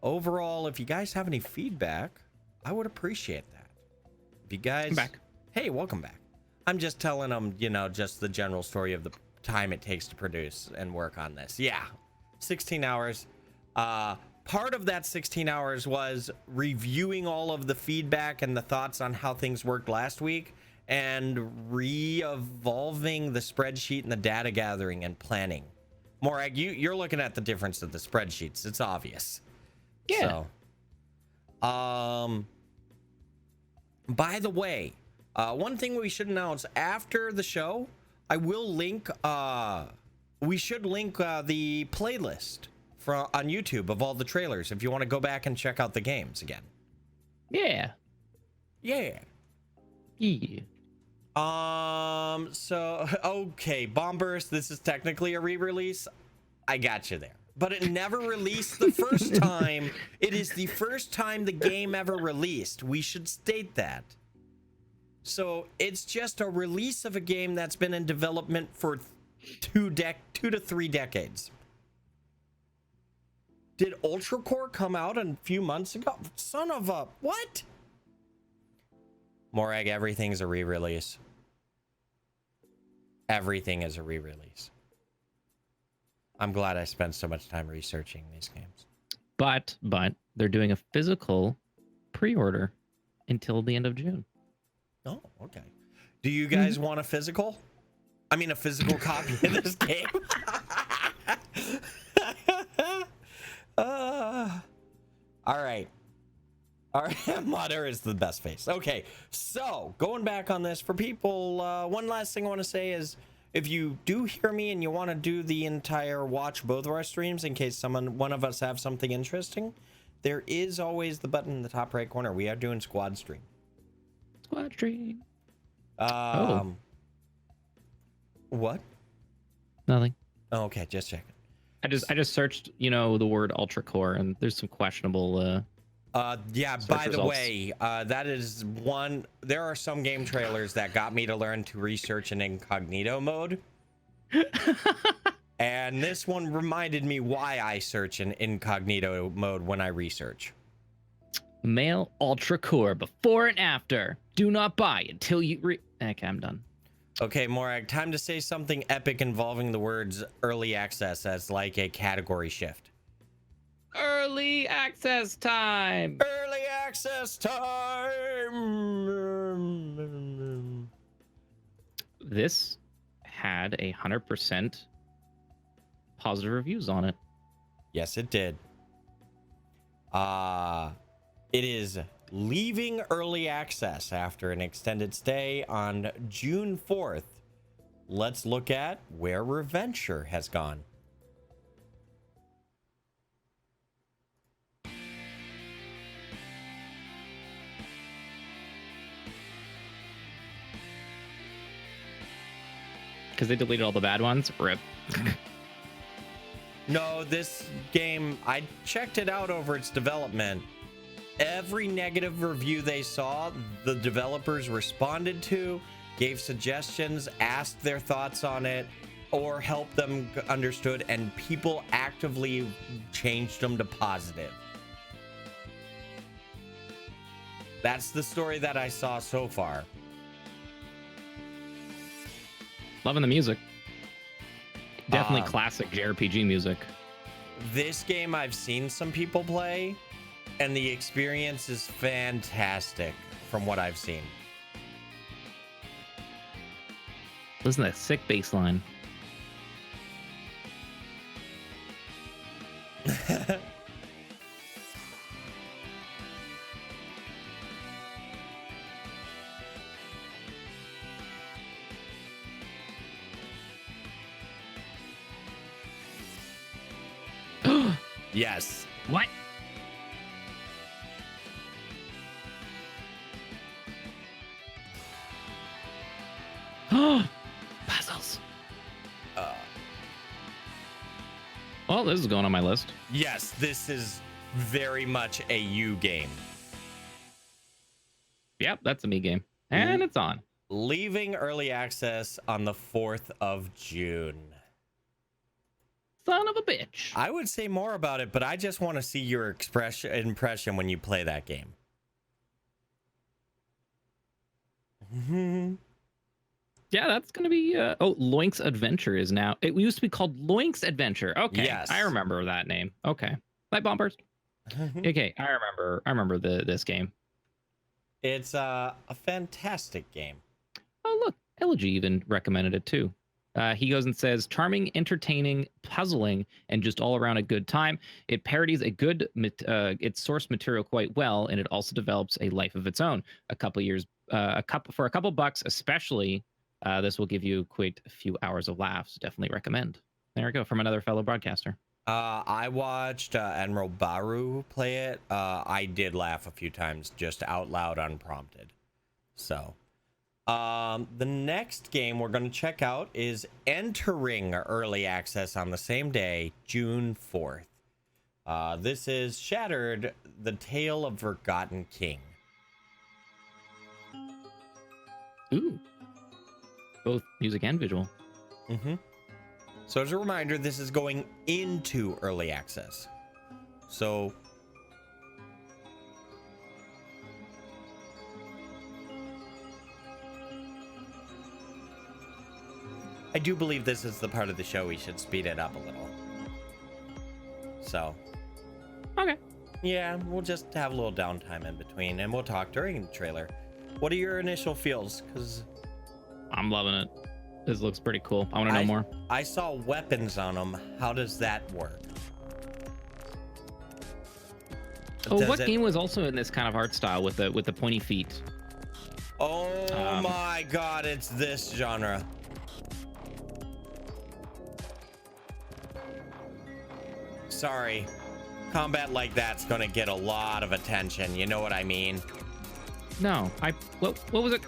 overall, if you guys have any feedback, I would appreciate that. If you guys... I'm back. Hey, welcome back. I'm just telling them, just the general story of the time it takes to produce and work on this. Yeah, 16 hours. Part of that 16 hours was reviewing all of the feedback and the thoughts on how things worked last week and re-evolving the spreadsheet and the data gathering and planning. Morag, you're looking at the difference of the spreadsheets. It's obvious. Yeah. So, by the way, one thing we should announce after the show, I will link, we should link the playlist on YouTube of all the trailers if you want to go back and check out the games again. Yeah. Yeah. Yeah. So, okay, Bomb Burst, this is technically a re-release. I got you there. But it never released the first time. It is the first time the game ever released. We should state that. So it's just a release of a game that's been in development for 2 to 3 decades. Did Ultra Core come out a few months ago? Son of a... What? Morag, everything's a re-release. Everything is a re-release. I'm glad I spent so much time researching these games. But they're doing a physical pre-order until the end of June. Oh, okay. Do you guys want a physical? I mean, a physical copy of this game? All right. All right. Mother is the best face. Okay. So going back on this for people, one last thing I want to say is if you do hear me and you want to do the entire watch both of our streams in case one of us have something interesting, there is always the button in the top right corner. We are doing squad stream. Squad stream. What? Nothing. Oh, okay, just checking. I just searched, the word Ultra Core, and there's some questionable. Yeah. By the way, that is one. There are some game trailers that got me to learn to research in incognito mode, and this one reminded me why I search in incognito mode when I research. Male Ultra Core before and after. Do not buy until you Okay, I'm done. Okay, Morag, time to say something epic involving the words early access as like a category shift. Early access time. Early access time. This had 100% positive reviews on it. Yes, it did. It is leaving early access after an extended stay on June 4th. Let's look at where Reventure has gone. Because they deleted all the bad ones? Rip. No, this game, I checked it out over its development. Every negative review they saw, the developers responded to, gave suggestions, asked their thoughts on it, or helped them understood, and people actively changed them to positive. That's the story that I saw so far. Loving the music. Definitely classic JRPG music. This game I've seen some people play, and the experience is fantastic from what I've seen. Listen to that sick bass line. Yes. What? Puzzles. Well, this is going on my list. Yes, this is very much a you game. Yep, that's a me game. And it's on. Leaving early access on the 4th of June. Son of a bitch. I would say more about it, but I just want to see your impression when you play that game. Yeah, that's gonna be. Oh, Loink's Adventure is now. It used to be called Loink's Adventure. Okay, Yes. I remember that name. Okay, Light Bombers. Okay, I remember. I remember this game. It's a fantastic game. Oh look, Elegy even recommended it too. He goes and says, charming, entertaining, puzzling, and just all around a good time. It parodies its source material quite well, and it also develops a life of its own. For a couple bucks, especially, this will give you quite a few hours of laughs. Definitely recommend. There we go, from another fellow broadcaster. I watched Admiral Baru play it. I did laugh a few times just out loud unprompted. So the next game we're going to check out is entering early access on the same day, June 4th. This is Shattered, The Tale of Forgotten King. Ooh. Both music and visual. Mm-hmm. So as a reminder, this is going into early access. So I do believe this is the part of the show we should speed it up a little. So okay. Yeah, we'll just have a little downtime in between and we'll talk during the trailer. What are your initial feels? Because I'm loving it. This looks pretty cool. I want to know more. I saw weapons on them. How does that work? Oh, what game was also in this kind of art style with the pointy feet? Oh my god, it's this genre. Sorry. Combat like that's gonna get a lot of attention. You know what I mean? No, what was it?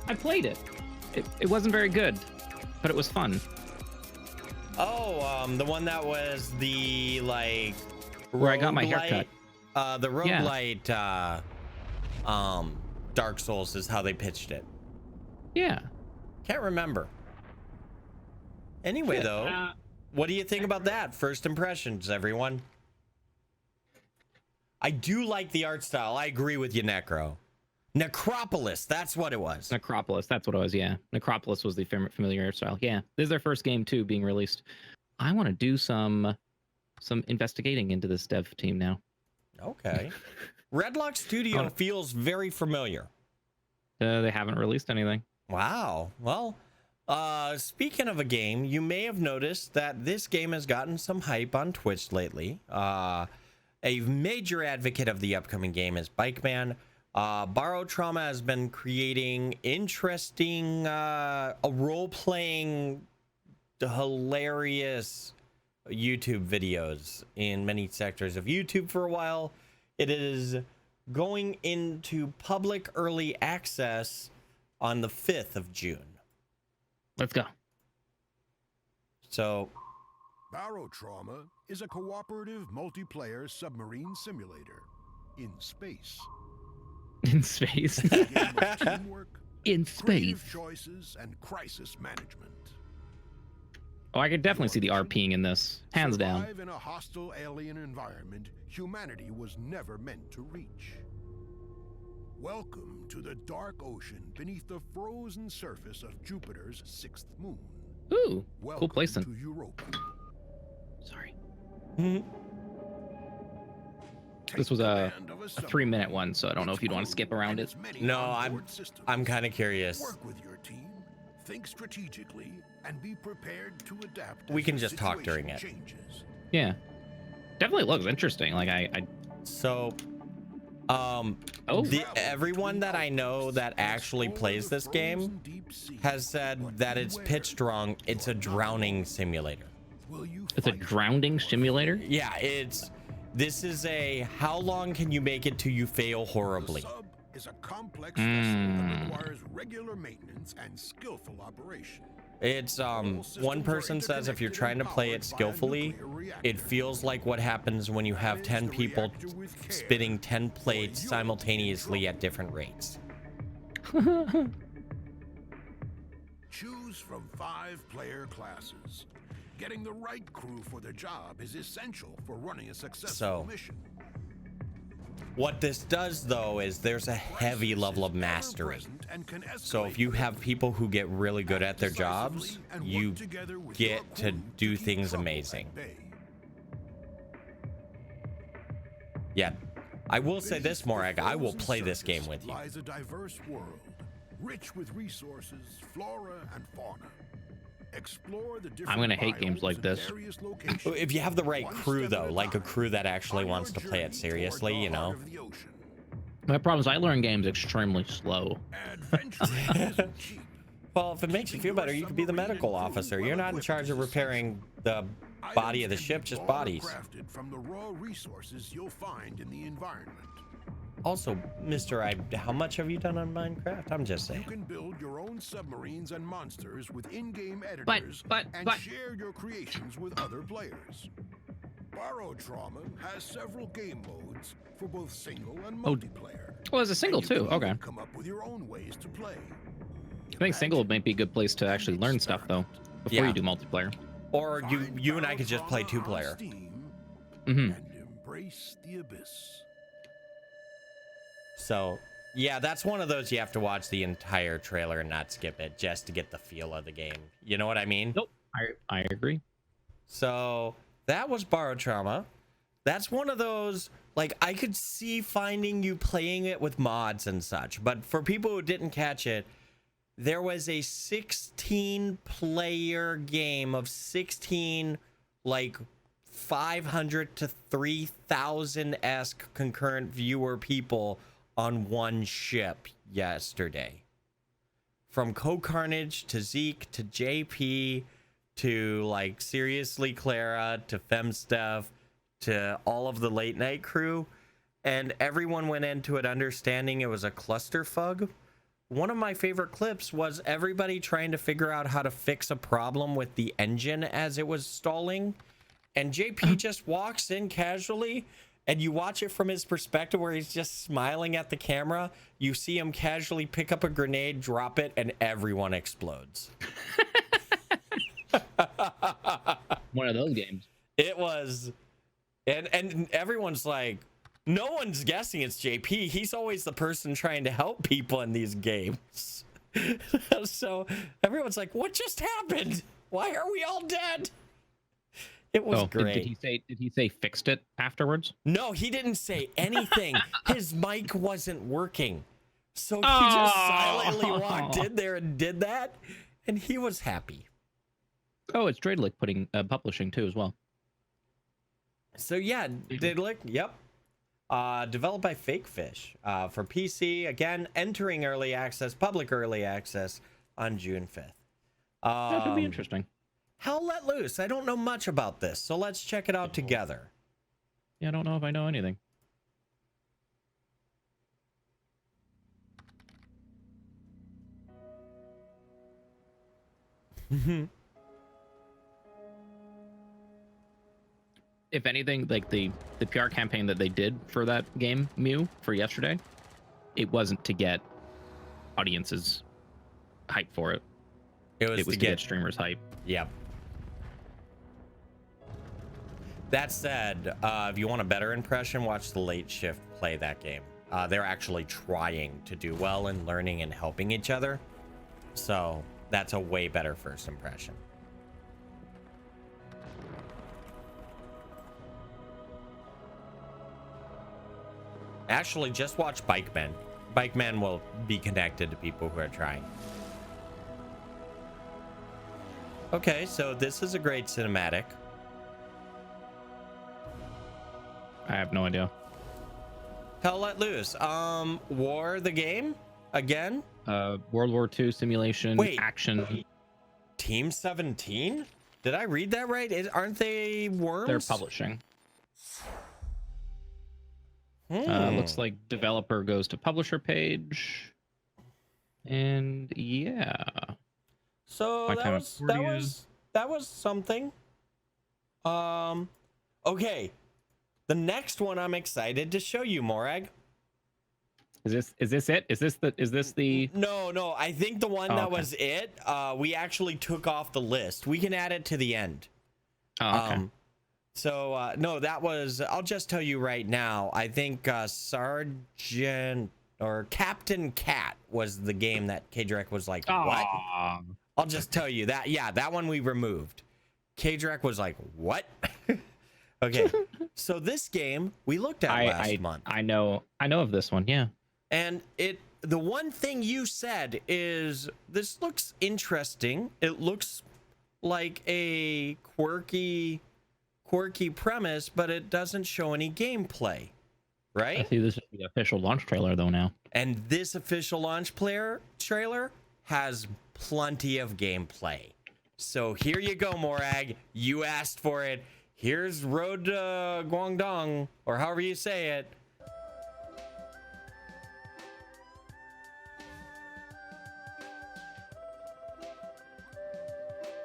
I played it. It wasn't very good, but it was fun. Oh, the one that was the like where I got my haircut. The roguelite Dark Souls is how they pitched it. Yeah. Can't remember. Anyway, though, what do you think about that? First impressions, everyone. I do like the art style. I agree with you, Necro. Necropolis, that's what it was. Necropolis, that's what it was, yeah. Necropolis was the familiar art style. Yeah, this is their first game, too, being released. I want to do some investigating into this dev team now. Okay. Redlock Studio feels very familiar. They haven't released anything. Wow. Well, speaking of a game, you may have noticed that this game has gotten some hype on Twitch lately. A major advocate of the upcoming game is Bikeman. Borrow Trauma has been creating interesting, role-playing, hilarious YouTube videos in many sectors of YouTube for a while. It is going into public early access on the 5th of June. Let's go. So, Borrow Trauma is a cooperative multiplayer submarine simulator in space. In space. Teamwork, in space. Choices and crisis management. Oh, I could definitely see the RPing in this, hands down. In a hostile alien environment humanity was never meant to reach. Welcome to the dark ocean beneath the frozen surface of Jupiter's 6th moon. Ooh, welcome cool placement. To Europa. Sorry. This was a 3-minute one, so I don't know if you'd want to skip around it. No, I'm kind of curious. Work with your team, think strategically, and be prepared to adapt. We can just talk during it. Changes. Yeah, definitely looks interesting. Like everyone that I know that actually plays this game has said that it's pitched wrong. It's a drowning simulator. It's a drowning simulator? Yeah, this is a how long can you make it till you fail horribly? Is a complex vessel that requires regular maintenance and skillful operation. It's one person says if you're trying to play it skillfully, it feels like what happens when you have 10 people spinning 10 plates simultaneously at different rates. Choose from 5 player classes. Getting the right crew for the job is essential for running a successful mission. What this does, though, is there's a heavy level of mastery. So if you have people who get really good at their jobs, you get to do things amazing. Yeah. I will say this, Morag, I will play this game with you. Lies a diverse world, rich with resources, flora and fauna. Explore the different I'm gonna hate games like this. If you have the right crew, though, like a crew that actually wants to play it seriously, you know. My problem is I learn games extremely slow. Well, if it makes you feel better, you could be the medical officer. You're not in charge of repairing the body of the ship, just bodies. Crafted from the raw resources you'll find in the environment. Also, Mr. how much have you done on Minecraft? I'm just saying. You can build your own submarines and monsters with in-game editors and share your creations with other players. Borrowed Trauma has several game modes for both single and multiplayer. Well, there's a single too. Okay. Come up with your own ways to play. I think single might be a good place to actually learn stuff though, before you do multiplayer. Or you and I could just play 2-player. And embrace the abyss. So, yeah, that's one of those you have to watch the entire trailer and not skip it just to get the feel of the game. You know what I mean? Nope. I agree. So, that was Borrowed Trauma. That's one of those, like, I could see finding you playing it with mods and such. But for people who didn't catch it, there was a 16-player game of 16, like, 500 to 3,000-esque concurrent viewer people on one ship yesterday. From Co-Carnage to Zeke to JP to, like, Seriously Clara to FemStuff to all of the late night crew. And everyone went into it understanding it was a clusterfuck. One of my favorite clips was everybody trying to figure out how to fix a problem with the engine as it was stalling. And JP just walks in casually, and you watch it from his perspective where he's just smiling at the camera. You see him casually pick up a grenade, drop it, and everyone explodes. One of those games. It was, and everyone's like, no one's guessing it's JP. He's always the person trying to help people in these games. So everyone's like, what just happened? Why are we all dead? It was great. Did he say fixed it afterwards? No, he didn't say anything. His mic wasn't working. So he just silently walked in there and did that. And he was happy. Oh, it's Dreidlich publishing too as well. So yeah, Dreidlich, yep. Developed by Fake Fish for PC. Again, entering early access, public early access on June 5th. That could be interesting. Hell Let Loose. I don't know much about this, so let's check it out together. Yeah, I don't know if I know anything. If anything, like the PR campaign that they did for that game, Mew, for yesterday, it wasn't to get audiences hype for it. It was to get streamers hype. Yep. That said, if you want a better impression, watch the Late Shift play that game. They're actually trying to do well and learning and helping each other. So that's a way better first impression. Actually, just watch Bike Man. Bike Man will be connected to people who are trying. Okay, so this is a great cinematic. I have no idea. Hell Let Loose. War the game again? World War II simulation action. Team 17? Did I read that right? Aren't they Worms? They're publishing. Looks like developer goes to publisher page. And yeah. So that was something. Okay. The next one I'm excited to show you, Morag. Is this it? Is this the No, I think the one that was it. We actually took off the list. We can add it to the end. Oh, okay. So no, that was. I'll just tell you right now. I think Sergeant or Captain Cat was the game that KDrek was like, what? I'll just tell you that. Yeah, that one we removed. KDrek was like, what? Okay, so this game we looked at last month. I know of this one. Yeah, and the one thing you said is this looks interesting. It looks like a quirky premise, but it doesn't show any gameplay, right? I see this is the official launch trailer though now. And this official launch trailer has plenty of gameplay. So here you go, Morag. You asked for it. Here's Road to Guangdong, or however you say it.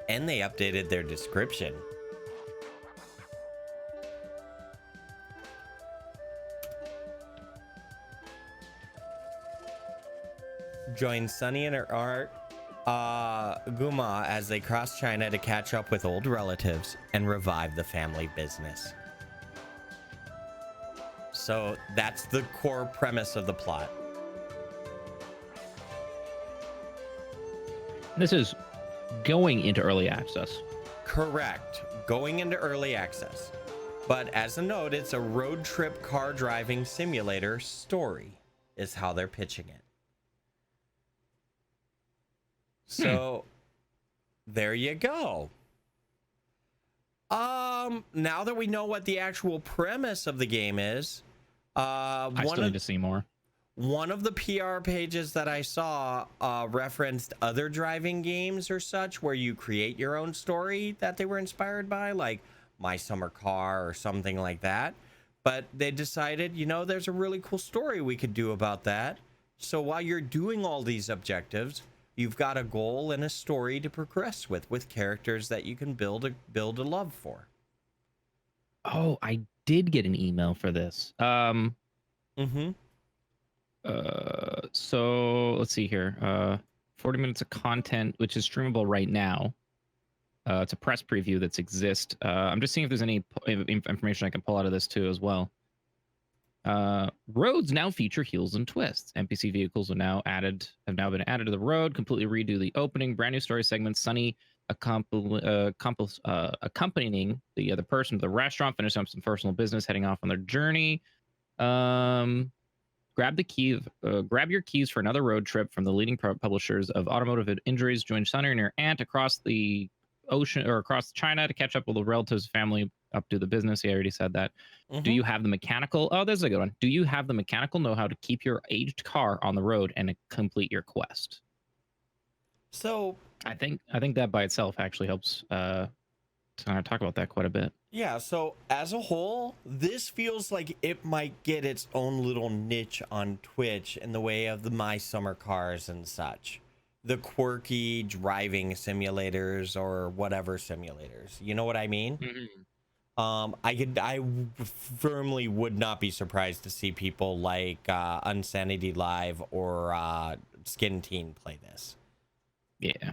And they updated their description. Join s0e2 and her aunt Guma as they cross China to catch up with old relatives and revive the family business. So that's the core premise of the plot. This is going into early access. Correct. Going into early access. But as a note, it's a road trip car driving simulator story is how they're pitching it. So there you go. Now that we know what the actual premise of the game is, I still need to see more. One of the PR pages that I saw referenced other driving games or such where you create your own story that they were inspired by, like My Summer Car or something like that. But they decided, you know, there's a really cool story we could do about that. So while you're doing all these objectives, you've got a goal and a story to progress with characters that you can build a love for. Oh, I did get an email for this. So let's see here. 40 minutes of content, which is streamable right now. It's a press preview that's exist. I'm just seeing if there's any information I can pull out of this too as well. Roads now feature heels and twists. NPC vehicles have now been added to the road. Completely redo the opening. Brand new story segments. s0e2 accompanying the other person to the restaurant. Finish up some personal business. Heading off on their journey. Grab your keys for another road trip from the leading publishers of automotive injuries. Join s0e2 and your aunt across the ocean or across China to catch up with the relatives, family, up to the business. I already said that. Do you have the mechanical? Oh, there's a good one. Do you have the mechanical know-how to keep your aged car on the road and complete your quest? So I think that by itself actually helps to talk about that quite a bit. Yeah, so as a whole, this feels like it might get its own little niche on Twitch in the way of the My Summer Cars and such. The quirky driving simulators or whatever simulators. You know what I mean? I firmly would not be surprised to see people like Unsanity Live or Skin Teen play this. Yeah.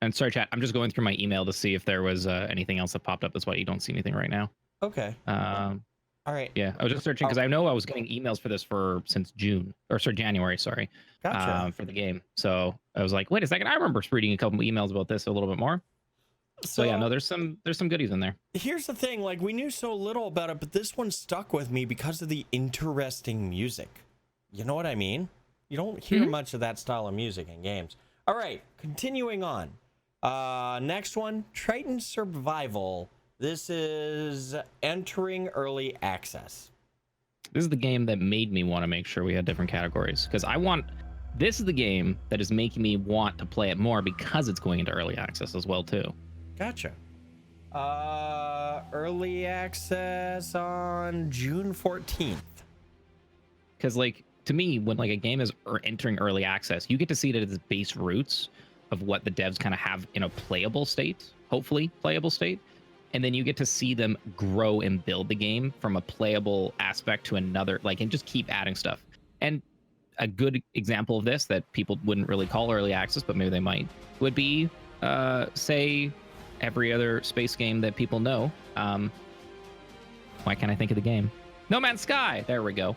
And sorry, chat, I'm just going through my email to see if there was anything else that popped up. That's why you don't see anything right now. Okay. All right. Yeah, I was just searching because I know I was getting emails for this since January. Sorry. Gotcha. For the game. So I was like, wait a second. I remember reading a couple emails about this a little bit more. So yeah, no, there's some goodies in there. Here's the thing, like we knew so little about it, but this one stuck with me because of the interesting music. You know what I mean? You don't hear much of that style of music in games. All right, continuing on. Next one, Triton Survival. This is entering early access. This is the game that made me want to make sure we had different categories because this is the game that is making me want to play it more because it's going into early access as well too. Gotcha. Early access on June 14th. Because like to me, when like a game is entering early access, you get to see it at its base roots of what the devs kind of have in a playable state, hopefully playable state. And then you get to see them grow and build the game from a playable aspect to another, like, and just keep adding stuff. And a good example of this that people wouldn't really call early access, but maybe they might, would be, say, every other space game that people know, Why can't I think of the game? No Man's Sky. There we go.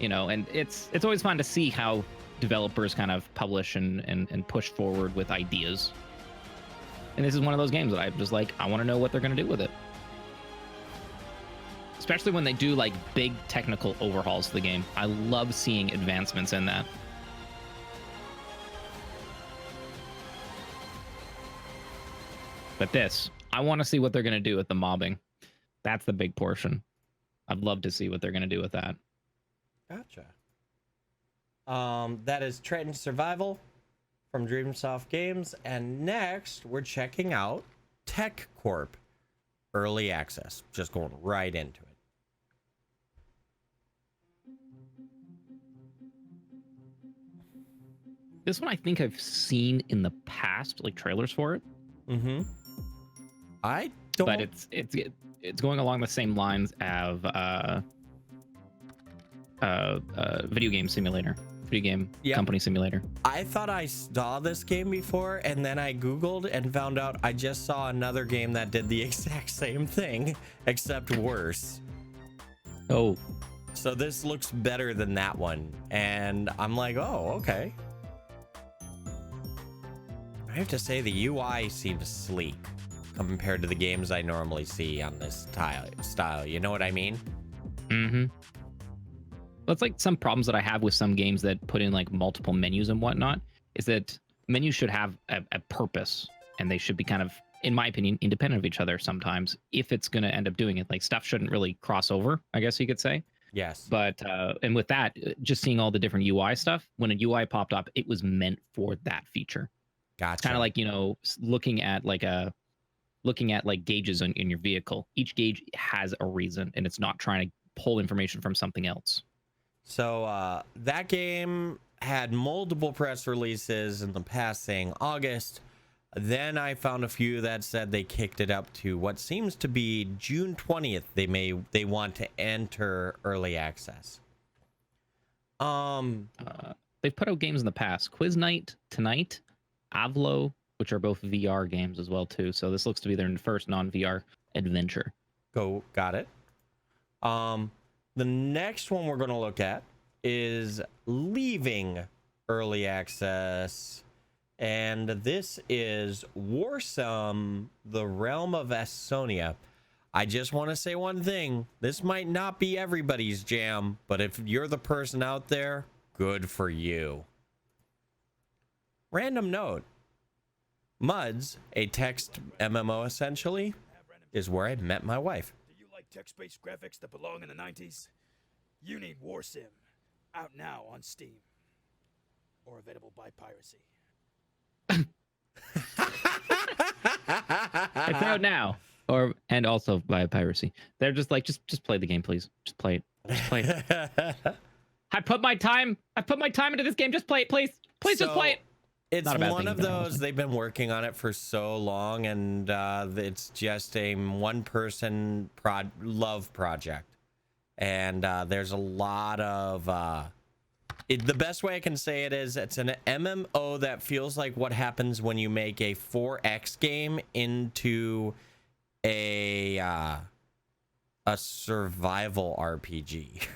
You know, and it's always fun to see how developers kind of publish and push forward with ideas. And this is one of those games that I'm just like, I want to know what they're going to do with it. Especially when they do like big technical overhauls to the game. I love seeing advancements in that. But this, I want to see what they're going to do with the mobbing. That's the big portion. I'd love to see what they're going to do with that. Gotcha. That is Trenton Survival from Dreamsoft Games. And next, we're checking out Tech Corp Early Access. Just going right into it. This one I think I've seen in the past, like trailers for it. Mm-hmm. I don't... But it's going along the same lines of video game simulator. Video game company simulator. I thought I saw this game before, and then I Googled and found out I just saw another game that did the exact same thing, except worse. Oh. So this looks better than that one. And I'm like, oh, okay. I have to say the UI seems sleek compared to the games I normally see on this style. You know what I mean? Mm-hmm. Well, it's like some problems that I have with some games that put in like multiple menus and whatnot, is that menus should have a purpose, and they should be kind of, in my opinion, independent of each other sometimes, if it's going to end up doing it. Like stuff shouldn't really cross over, I guess you could say. Yes. But, and with that, just seeing all the different UI stuff, when a UI popped up, it was meant for that feature. Gotcha. It's kind of like, you know, looking at like gauges in your vehicle. Each gauge has a reason, and it's not trying to pull information from something else. So that game had multiple press releases in the past saying August. Then I found a few that said they kicked it up to what seems to be June 20th. They want to enter early access. They've put out games in the past. Quiz Night Tonight, Avlo, which are both VR games as well too. So this looks to be their first non-VR adventure. Got it. The next one we're going to look at is leaving early access, and this is Warsome, the Realm of s0e2. I just want to say one thing. This might not be everybody's jam, but if you're the person out there, good for you. Random note. Muds, a text MMO essentially, is where I met my wife. Text-based graphics that belong in the 90s? You need Warsim. Out now on Steam. Or available by piracy. It's out now. And also by piracy. They're just like, just play the game, please. Just play it. Just play it. I put my time into this game. Just play it, please. Please just play it. It's one of those, they've been working on it for so long, and it's just a one-person love project. And there's a lot of... the best way I can say it is it's an MMO that feels like what happens when you make a 4X game into a survival RPG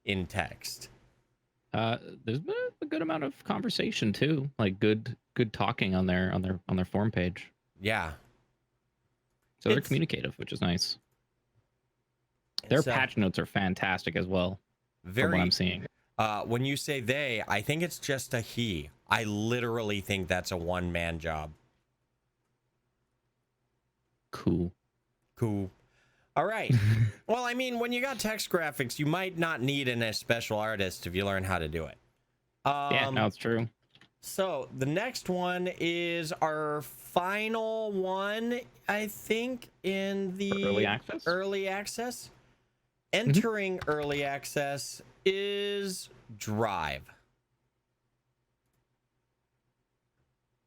in text. There's been a good amount of conversation too, like good talking on their forum page. Yeah. So they're communicative, which is nice. Their patch notes are fantastic as well. From what I'm seeing. When you say they, I think it's just a he. I literally think that's a one-man job. Cool. All right. Well, I mean, when you got text graphics, you might not need a special artist if you learn how to do it. Yeah, no, it's true. So the next one is our final one, I think, in the early access. Entering early access is Drive.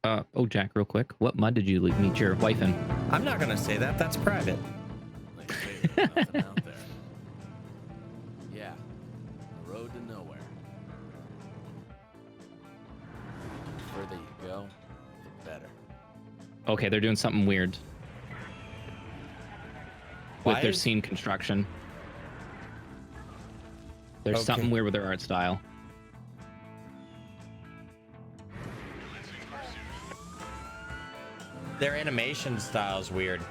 Oh, Jack, real quick. What mud did you meet your wife in? I'm not going to say that. That's private. Nothing out there. Yeah, the road to nowhere. The further you go, the better. Okay, they're doing something weird. with their scene construction. There's something weird with their art style. Their animation style is weird.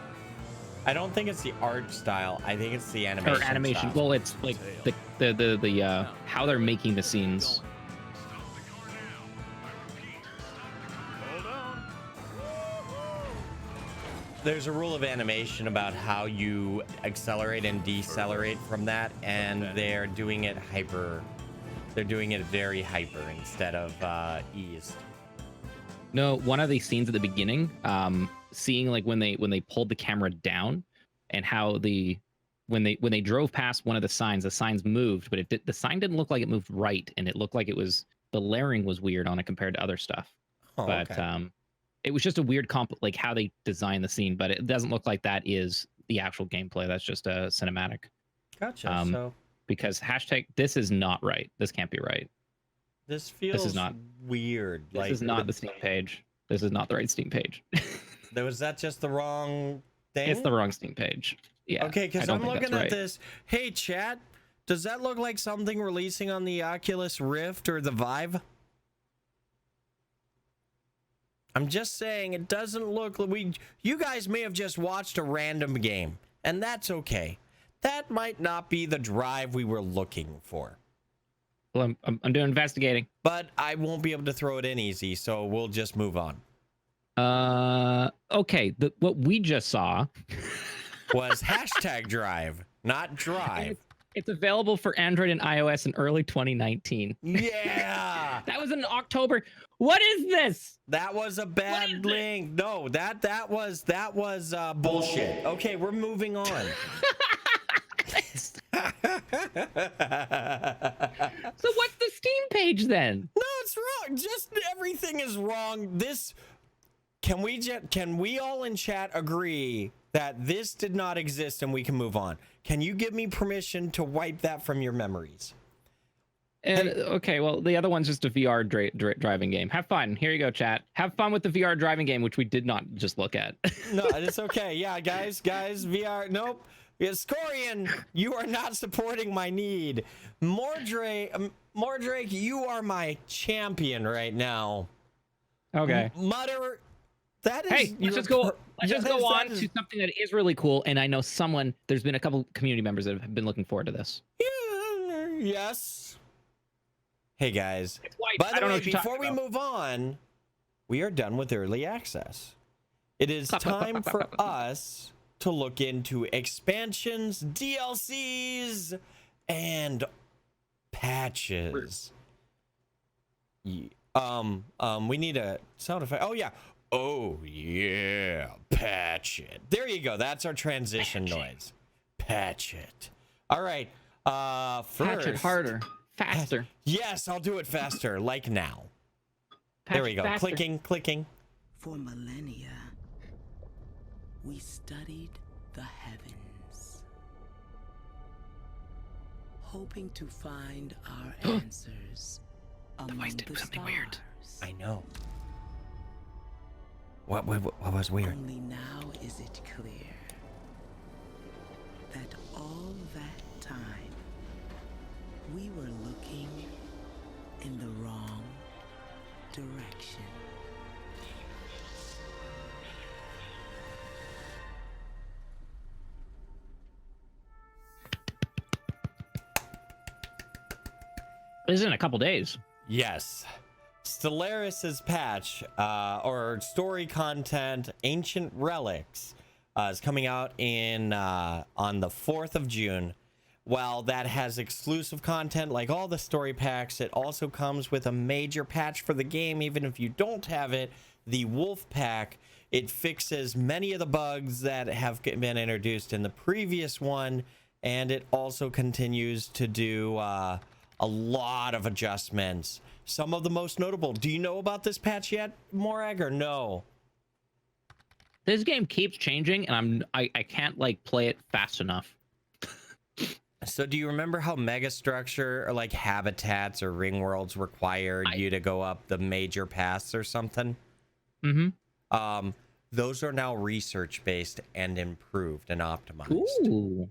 I don't think it's the art style. I think it's the animation. Or animation. Style. Well, it's like the how they're making the scenes. There's a rule of animation about how you accelerate and decelerate from that, and they're doing it hyper. They're doing it very hyper instead of eased. No, one of these scenes at the beginning, seeing like when they pulled the camera down, and how when they drove past one of the signs moved, but the sign didn't look like it moved right, and it looked like the layering was weird on it compared to other stuff. Oh, but okay. It was just a weird like how they designed the scene, but it doesn't look like that is the actual gameplay. That's just a cinematic. Gotcha. So because hashtag this is not right. This can't be right. This feels This is not weird. This is not the Steam page. This is not the right Steam page. Was that just the wrong thing? It's the wrong Steam page. Yeah. Okay, because I'm looking at right. this. Hey, chat, does that look like something releasing on the Oculus Rift or the Vive? I'm just saying it doesn't look. You guys may have just watched a random game, and that's okay. That might not be the drive we were looking for. Well, I'm doing investigating. But I won't be able to throw it in easy, so we'll just move on. Okay. What we just saw was hashtag drive, not drive. It's available for Android and iOS in early 2019. Yeah. That was in October. What is this? That was a bad link. No, that was bullshit. Okay, we're moving on. So what's the Steam page then? No, it's wrong. Just everything is wrong. Can we all in chat agree that this did not exist and we can move on? Can you give me permission to wipe that from your memories? Okay, well, the other one's just a VR driving game. Have fun. Here you go, chat. Have fun with the VR driving game, which we did not just look at. No, it's okay. Yeah, guys, VR. Nope. Yeah, Scorian, you are not supporting my need. Mordrake, you are my champion right now. Okay. Mutter, that is. Hey, let's just go on to something that is really cool. And I know there's been a couple community members that have been looking forward to this. Yes. Hey guys. By the way, before we move on, we are done with early access. It is time for us to look into expansions, DLCs, and patches. We need a sound effect. Oh yeah. Oh yeah. Patch it. There you go. That's our transition noise. Patch it. All right. First, patch it harder. Faster. Yes, I'll do it faster, like now. There we go. Faster. Clicking. For millennia, we studied the heavens, hoping to find our answers among the stars. Weird. I know. What was weird? Only now is it clear that all that time we were looking in the wrong direction. This is in a couple days. Yes. Stellaris's patch, or story content, Ancient Relics, is coming out on the 4th of June. While that has exclusive content like all the story packs, it also comes with a major patch for the game. Even if you don't have it, the Wolf Pack, it fixes many of the bugs that have been introduced in the previous one, and it also continues to do a lot of adjustments. Some of the most notable. Do you know about this patch yet, Morag, or no? This game keeps changing, and I can't like play it fast enough. So do you remember how megastructure or like habitats or ring worlds required you to go up the major paths or something? Mm-hmm. Those are now research-based and improved and optimized. Ooh.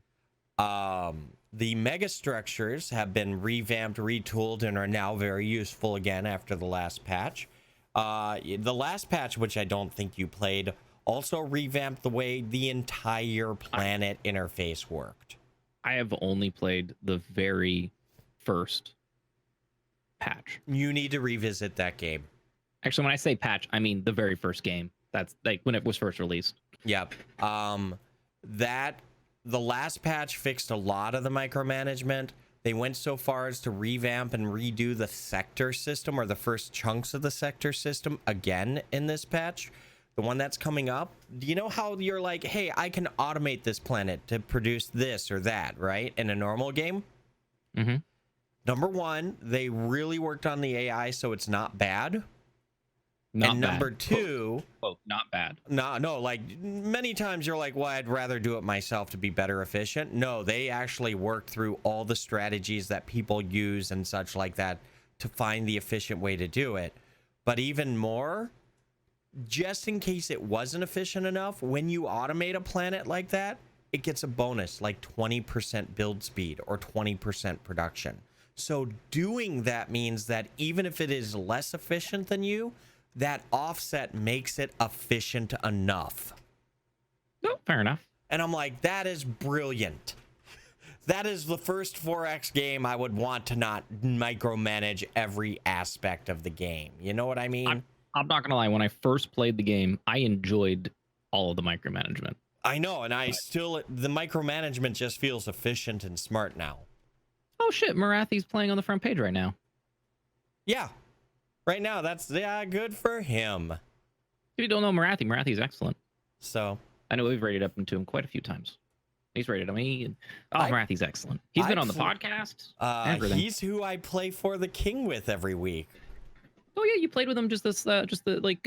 The mega structures have been revamped, retooled, and are now very useful again after the last patch. The last patch, which I don't think you played, also revamped the way the entire planet interface worked. I have only played the very first patch. You need to revisit that game. Actually, when I say patch, I mean the very first game. That's like when it was first released. Yep. The last patch fixed a lot of the micromanagement. They went so far as to revamp and redo the sector system, or the first chunks of the sector system, again in this patch. The one that's coming up. Do you know how you're like, hey, I can automate this planet to produce this or that, right? In a normal game? Mm-hmm. Number one, they really worked on the AI so it's not bad. Not and bad. number two, not bad. No, like many times you're like, well, I'd rather do it myself to be better efficient. No, they actually worked through all the strategies that people use and such like that to find the efficient way to do it. But even more, just in case it wasn't efficient enough, when you automate a planet like that, it gets a bonus like 20% build speed or 20% production. So doing that means that even if it is less efficient than you, that offset makes it efficient enough. No, fair enough. And I'm like, that is brilliant. That is the first 4X game I would want to not micromanage every aspect of the game. You know what I mean? I'm not going to lie. When I first played the game, I enjoyed all of the micromanagement. I know, and the micromanagement just feels efficient and smart now. Oh, shit. Marathi's playing on the front page right now. Yeah. Right now, that's good for him. If you don't know Marathi's excellent. So I know we've rated up into him quite a few times. He's rated on me. Marathi's excellent. He's been on the podcast. He's who I play for the king with every week. Oh yeah, you played with him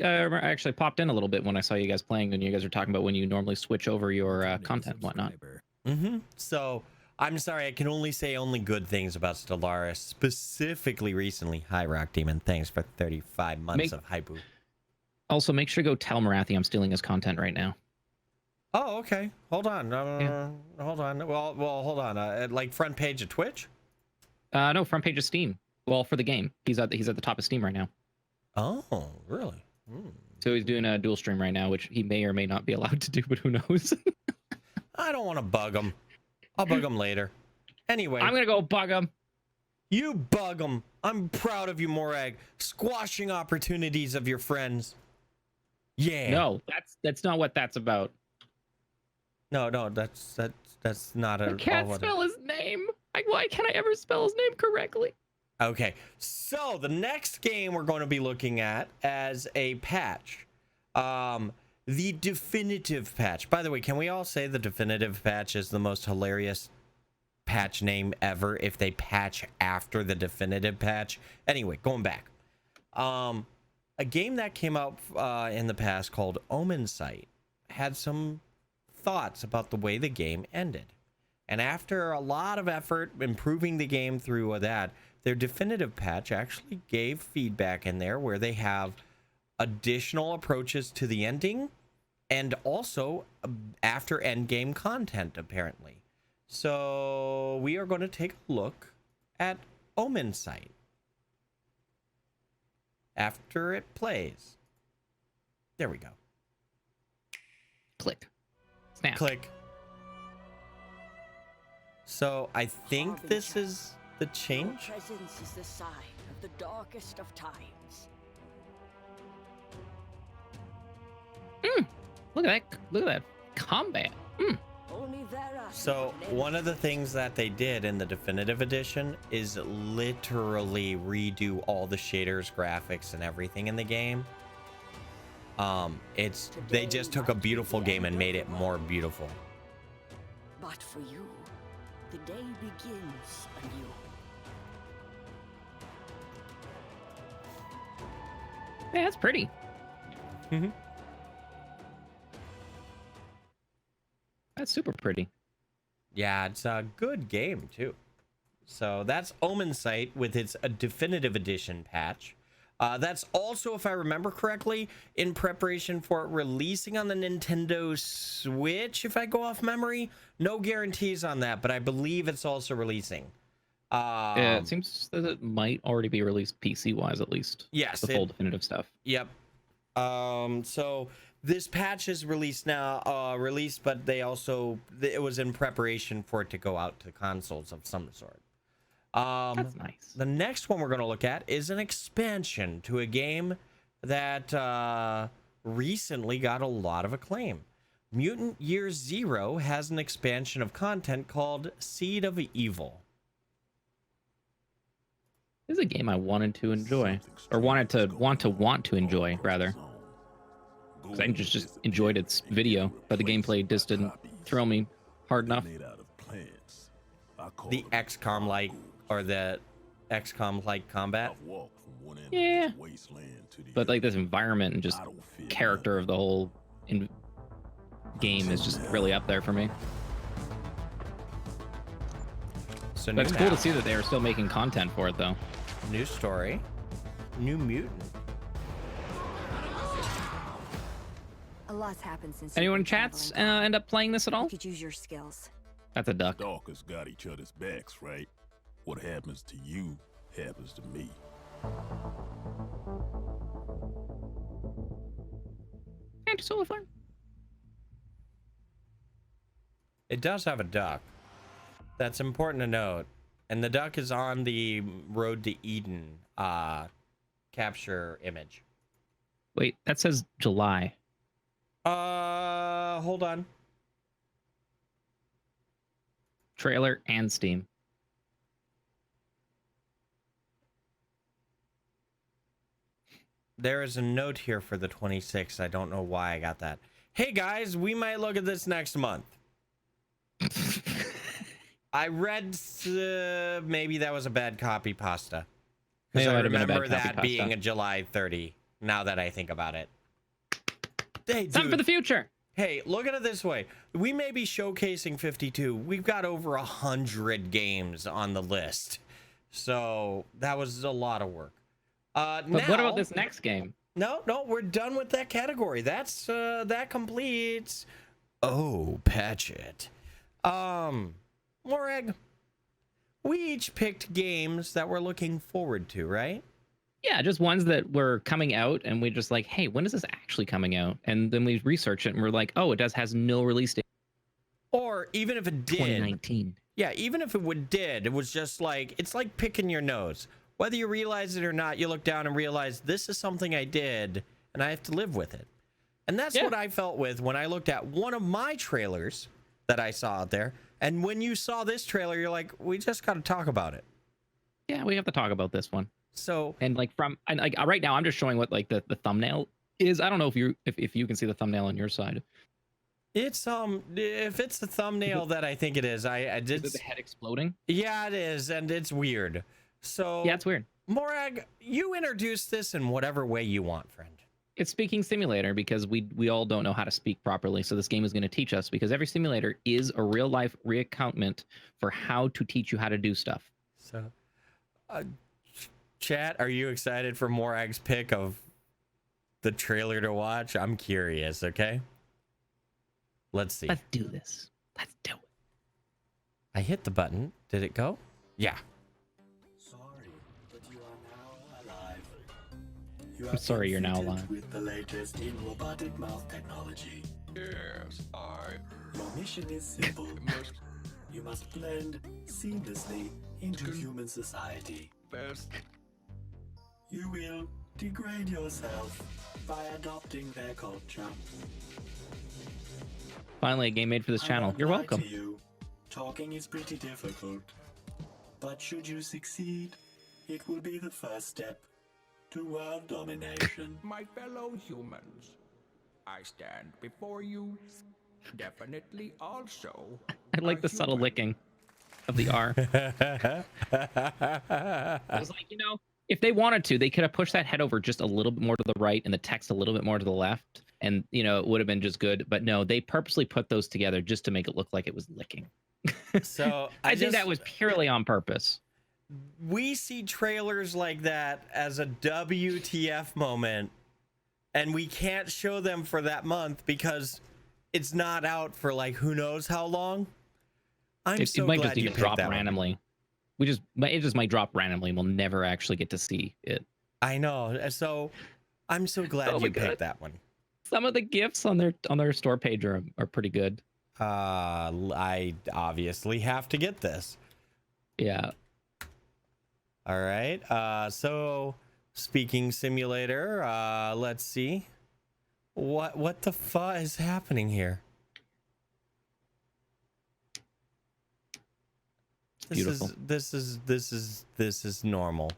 I actually popped in a little bit when I saw you guys playing, and you guys were talking about when you normally switch over your content and whatnot. Mm-hmm. So I'm sorry, I can only say good things about Stellaris, specifically recently. Hi, Rock Demon. Thanks for 35 months of Hybu. Also, make sure to go tell Marathi I'm stealing his content right now. Oh, okay. Hold on. Hold on. Well, hold on. Like front page of Twitch? No, front page of Steam. Well, for the game, he's at the top of Steam right now. Oh, really? So he's doing a dual stream right now, which he may or may not be allowed to do, but who knows? I don't want to bug him. I'll bug him later. Anyway. I'm going to go bug him. You bug him. I'm proud of you, Morag. Squashing opportunities of your friends. Yeah. No, that's not what that's about. No, that's not a... I can't spell his name. Why can't I ever spell his name correctly? Okay, so the next game we're going to be looking at as a patch. The definitive patch. By the way, can we all say the definitive patch is the most hilarious patch name ever if they patch after the definitive patch? Anyway, going back. A game that came out in the past called Omen Sight had some thoughts about the way the game ended. And after a lot of effort improving the game through that, their definitive patch actually gave feedback in there where they have additional approaches to the ending and also after endgame content, apparently. So we are going to take a look at Omen Sight after it plays. There we go. Click. Snap. Click. So I think this is the change. Your presence is the sign of the darkest of times. Look at that combat. So one of the things that they did in the definitive edition is literally redo all the shaders, graphics, and everything in the game. They just took a beautiful game and made it more beautiful. But for you, the day begins anew. Yeah, that's pretty. Mm-hmm. That's super pretty. Yeah, it's a good game too. So that's Omen Sight with its definitive edition patch. That's also, if I remember correctly, in preparation for it releasing on the Nintendo Switch, if I go off memory. No guarantees on that, but I believe it's also releasing. It seems that it might already be released PC-wise, at least. Yes. The full definitive stuff. Yep. So this patch is released now, but it was in preparation for it to go out to consoles of some sort. That's nice. The next one we're going to look at is an expansion to a game that recently got a lot of acclaim. Mutant Year Zero has an expansion of content called Seed of Evil. This is a game I wanted to enjoy, or want to enjoy, rather. Because I just enjoyed its video, but the gameplay just didn't thrill me hard enough. The XCOM-like, or the XCOM-like combat? Yeah. But like this environment and just character of the whole game is just really up there for me. So but it's cool to see that they are still making content for it, though. New story, new mutant. A lot's happened since. Anyone in chats end up playing this at all? You could use your skills. That's a duck. Stalkers got each other's backs, right? What happens to you happens to me. Anti-solar flare. It does have a duck. That's important to note. And the duck is on the Road to Eden capture image. Wait, that says July. Hold on. Trailer and Steam. There is a note here for the 26th. I don't know why I got that. Hey guys, we might look at this next month. I read maybe that was a bad copy pasta. Because I remember that being a July 30, now that I think about it. Hey, dude, something for the future. Hey, look at it this way. We may be showcasing 52. We've got over 100 games on the list. So that was a lot of work. But what about this next game? No, we're done with that category. That's that completes. Oh, patch it. Morag, we each picked games that we're looking forward to, right? Yeah, just ones that were coming out, and we just like, hey, when is this actually coming out? And then we research it, and we're like, oh, has no release date. Or even if it did, 2019. Yeah, even if it did, it was just like, it's like picking your nose. Whether you realize it or not, you look down and realize this is something I did, and I have to live with it. And that's what I felt with when I looked at one of my trailers that I saw out there. And when you saw this trailer, you're like, we just got to talk about it. Yeah, we have to talk about this one. So, and like right now, I'm just showing what like the thumbnail is. I don't know if you can see the thumbnail on your side. It's if it's the thumbnail that I think it is, I did. Is it the head exploding? Yeah, it is, and it's weird. So yeah, it's weird. Morag, you introduce this in whatever way you want, friend. It's speaking simulator because we all don't know how to speak properly. So this game is going to teach us, because every simulator is a real life reaccountment for how to teach you how to do stuff. So, chat, are you excited for Morag's pick of the trailer to watch? I'm curious. Okay, let's see. Let's do this. Let's do it. I hit the button. Did it go? Yeah. I'm sorry you're now alive. With the latest in robotic mouth technology. Yes, Your mission is simple. You must blend seamlessly into human society. You will degrade yourself by adopting their culture. Finally, a game made for this channel. You're welcome. Talking is pretty difficult. But should you succeed, it will be the first step to world domination. My fellow humans, I stand before you, definitely also. I like the subtle licking of the R. I was like, if they wanted to, they could have pushed that head over just a little bit more to the right and the text a little bit more to the left, and it would have been just good. But no, they purposely put those together just to make it look like it was licking. So I think that was purely on purpose. we see trailers like that as a WTF moment, and we can't show them for that month because it's not out for like who knows how long. It might just even drop randomly. It just might drop randomly. We'll never actually get to see it. I know. So I'm so glad you picked that one. Some of the gifts on their store page are pretty good. I obviously have to get this. Yeah. All right. So speaking simulator, let's see. What the fuck is happening here? Beautiful. This is normal.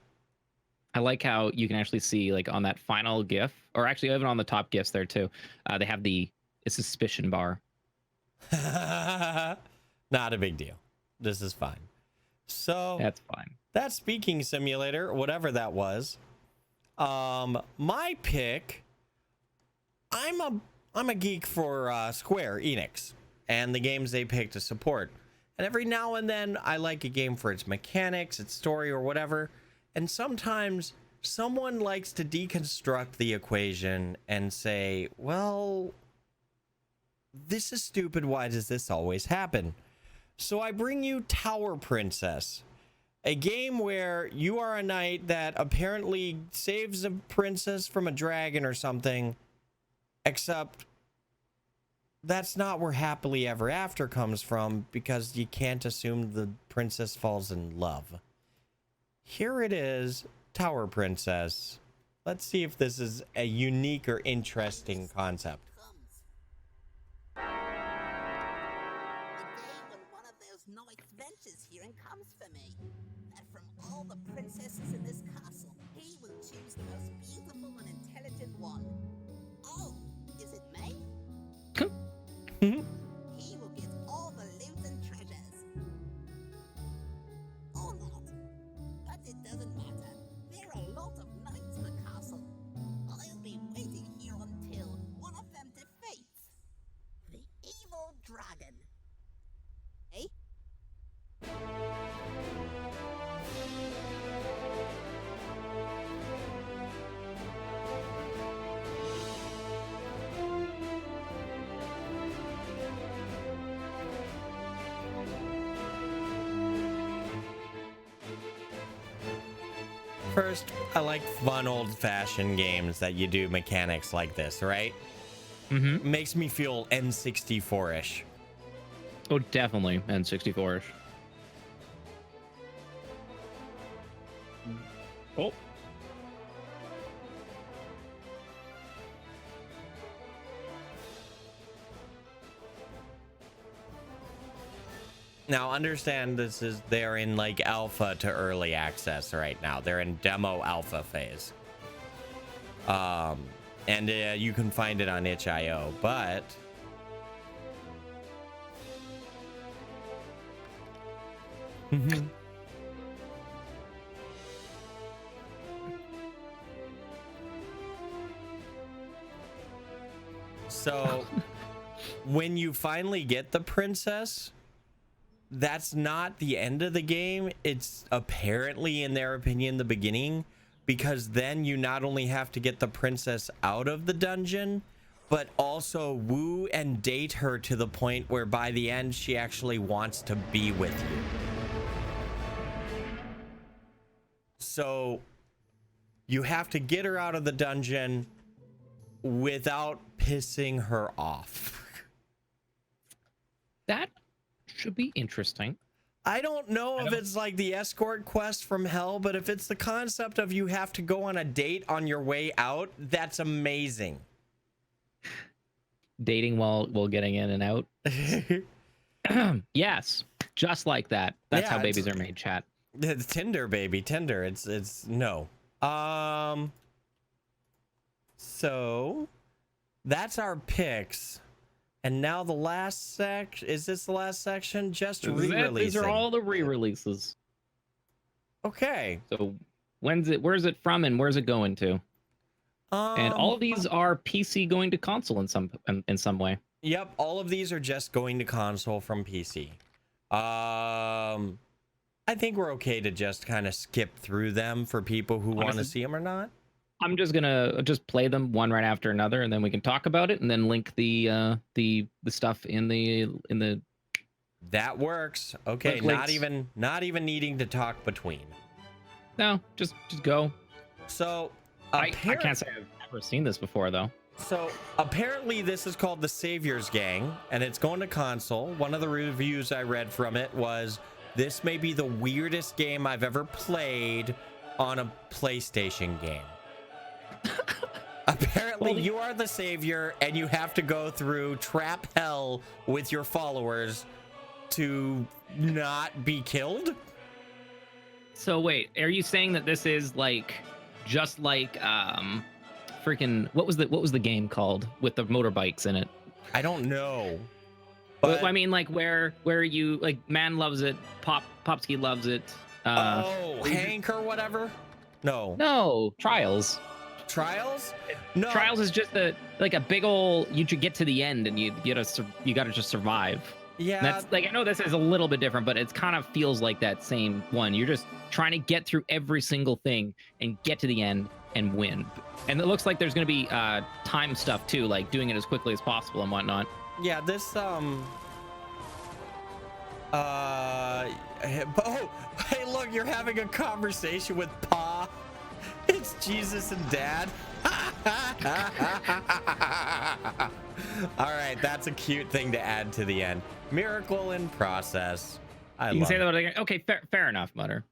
I like how you can actually see like on that final GIF, or actually even on the top GIFs there too. They have the suspicion bar. Not a big deal. This is fine. So that's fine. That speaking simulator, whatever that was. My pick. I'm a geek for Square Enix and the games they pick to support. And every now and then I like a game for its mechanics, its story, or whatever. And sometimes someone likes to deconstruct the equation and say, well, this is stupid. Why does this always happen? So I bring you Tower Princess, a game where you are a knight that apparently saves a princess from a dragon or something, except that's not where happily ever after comes from, because you can't assume the princess falls in love. Here it is, Tower Princess. Let's see if this is a unique or interesting concept. Ventures here and comes for me. That from all the princesses in this castle, he will choose the most beautiful and intelligent one. Oh, is it me? He will get all the loot and treasures. Or not. But it doesn't matter. There are a lot of knights in the castle. I'll be waiting here until one of them defeats the evil dragon. Eh? First, I like fun old-fashioned games that you do mechanics like this, right? Mm-hmm. Makes me feel N64-ish. Oh, definitely N64-ish. Oh. Now, understand they're in like alpha to early access right now. They're in demo alpha phase. And you can find it on itch.io, but so when you finally get the princess, that's not the end of the game. It's apparently, in their opinion, the beginning, because then you not only have to get the princess out of the dungeon, but also woo and date her to the point where by the end she actually wants to be with you. So you have to get her out of the dungeon without pissing her off. That should be interesting. I don't know if it's like the escort quest from hell, but if it's the concept of you have to go on a date on your way out, that's amazing. Dating while getting in and out. Yes, just like that. That's how babies are made, chat. It's Tinder, baby. Tinder. It's no. So that's our picks. And now the last is this the last section? Just re-releasing. These are all the re-releases. Okay. So where's it from and where's it going to? And all of these are PC going to console in some way. Yep, all of these are just going to console from PC. I think we're okay to just kind of skip through them for people who want to see them or not. I'm just gonna play them one right after another, and then we can talk about it, and then link the stuff in the. That works. Okay, not even needing to talk between. No, just go. So I can't say I've ever seen this before though. So apparently this is called the Savior's Gang, and it's going to console. One of the reviews I read from it was, this may be the weirdest game I've ever played on a PlayStation game. Apparently you are the savior and you have to go through trap hell with your followers to not be killed. So wait, are you saying that this is like just like freaking what was the game called with the motorbikes in it? I don't know. But I mean, like where you like Man loves it, Popsky loves it. Hank or whatever. No, Trials. Trials? No. Trials is just a big old. You should get to the end and you gotta just survive. Yeah. And that's like, I know this is a little bit different, but it kind of feels like that same one. You're just trying to get through every single thing and get to the end and win. And it looks like there's gonna be time stuff too, like doing it as quickly as possible and whatnot. Yeah, this hey, look, you're having a conversation with Pa. It's Jesus and Dad. All right, that's a cute thing to add to the end. Miracle in process. You can say that about it. Okay, fair enough, Mutter.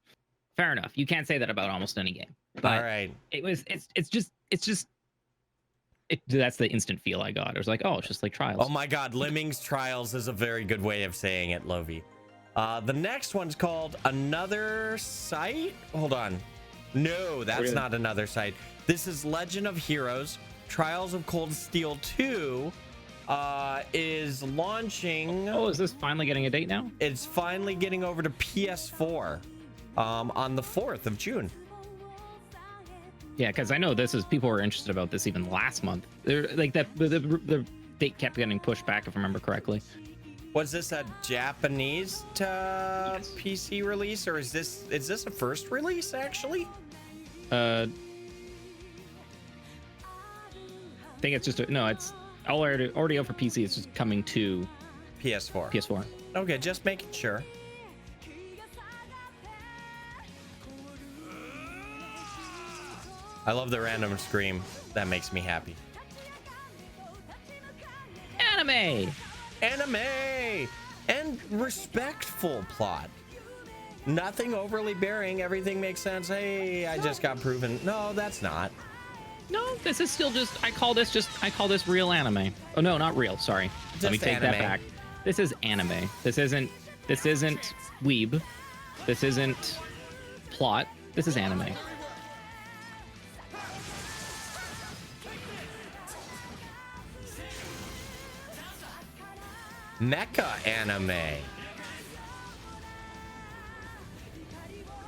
Fair enough. You can't say that about almost any game. But all right. It's just that's the instant feel I got. It was like, oh, it's just like Trials. Oh my God, Lemmings Trials is a very good way of saying it, Lovey. The next one's called Another Sight. Hold on. No, that's not Another Sight. This is Legend of Heroes. Trials of Cold Steel 2 is launching. Oh, is this finally getting a date now? It's finally getting over to PS4 on the 4th of June. Yeah, because I know people were interested about this even last month. They're like that the date kept getting pushed back, if I remember correctly. Was this a Japanese PC release, or is this a first release actually? I think it's just it's already out for PC. It's just coming to PS4. PS4. Okay, just making sure. I love the random scream. That makes me happy. Anime and respectful plot. Nothing overly bearing. Everything makes sense. Hey, I just got proven. No, that's not. No, this is still just. I call this real anime. Oh no, not real. Sorry. Let me take that back. This is anime. This isn't weeb. This isn't plot. This is anime. Mecha anime.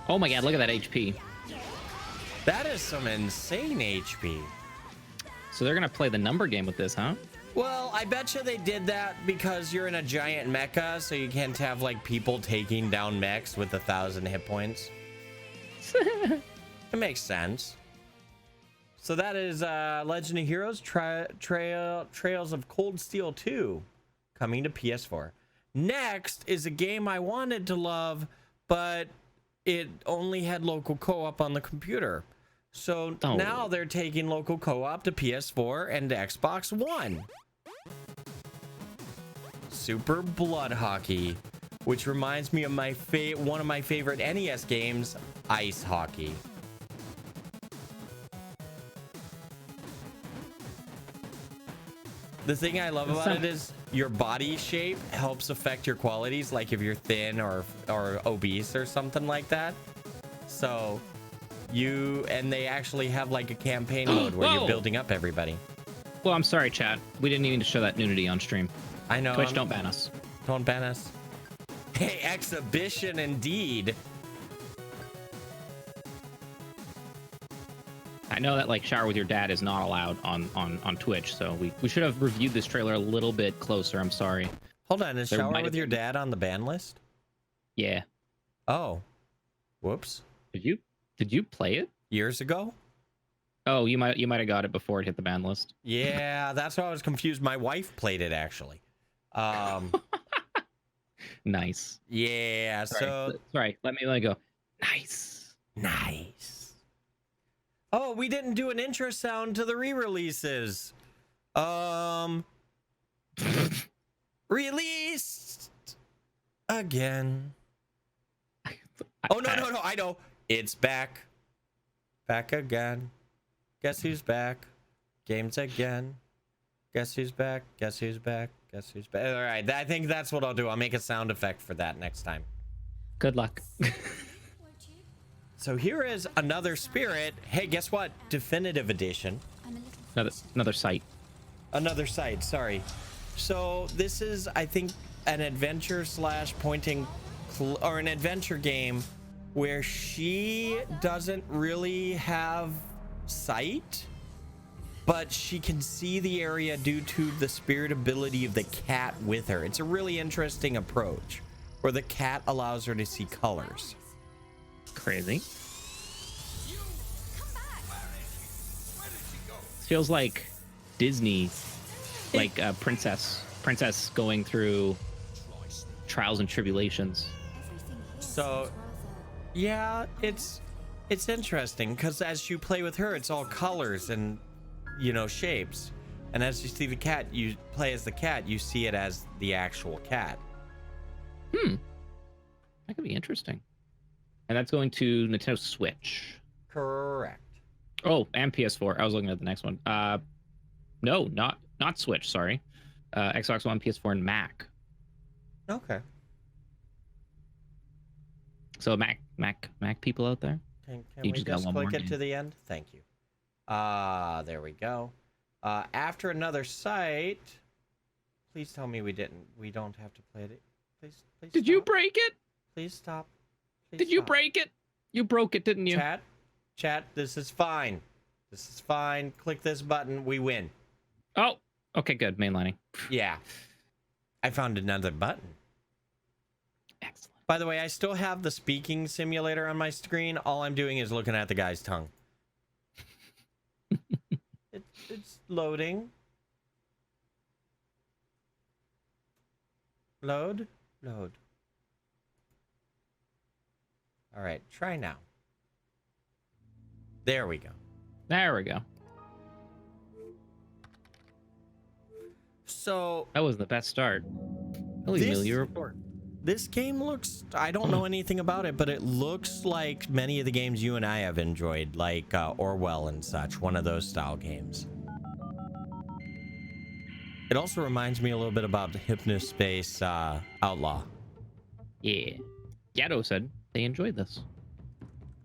Oh my God, look at that HP. That is some insane HP. So they're gonna play the number game with this, huh? Well, I bet you they did that because you're in a giant mecha, so you can't have like people taking down mechs with 1,000 hit points. It makes sense. So that is Legend of Heroes Trails of Cold Steel 2 coming to PS4. Next is a game I wanted to love, but it only had local co-op on the computer. So now they're taking local co-op to PS4 and to Xbox One. Super Blood Hockey, which reminds me of one of my favorite NES games, Ice Hockey. The thing I love about it is your body shape helps affect your qualities, like if you're thin or obese or something like that. So they actually have like a campaign mode where you're building up everybody. Well, I'm sorry, chat. We didn't even show that nudity on stream. I know. Twitch, don't ban us. Don't ban us. Hey, exhibition indeed. I know that like shower with your dad is not allowed on Twitch, so we should have reviewed this trailer a little bit closer. I'm sorry. Hold on, is shower with your dad on the ban list? Yeah. Oh, Whoops. Did you play it years ago? Oh, you might have got it before it hit the ban list. Yeah, that's why I was confused. My wife played it actually. Nice. Yeah. Sorry. Let me go. Nice. Oh, we didn't do an intro sound to the re-releases. Released again. Oh no! I know. It's back. Back again. Guess who's back? Games again. Guess who's back? Guess who's back? Guess who's back? All right, I think that's what I'll do. I'll make a sound effect for that next time. Good luck. So here is another Spirit. Hey, guess what? Definitive edition. Another site. Another site, sorry. So this is, I think, an adventure / pointing or an adventure game where she doesn't really have sight, but she can see the area due to the spirit ability of the cat with her. It's a really interesting approach where the cat allows her to see colors. Crazy. Feels like Disney, like a princess going through trials and tribulations. So yeah, it's interesting because as you play with her, it's all colors and, you know, shapes, and as you see the cat, you play as the cat, you see it as the actual cat. That could be interesting. And that's going to Nintendo Switch. Correct. Oh, and PS4. I was looking at the next one. No, not Switch. Sorry, Xbox One, PS4, and Mac. Okay. So Mac people out there. Can we just click it to the end? Thank you. There we go. After another site. Please tell me we don't have to play it. Please. Did you break it? Please stop. Did you break it? You broke it, didn't you? Chat, this is fine. This is fine. Click this button. We win. Oh, okay, good. Mainlining. Yeah. I found another button. Excellent. By the way, I still have the speaking simulator on my screen. All I'm doing is looking at the guy's tongue. It's loading. Load. All right, try now. There we go. So that was the best start. Holy Amelia report. This game looks, I don't know anything about it, but it looks like many of the games you and I have enjoyed, like Orwell and such, one of those style games. It also reminds me a little bit about Hypnospace Outlaw. Yeah. Yato said they enjoyed this.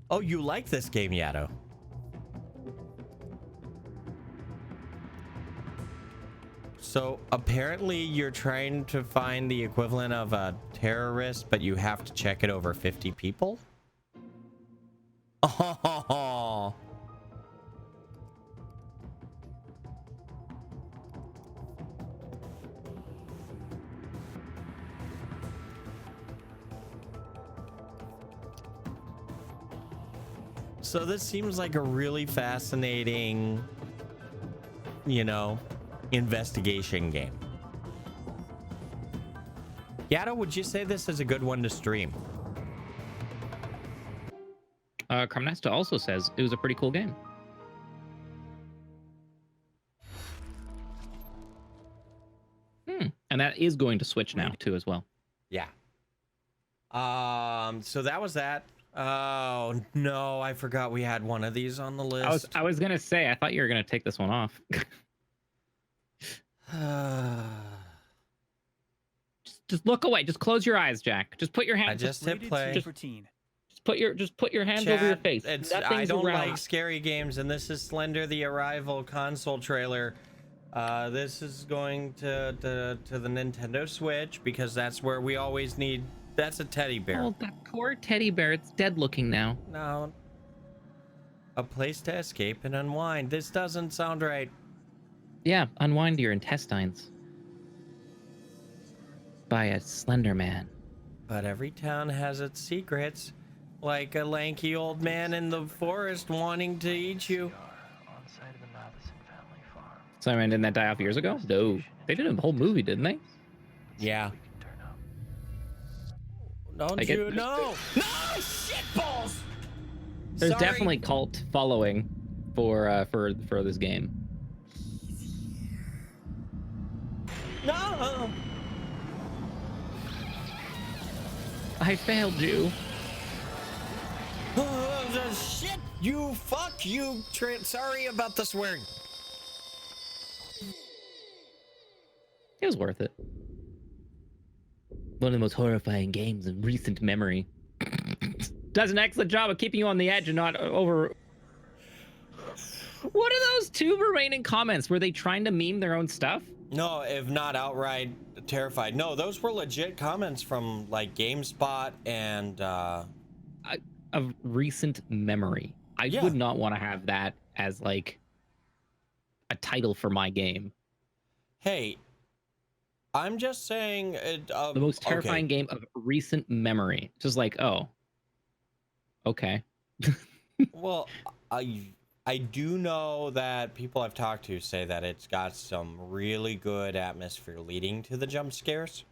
Oh, you like this game, Yato? So apparently you're trying to find the equivalent of a terrorist, but you have to check it over 50 people? Oh. So this seems like a really fascinating, you know, investigation game. Yato, would you say this is a good one to stream? Carmnesta also says it was a pretty cool game. And that is going to Switch now too as well. Yeah. So that was that. Oh no, I forgot we had one of these on the list. I was gonna say, I thought you were gonna take this one off. just look away. Just close your eyes, Jack. Just put your hands. I just hit play. Just put your hands Chat, over your face. I don't like scary games, and this is Slender the Arrival console trailer. This is going to the Nintendo Switch because that's where we always need. That's a teddy bear. Oh, that poor teddy bear. It's dead looking now. No. A place to escape and unwind. This doesn't sound right. Yeah, unwind your intestines. By a slender man. But every town has its secrets. Like a lanky old man in the forest wanting to eat you. Sorry, didn't that die off years ago? No. They did a whole movie, didn't they? Yeah. Don't Like you know? No, shit balls. There's Sorry. definitely cult following for this game. No. I failed you. Shit, you fuck you. Sorry about the swearing. It was worth it. One of the most horrifying games in recent memory. Does an excellent job of keeping you on the edge and not over. What are those 2 remaining comments? Were they trying to meme their own stuff? No, if not outright terrified. No, those were legit comments from like GameSpot and of recent memory. I would not want to have that as like a title for my game. Hey, I'm just saying it, The most terrifying game of recent memory. Just like, oh, okay. Well, I do know that people I've talked to say that it's got some really good atmosphere leading to the jump scares.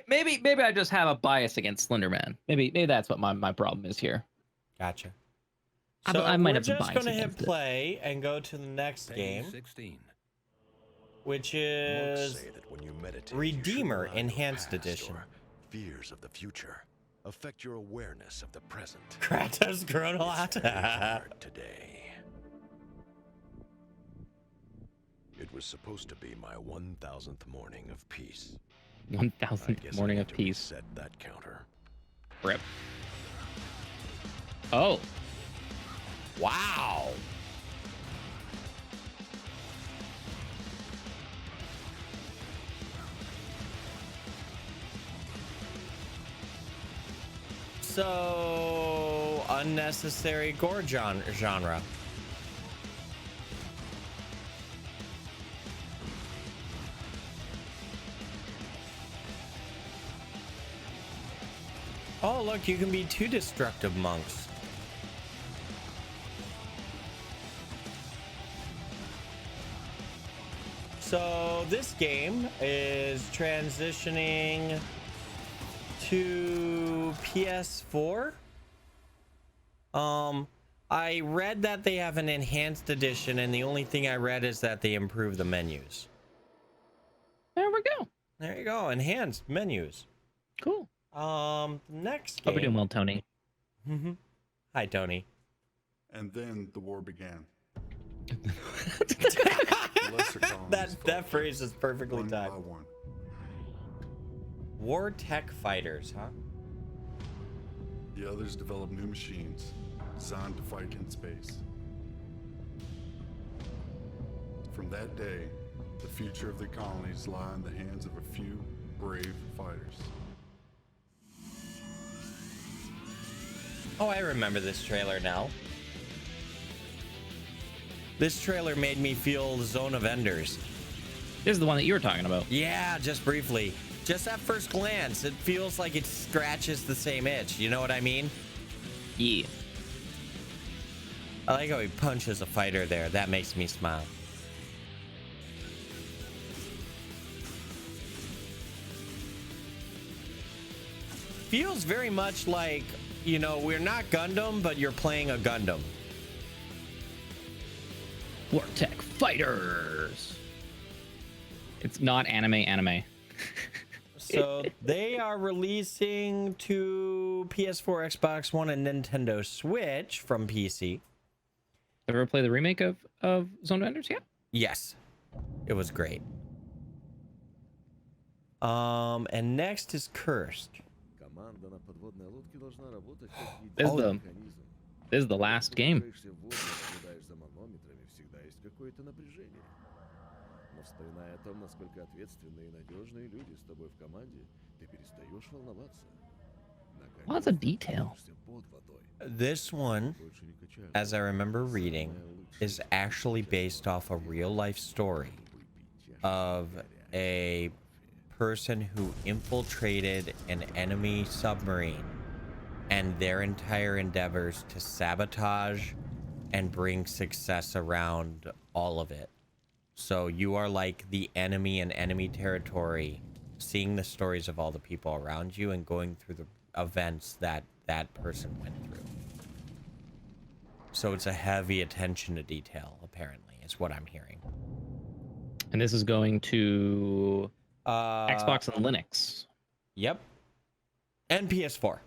Maybe I just have a bias against Slender Man. Maybe that's what my problem is here. Gotcha. So I might have some we're bias just gonna hit against it. play and go to the next game, 16. which is Say that when you meditate, Redeemer you should Enhanced rely on Edition. your fears of the future affect your awareness of the present. Kratos grown a lot. It's very hard today. It was supposed to be my 1000th morning of peace. 1000th morning of peace. Set that counter. Rip. Oh. Wow. So unnecessary gore genre. Oh, look, you can be 2 destructive monks. So this game is transitioning to PS4. I read that they have an enhanced edition, and the only thing I read is that they improve the menus. There we go. There you go, enhanced menus. Cool. Next Hope you're doing game. well, Tony. Hi, Tony. And then the war began. That phrase is perfectly timed. War tech fighters, huh? The others developed new machines designed to fight in space. From that day, the future of the colonies lie in the hands of a few brave fighters. Oh, I remember this trailer now. This trailer made me feel Zone of Enders. This is the one that you were talking about. Yeah, just briefly. Just at first glance, it feels like it scratches the same itch. You know what I mean? Yeah. I like how he punches a fighter there. That makes me smile. Feels very much like, you know, we're not Gundam, but you're playing a Gundam. War Tech Fighters. It's not anime. So they are releasing to PS4, Xbox One, and Nintendo Switch from PC. Ever play the remake of Zone of Enders yet? Yes, it was great. And next is Cursed. This is the last game. Lots of detail. This one, as I remember reading, is actually based off a real life story of a person who infiltrated an enemy submarine and their entire endeavors to sabotage and bring success around all of it. So you are like the enemy in enemy territory, seeing the stories of all the people around you and going through the events that that person went through. So it's a heavy attention to detail, apparently, is what I'm hearing. And this is going to Xbox and Linux. Yep. And PS4.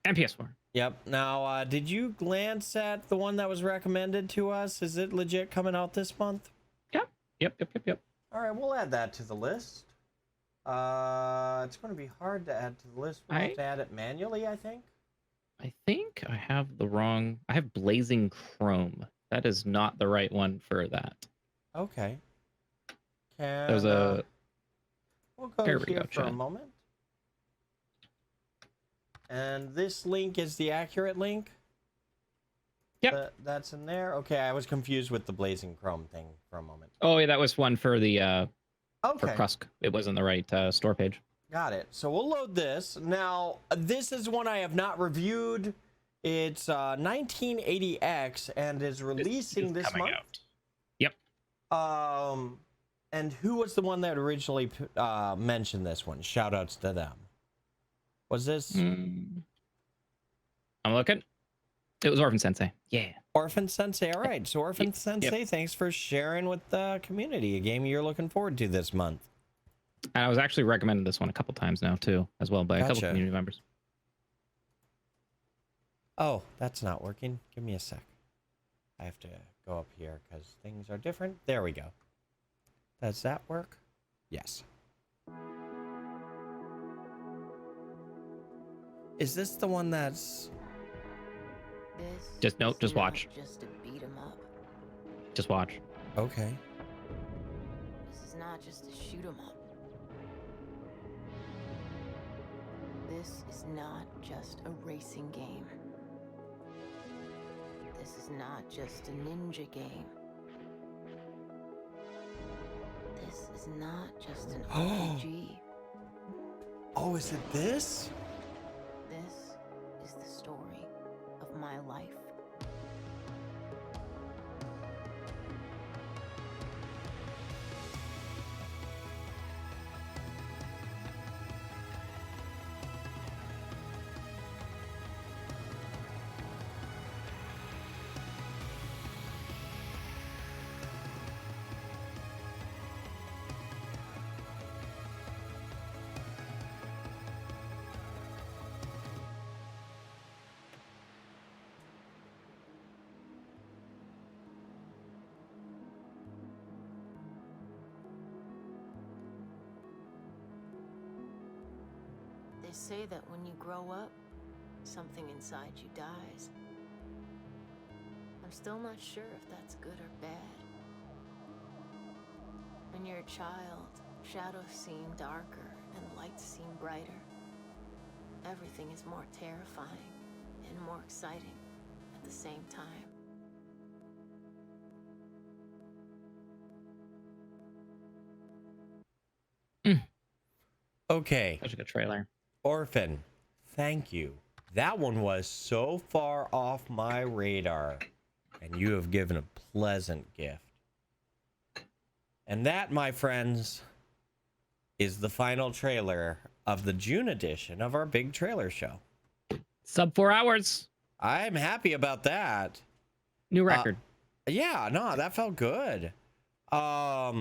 And PS4. Yep. Now, did you glance at the one that was recommended to us? Is it legit coming out this month? Yep. All right, we'll add that to the list. It's going to be hard to add to the list. We'll have to add it manually, I think. I think I have the wrong... I have Blazing Chrome. That is not the right one for that. Okay. There's a... We'll go There we here go, for a chat. moment. And this link is the accurate link? Yep. That's in there? Okay, I was confused with the Blazing Chrome thing for a moment. Oh, yeah, that was one for the... for Okay. Krusk. It wasn't the right store page. Got it. So we'll load this. Now, this is one I have not reviewed. It's 1980X and is releasing this month. Yep. And who was the one that originally mentioned this one? Shout outs to them. Was this? I'm looking. It was Orphan Sensei. Yeah. Orphan Sensei. All right. So Orphan Sensei, thanks for sharing with the community a game you're looking forward to this month. And I was actually recommended this one a couple times now too, as well by a couple Gotcha. community members. Oh, that's not working. Give me a sec. I have to go up here because things are different. There we go. Does that work? Yes. Is this the one that's... Just watch. Just to beat him up. Just watch. Okay. This is not just to shoot him up. This is not just a racing game. This is not just a ninja game. This is not just an RPG. Oh, is it this? This is the story of my life. They say that when you grow up, something inside you dies. I'm still not sure if that's good or bad. When you're a child, shadows seem darker and lights seem brighter. Everything is more terrifying and more exciting at the same time. Okay. Such a good trailer. Orphan, thank you. That one was so far off my radar, and you have given a pleasant gift. And that, my friends, is the final trailer of the June edition of our big trailer show. Sub 4 hours. I'm happy about that. New record. Yeah, no, that felt good. Now,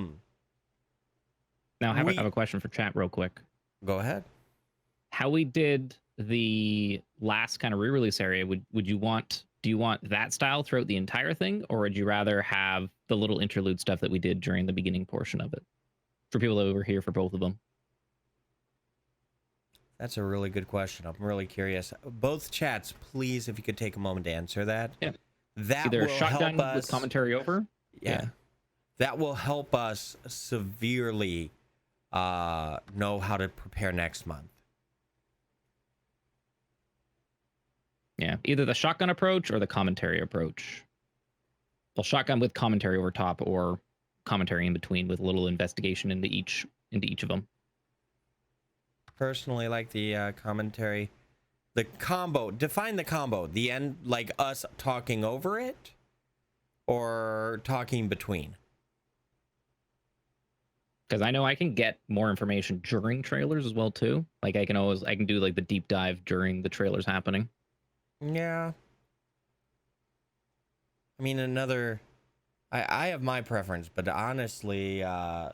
I have a question for chat real quick. Go ahead. How we did the last kind of re-release area, do you want that style throughout the entire thing, or would you rather have the little interlude stuff that we did during the beginning portion of it? For people that were here for both of them. That's a really good question. I'm really curious. Both chats, please, if you could take a moment to answer that. Yeah. That Either will shotgun help us with commentary over. Yeah. That will help us severely know how to prepare next month. Yeah, either the shotgun approach or the commentary approach. Well, shotgun with commentary over top, or commentary in between with a little investigation into each of them. Personally, like the commentary, the combo. Define the combo. The end, like us talking over it, or talking between. Because I know I can get more information during trailers as well too. Like I can do like the deep dive during the trailers happening. Yeah. I mean, I have my preference, but honestly, I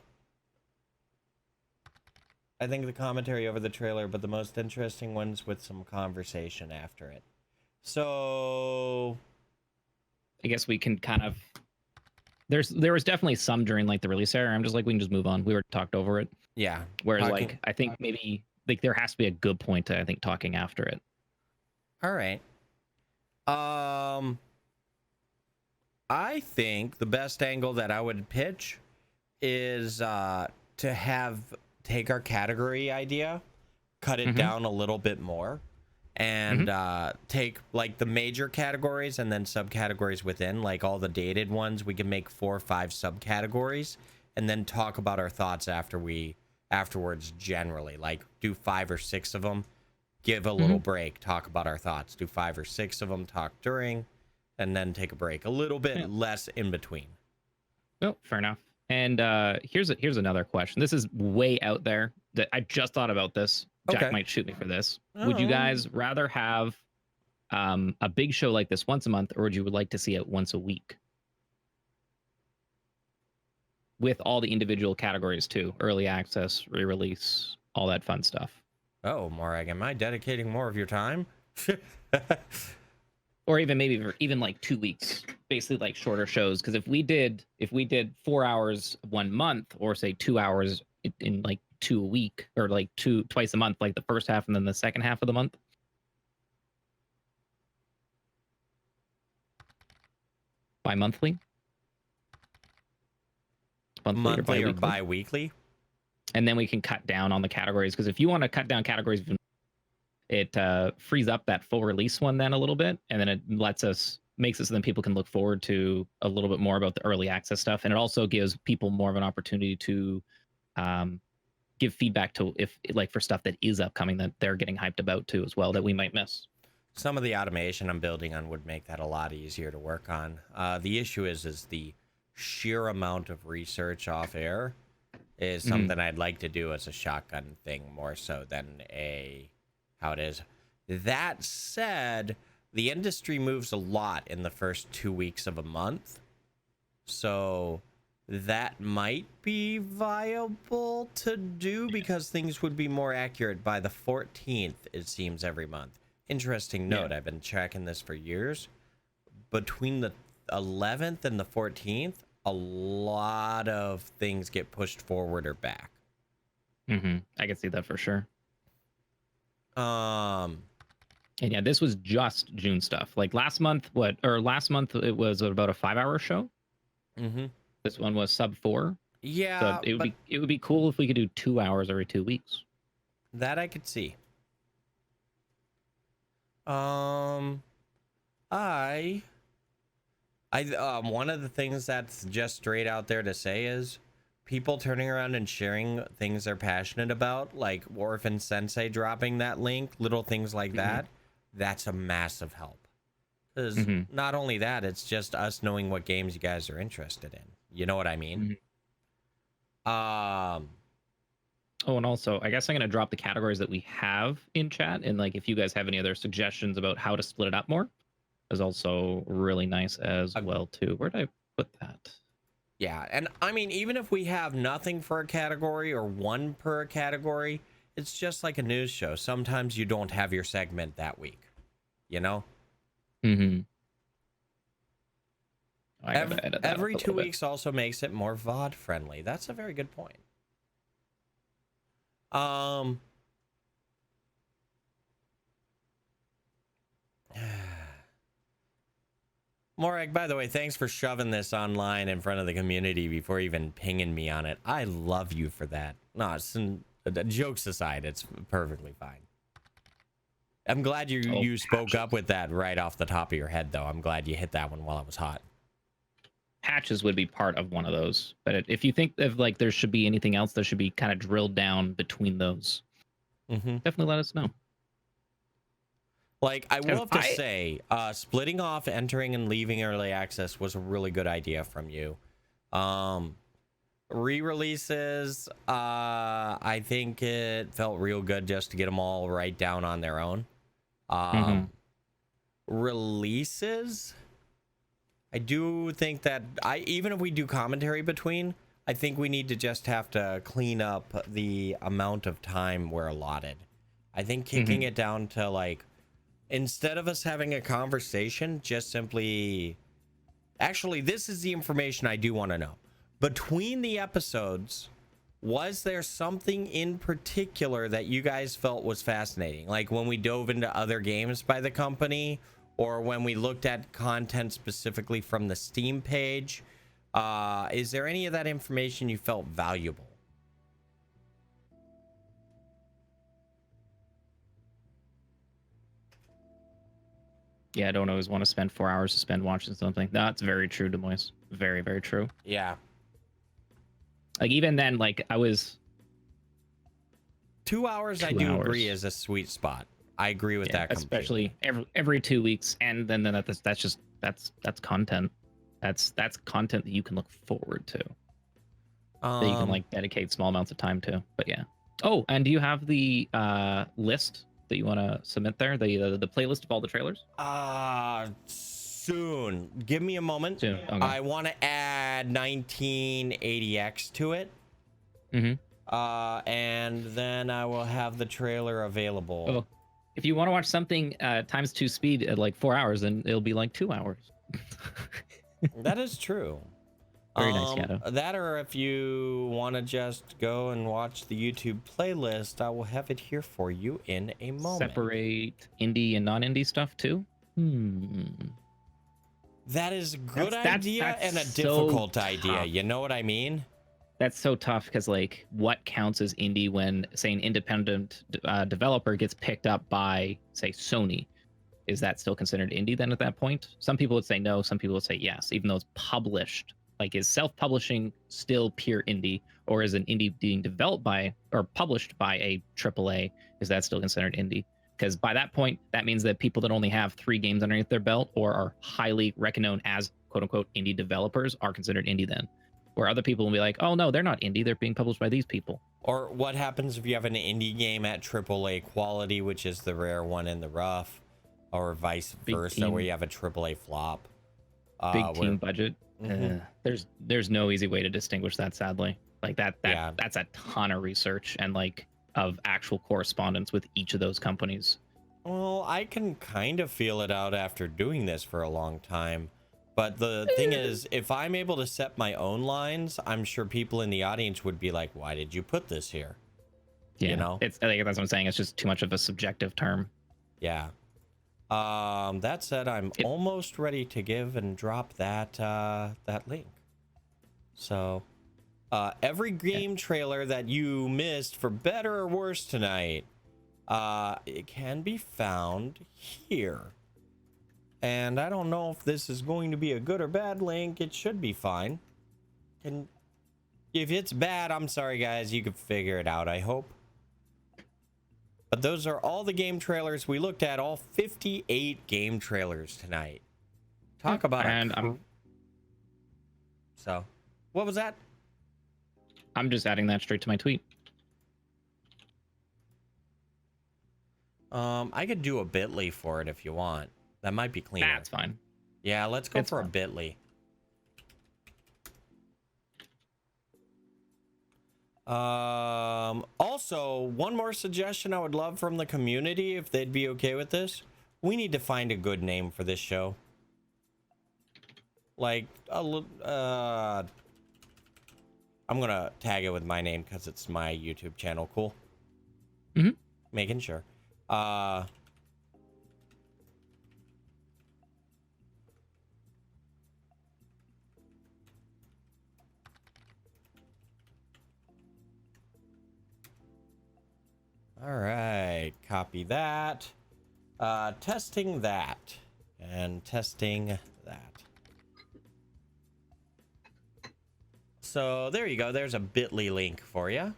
think the commentary over the trailer, but the most interesting ones with some conversation after it. So I guess we can kind of. There was definitely some during like the release era. I'm just like, we can just move on. We were talked over it. Yeah. Whereas like I think maybe like there has to be a good point to I think talking after it. All right. I think the best angle that I would pitch is to take our category idea, cut it down a little bit more, and take like the major categories and then subcategories within, like all the dated ones. We can make 4 or 5 subcategories and then talk about our thoughts afterwards generally, like do 5 or 6 of them, give a little break, talk about our thoughts, do 5 or 6 of them, talk during, and then take a break, a little bit less in between. Oh, fair enough. And here's another question. This is way out there. That I just thought about this. Jack might shoot me for this. Would you guys rather have a big show like this once a month, or would you like to see it once a week? With all the individual categories too, early access, re-release, all that fun stuff. Oh, Morag, am I dedicating more of your time? Or even maybe even like 2 weeks, basically like shorter shows. Because if we did 4 hours 1 month, or say 2 hours in like 2 a week, or like twice a month, like the first half and then the second half of the month. Bi-monthly? Monthly or bi-weekly? And then we can cut down on the categories. Because if you want to cut down categories, it frees up that full release one then a little bit, and then it makes it so then people can look forward to a little bit more about the early access stuff, and it also gives people more of an opportunity to give feedback to if like for stuff that is upcoming that they're getting hyped about too as well that we might miss. Some of the automation I'm building on would make that a lot easier to work on. The issue is the sheer amount of research off air is something I'd like to do as a shotgun thing more so than how it is. That said, the industry moves a lot in the first 2 weeks of a month, so that might be viable to do because things would be more accurate by the 14th, it seems, every month. Interesting note, I've been tracking this for years. Between the 11th and the 14th, a lot of things get pushed forward or back. I can see that for sure. And yeah, this was just June stuff. Like last month it was about a 5-hour show. This one was sub 4. Yeah, so it would be cool if we could do 2 hours every 2 weeks. That I could see. One of the things that's just straight out there to say is people turning around and sharing things they're passionate about, like Orphan Sensei dropping that link, little things like that. That's a massive help. Because not only that, it's just us knowing what games you guys are interested in. You know what I mean? Oh, and also, I guess I'm going to drop the categories that we have in chat. And like, if you guys have any other suggestions about how to split it up more, is also really nice as well, too. Where did I put that? Yeah, and I mean, even if we have nothing for a category or one per category, it's just like a news show. Sometimes you don't have your segment that week, you know? Every 2 weeks also makes it more VOD friendly. That's a very good point. Morag, by the way, thanks for shoving this online in front of the community before even pinging me on it. I love you for that. No, jokes aside, it's perfectly fine. I'm glad you spoke up with that right off the top of your head, though. I'm glad you hit that one while it was hot. patches would be part of one of those. But if you think of like there should be anything else that should be kind of drilled down between those, definitely let us know. Like, I will have to say, splitting off entering and leaving early access was a really good idea from you. Re-releases, I think it felt real good just to get them all right down on their own. Releases, I do think that even if we do commentary between, I think we need to just have to clean up the amount of time we're allotted. I think kicking it down to like, instead of us having a conversation, just simply... Actually, this is the information I do want to know. Between the episodes, was there something in particular that you guys felt was fascinating? Like when we dove into other games by the company, or when we looked at content specifically from the Steam page? Is there any of that information you felt valuable? Yeah, I don't always want to spend 4 hours to spend watching something. That's very true, Demois. Very, very true. Yeah. Like even then, like I was 2 hours. I do agree is a sweet spot. I agree with that completely. Especially every 2 weeks, and then that's content. That's content that you can look forward to. That you can like dedicate small amounts of time to. But yeah. Oh, and do you have the list that you want to submit there? The playlist of all the trailers? Soon. Give me a moment. Soon. Okay. I want to add 1980X to it. And then I will have the trailer available. Oh, if you want to watch something times 2 speed at like 4 hours, then it'll be like 2 hours. That is true. Very nice, Yato. That, or if you want to just go and watch the YouTube playlist, I will have it here for you in a moment. Separate indie and non-indie stuff too? That is a good idea and a difficult idea. You know what I mean? That's so tough because, like, what counts as indie when, say, an independent developer gets picked up by, say, Sony? Is that still considered indie then at that point? Some people would say no. Some people would say yes, even though it's published. Like, is self-publishing still pure indie, or is an indie being developed by or published by a AAA? Is that still considered indie? Because by that point, that means that people that only have 3 games underneath their belt or are highly recognized as quote-unquote indie developers are considered indie then. Where other people will be like, oh no, they're not indie, they're being published by these people. Or what happens if you have an indie game at AAA quality, which is the rare one in the rough, or vice versa, where you have a AAA flop? Big team budget. There's no easy way to distinguish that, sadly. Like that's a ton of research and like of actual correspondence with each of those companies. Well, I can kind of feel it out after doing this for a long time. But the thing is, if I'm able to set my own lines, I'm sure people in the audience would be like, why did you put this here? Yeah, you know? I think that's what I'm saying. It's just too much of a subjective term. Yeah. That said, I'm almost ready to give and drop that link. So, every game trailer that you missed, for better or worse tonight, it can be found here. And I don't know if this is going to be a good or bad link. It should be fine. And if it's bad, I'm sorry, guys. You can figure it out, I hope. But those are all the game trailers we looked at. All 58 game trailers tonight. Talk about it. So, what was that? I'm just adding that straight to my tweet. I could do a bit.ly for it if you want. That might be cleaner. That's fine. Yeah, let's go for a bit.ly. Also, one more suggestion I would love from the community, if they'd be okay with this. We need to find a good name for this show. Like, I'm gonna tag it with my name because it's my YouTube channel. Cool. Making sure. All right, copy that. Testing that and testing that. So there you go. There's a bit.ly link for you.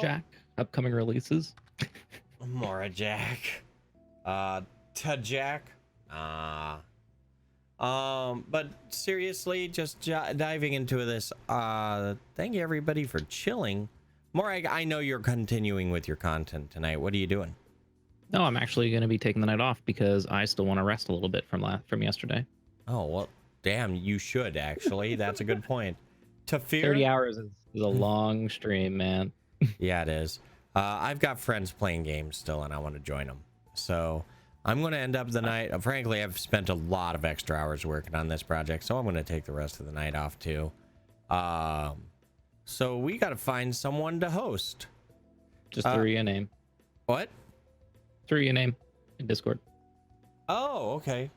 Jack, upcoming releases. Jack. TheJack. But seriously, just diving into this. Thank you everybody for chilling. Morag, I know you're continuing with your content tonight. What are you doing? No, I'm actually going to be taking the night off because I still want to rest a little bit from yesterday. Oh, well, damn, you should actually. That's a good point. tehMorag, 30 hours is a long stream, man. Yeah, it is. I've got friends playing games still, and I want to join them. So I'm going to end up the night. Frankly, I've spent a lot of extra hours working on this project, so I'm going to take the rest of the night off too. So we got to find someone to host. Just throw your name. What? Throw your name in Discord. Oh, okay.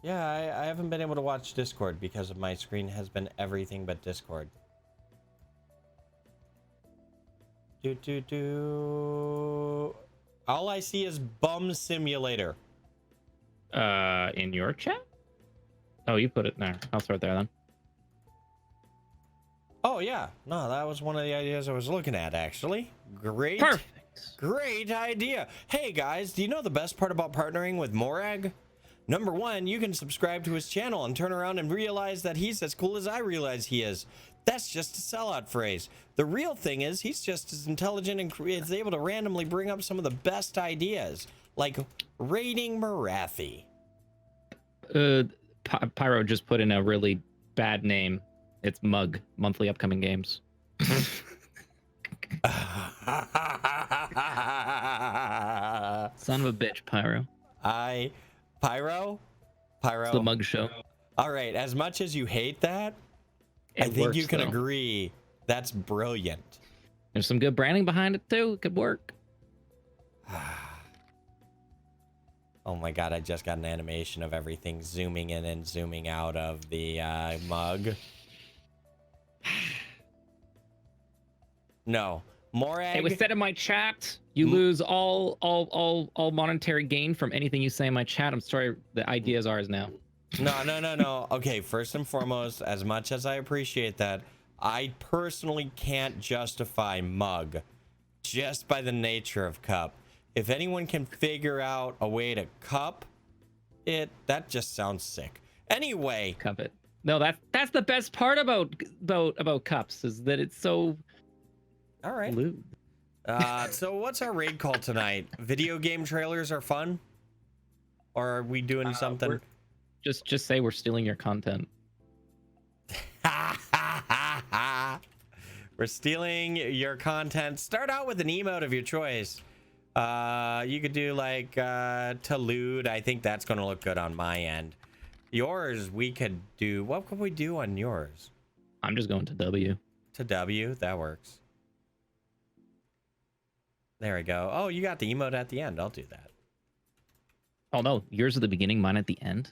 Yeah, I haven't been able to watch Discord because my screen has been everything but Discord. All I see is Bum Simulator. In your chat? Oh, you put it there. I'll throw it there then. Oh yeah, no, that was one of the ideas I was looking at actually. Great. Perfect. Great idea. Hey guys, do you know the best part about partnering with Morag? Number one, you can subscribe to his channel and turn around and realize that he's as cool as I realize he is. That's just a sellout phrase. The real thing is he's just as intelligent and is able to randomly bring up some of the best ideas, like raiding Marathi. Pyro just put in a really bad name. It's Mug, monthly upcoming games. Son of a bitch, Pyro. Pyro? It's the Mug Show. All right, as much as you hate that, I think you can agree that's brilliant. There's some good branding behind it too. It could work. Oh my god, I just got an animation of everything zooming in and zooming out of the mug. No. Morag. It was said in my chat. You lose all monetary gain from anything you say in my chat. I'm sorry, the idea is ours now. No. Okay, first and foremost, as much as I appreciate that, I personally can't justify Mug just by the nature of Cup. If anyone can figure out a way to cup it, that just sounds sick. Anyway, cup it. No, that's the best part about cups is that it's so all right. lewd. So what's our raid call tonight? Video game trailers are fun, or are we doing something? Just say we're stealing your content. We're stealing your content. Start out with an emote of your choice. You could do like Talude. I think that's going to look good on my end. Yours, we could do. What could we do on yours? I'm just going to W. To W, that works. There we go. Oh, you got the emote at the end. I'll do that. Oh no, yours at the beginning, mine at the end.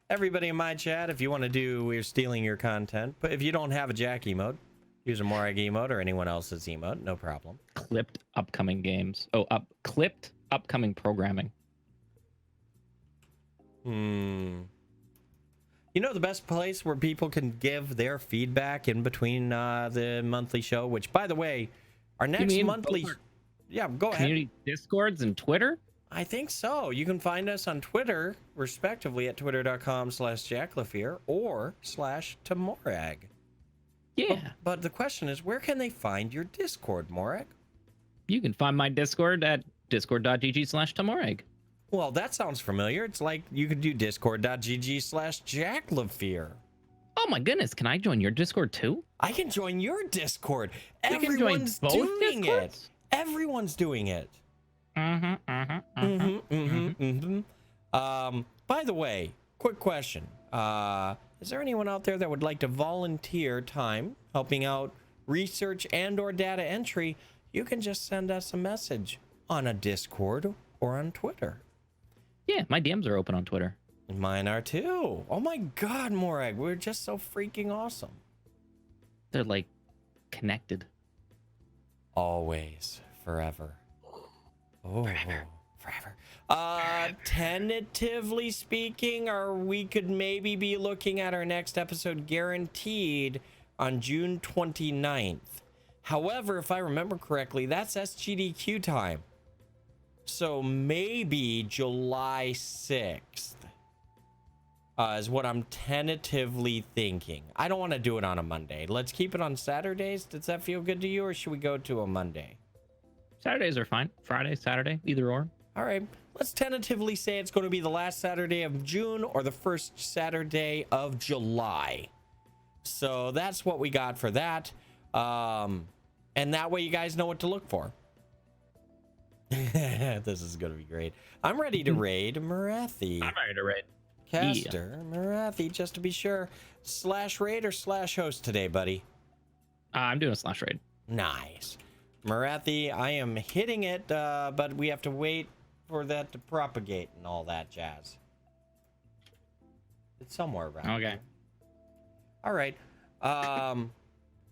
Everybody in my chat, if you want to do We're Stealing Your Content, but if you don't have a Jack emote, use a Morag emote or anyone else's emote, no problem. Clipped upcoming games. Oh, clipped upcoming programming. You know the best place where people can give their feedback in between the monthly show, which, by the way, our next monthly... Yeah, go ahead. Community Discords and Twitter? I think so. You can find us on Twitter, respectively, at twitter.com/Jacklifear or /tehMorag. Yeah. But the question is, where can they find your Discord, Morag? You can find my Discord at discord.gg/tehMorag. Well, that sounds familiar. It's like you could do discord.gg/Jacklifear. Oh my goodness, can I join your Discord too? I can join your Discord. You can join both doing Discords? it. Everyone's doing it. By the way, quick question. Is there anyone out there that would like to volunteer time helping out research and or data entry? You can just send us a message on a Discord or on Twitter. Yeah, my DMs are open on Twitter. Mine are too. Oh my god, Morag, we're just so freaking awesome. They're like connected. Always, forever. Oh, forever. Tentatively speaking, or we could maybe be looking at our next episode guaranteed on June 29th. However, if I remember correctly, that's SGDQ time. So maybe July 6th is what I'm tentatively thinking. I don't want to do it on a Monday. Let's keep it on Saturdays. Does that feel good to you, or should we go to a Monday? Saturdays are fine. Friday, Saturday, either or. All right. Let's tentatively say it's going to be the last Saturday of June or the first Saturday of July. So that's what we got for that. And that way you guys know what to look for. This is going to be great. I'm ready to raid Marathi. I'm ready to raid. Caster, Marathi, just to be sure. Slash raid or slash host today, buddy? I'm doing a slash raid. Nice. Marathi, I am hitting it, but we have to wait for that to propagate and all that jazz. It's somewhere around. Okay. Here. All right. I'm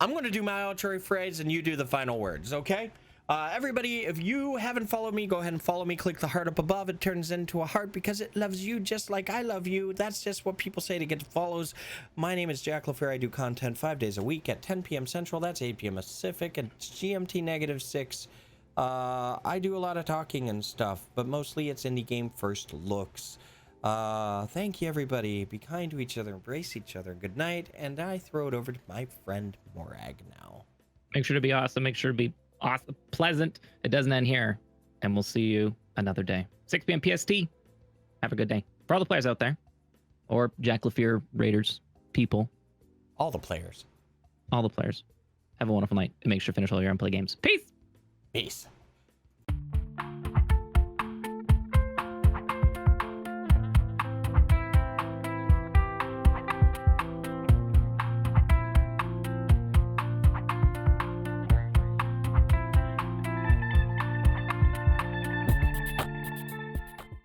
going to do my outro phrase and you do the final words, okay? Everybody, if you haven't followed me, go ahead and follow me. Click the heart up above. It turns into a heart because it loves you just like I love you. That's just what people say to get follows. My name is Jacklifear. I do content 5 days a week at 10 p.m. Central. That's 8 p.m. Pacific and GMT -6. I do a lot of talking and stuff, but mostly it's indie game first looks. Thank you, everybody. Be kind to each other. Embrace each other. Good night. And I throw it over to my friend Morag now. Make sure to be awesome. Make sure to be awesome, pleasant. It doesn't end here, and we'll see you another day. 6 p.m. PST. Have a good day. For all the players out there, or Jacklifear Raiders people, all the players, have a wonderful night, and make sure to finish all your unplay games. Peace. Peace.